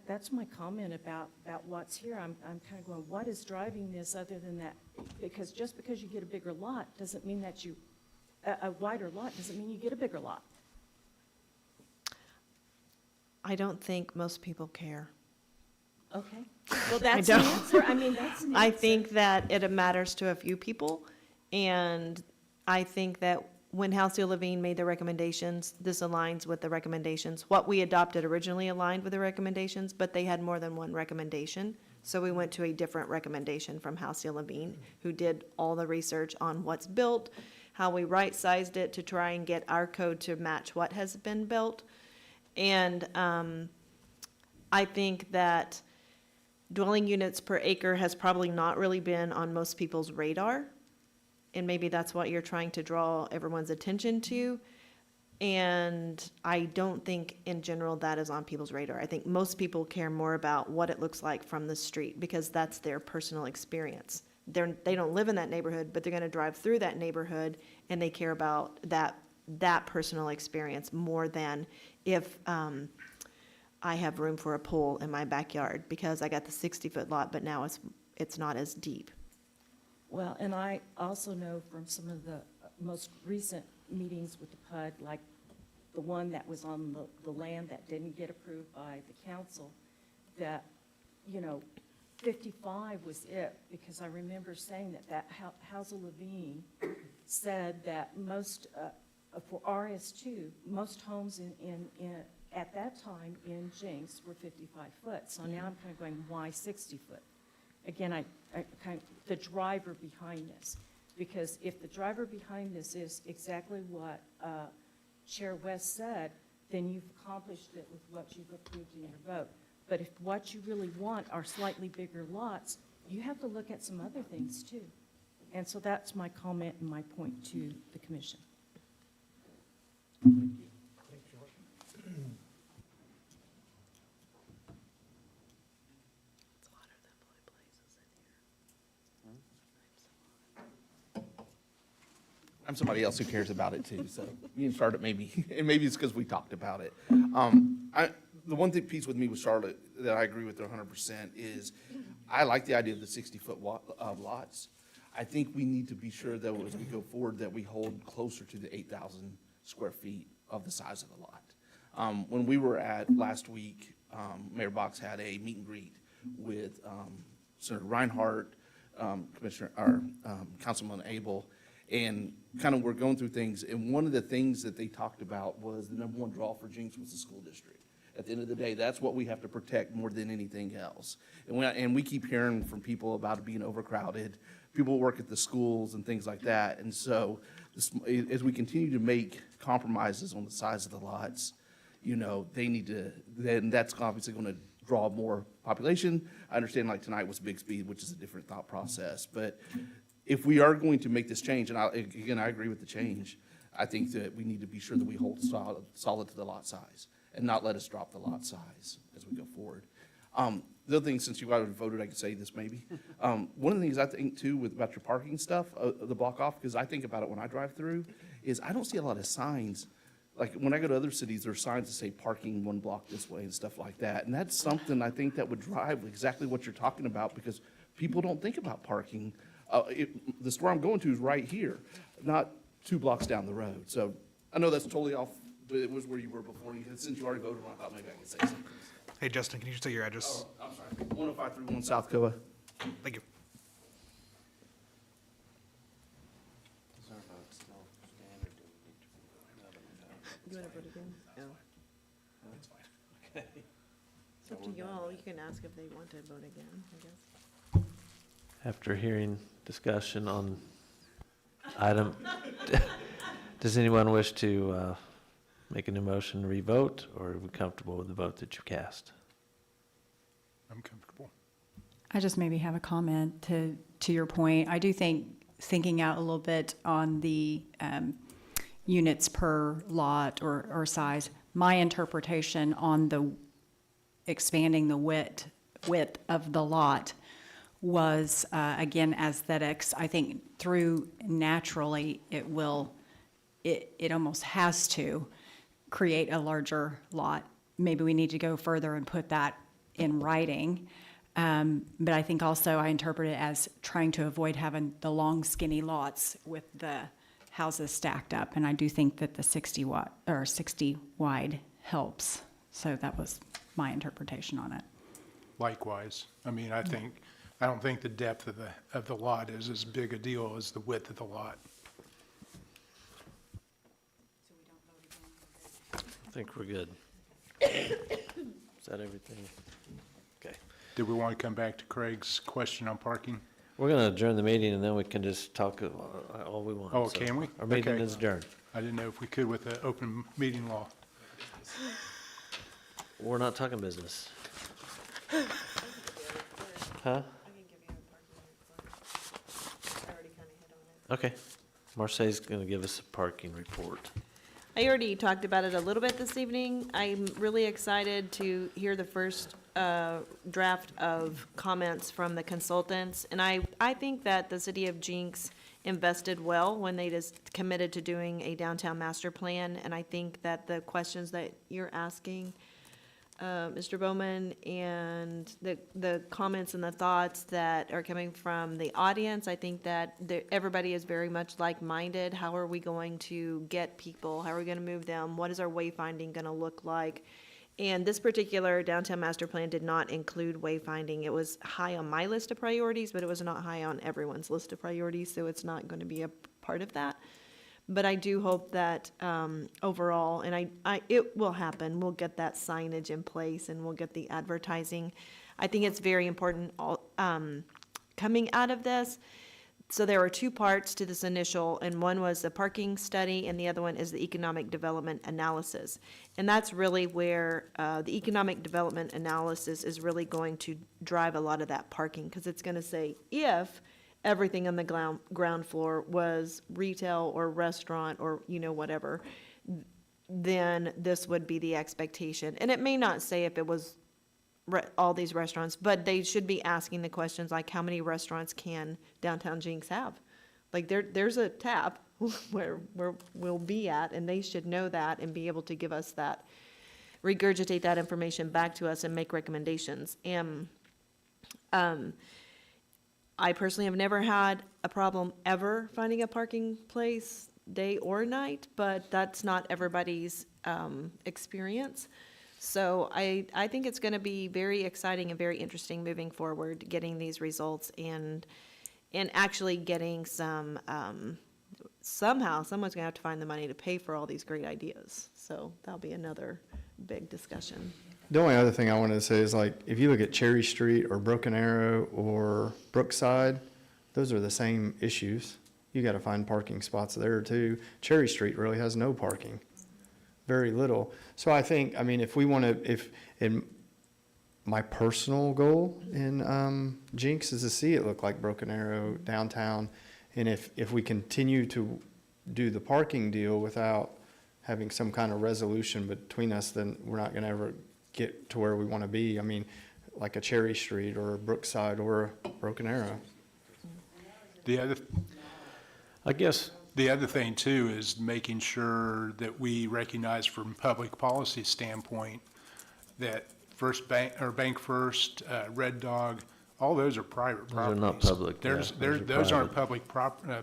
That's my comment about what's here. I'm kind of going, what is driving this other than that? Because just because you get a bigger lot doesn't mean that a wider lot doesn't mean you get a bigger lot. I don't think most people care. Okay. Well, that's an answer. I mean, that's an answer. I think that it matters to a few people, and I think that when Halcyon Levine made the recommendations, this aligns with the recommendations. What we adopted originally aligned with the recommendations, but they had more than one recommendation. So we went to a different recommendation from Halcyon Levine, who did all the research on what's built, how we right-sized it to try and get our code to match what has been built. And I think that dwelling units per acre has probably not really been on most people's radar. And maybe that's what you're trying to draw everyone's attention to. And I don't think in general that is on people's radar. I think most people care more about what it looks like from the street because that's their personal experience. They don't live in that neighborhood, but they're going to drive through that neighborhood and they care about that personal experience more than if I have room for a pool in my backyard because I got the 60-foot lot, but now it's not as deep. Well, and I also know from some of the most recent meetings with the PUD, like the one that was on the land that didn't get approved by the council, that, 55 was it, because I remember saying that Halsey Levine said that most, for RS2, most homes at that time in Jenks were 55 foot. So now I'm kind of going, why 60 foot? Again, I kind of, the driver behind this. Because if the driver behind this is exactly what Chair West said, then you've accomplished it with what you've approved in your vote. But if what you really want are slightly bigger lots, you have to look at some other things too. And so that's my comment and my point to the commission. I'm somebody else who cares about it too, so you can start it maybe, and maybe it's because we talked about it. The one thing piece with me with Charlotte that I agree with her 100% is I like the idea of the 60-foot lots. I think we need to be sure that as we go forward that we hold closer to the 8,000 square feet of the size of the lot. When we were at last week, Mayor Box had a meet and greet with Senator Reinhardt, Councilman Abel, and kind of we're going through things, and one of the things that they talked about was the number one draw for Jenks was the school district. At the end of the day, that's what we have to protect more than anything else. And we keep hearing from people about it being overcrowded, people work at the schools and things like that. And so as we continue to make compromises on the size of the lots, they need to, then that's obviously going to draw more population. I understand like tonight was Bixby, which is a different thought process, but if we are going to make this change, and I agree with the change, I think that we need to be sure that we hold solid to the lot size and not let us drop the lot size as we go forward. The other thing, since you already voted, I could say this maybe. One of the things I think too about your parking stuff, the block off, because I think about it when I drive through, is I don't see a lot of signs. Like when I go to other cities, there are signs that say parking one block this way and stuff like that. And that's something I think that would drive exactly what you're talking about because people don't think about parking. The store I'm going to is right here, not 2 blocks down the road. So I know that's totally off, but it was where you were before. Since you already voted on it, I thought maybe I could say something. Hey, Justin, can you just say your address? Oh, I'm sorry. 10531 South Coa. Thank you. You want to vote again? No. That's fine. Okay. It's up to you all. You can ask if they want to vote again, I guess. After hearing discussion on item, does anyone wish to make a new motion to revote, or are we comfortable with the vote that you cast? I'm comfortable. I just maybe have a comment to your point. I do think thinking out a little bit on the units per lot or size, my interpretation on the expanding the width of the lot was, again, aesthetics. I think through naturally, it almost has to create a larger lot. Maybe we need to go further and put that in writing. But I think also I interpret it as trying to avoid having the long skinny lots with the houses stacked up. And I do think that the 60 wide helps. So that was my interpretation on it. Likewise. I mean, I don't think the depth of the lot is as big a deal as the width of the lot. I think we're good. Is that everything? Okay. Do we want to come back to Craig's question on parking? We're going to adjourn the meeting, and then we can just talk all we want. Oh, So can we? Our meeting Okay. is adjourned. I didn't know if we could with the open meeting law. We're not talking business. Huh? Okay. Marseille's going to give us a parking report. I already talked about it a little bit this evening. I'm really excited to hear the first draft of comments from the consultants. And I think that the city of Jenks invested well when they just committed to doing a downtown master plan. And I think that the questions that you're asking, Mr. Bowman, and the comments and the thoughts that are coming from the audience, I think that everybody is very much like-minded. How are we going to get people? How are we going to move them? What is our wayfinding going to look like? And this particular downtown master plan did not include wayfinding. It was high on my list of priorities, but it was not high on everyone's list of priorities, so it's not going to be a part of that. But I do hope that overall, and it will happen, we'll get that signage in place and we'll get the advertising. I think it's very important coming out of this. So there were two parts to this initial, and one was the parking study and the other one is the economic development analysis. And that's really where the economic development analysis is really going to drive a lot of that parking, because it's going to say if everything on the ground floor was retail or restaurant or, whatever, then this would be the expectation. And it may not say if it was all these restaurants, but they should be asking the questions like, how many restaurants can downtown Jenks have? Like, there's a tap where we'll be at, and they should know that and be able to give us that, regurgitate that information back to us and make recommendations. And I personally have never had a problem ever finding a parking place, day or night, but that's not everybody's experience. So I think it's going to be very exciting and very interesting moving forward, getting these results and actually getting some, somehow someone's going to have to find the money to pay for all these great ideas. So that'll be another big discussion. The only other thing I wanted to say is, like, if you look at Cherry Street or Broken Arrow or Brookside, those are the same issues. You got to find parking spots there too. Cherry Street really has no parking, very little. So I think, if we want to, in my personal goal in Jenks is to see it look like Broken Arrow downtown. And if we continue to do the parking deal without having some kind of resolution between us, then we're not going to ever get to where we want to be. Like a Cherry Street or a Brookside or a Broken Arrow. The other thing too is making sure that we recognize from public policy standpoint that Bank First, Red Dog, all those are private properties. Those are not public. Those aren't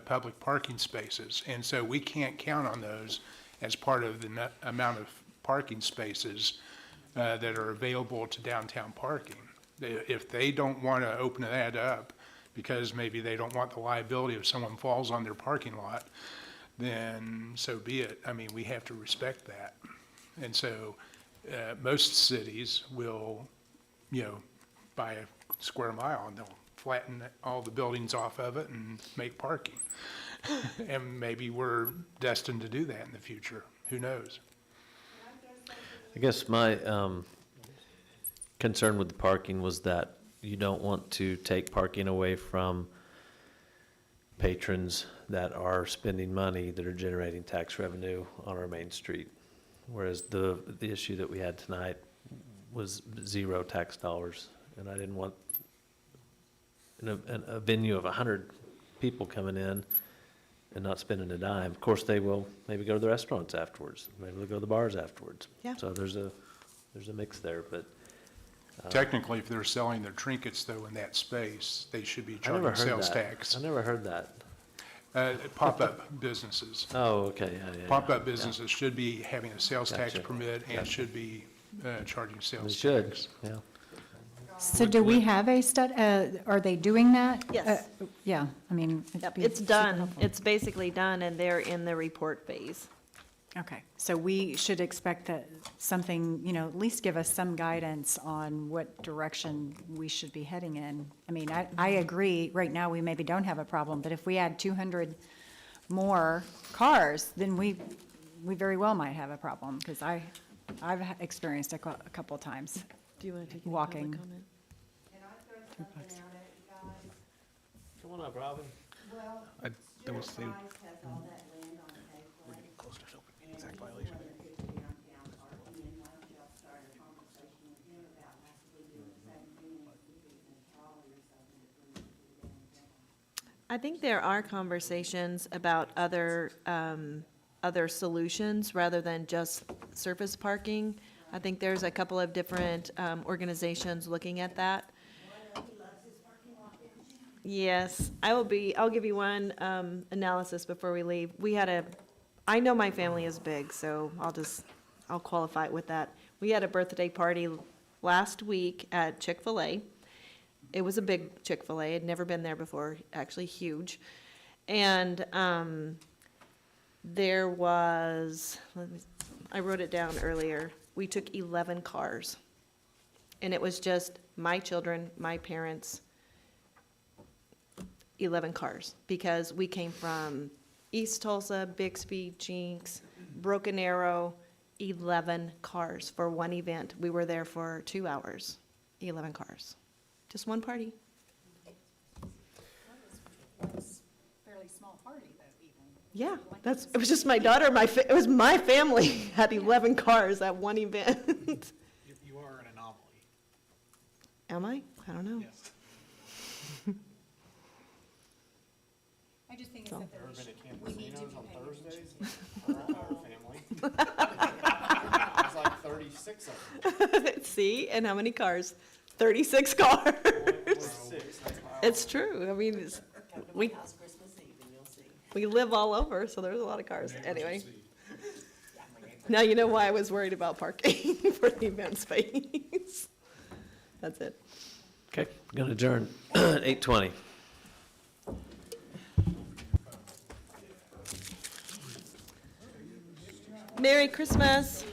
public parking spaces, and so we can't count on those as part of the amount of parking spaces that are available to downtown parking. If they don't want to open that up because maybe they don't want the liability if someone falls on their parking lot, then so be it. We have to respect that. And so most cities will, buy a square mile and they'll flatten all the buildings off of it and make parking. And maybe we're destined to do that in the future. Who knows? I guess my concern with the parking was that you don't want to take parking away from patrons that are spending money, that are generating tax revenue on our main street. Whereas the issue that we had tonight was zero tax dollars, and I didn't want a venue of 100 people coming in and not spending a dime. Of course, they will maybe go to the restaurants afterwards, maybe they'll go to the bars afterwards. Yeah. So there's a mix there, but. Technically, if they're selling their trinkets though in that space, they should be I never charging heard sales that. tax. I never heard that. Pop-up businesses. Oh, okay, yeah. Pop-up businesses should be having a sales tax Gotcha. permit and Gotcha. should be charging They sales should, tax. yeah. So do we have a are they doing that? Yes. Yeah, I mean. it'd Yep, be it's super done. helpful. It's basically done, and they're in the report phase. Okay, so we should expect that something, at least give us some guidance on what direction we should be heading in. I mean, I agree, right now, we maybe don't have a problem, but if we add 200 more cars, then we very well might have a problem, because I've experienced a couple of times. Do you want to take any public Walking. comment? Come on up, Robin. There was we're getting close to open exact violation. I think there are conversations about other solutions rather than just surface parking. I think there's a couple of different organizations looking at that. Yes, I'll give you one analysis before we leave. I know my family is big, so I'll qualify it with that. We had a birthday party last week at Chick-fil-A. It was a big Chick-fil-A. I'd never been there before, actually huge. And there was, I wrote it down earlier, we took 11 cars. And it was just my children, my parents, 11 cars. Because we came from East Tulsa, Bixby, Jenks, Broken Arrow, 11 cars for one event. We were there for 2 hours, 11 cars. Just one party. Fairly small party, though, even. Yeah, it was just my daughter, it was my family had 11 cars at one event. You are an anomaly. Am I? I don't know. Yes. I just think So- we need to be on paying Thursdays, our entire family. There's like 36 of them. See, and how many cars? 36 cars. Six, that's my It's true. I mean, we live all over, so there's a lot of cars. Anyway. Now you know why I was worried about parking for the event space. That's it. Okay, going to adjourn at 8:20. Merry Christmas.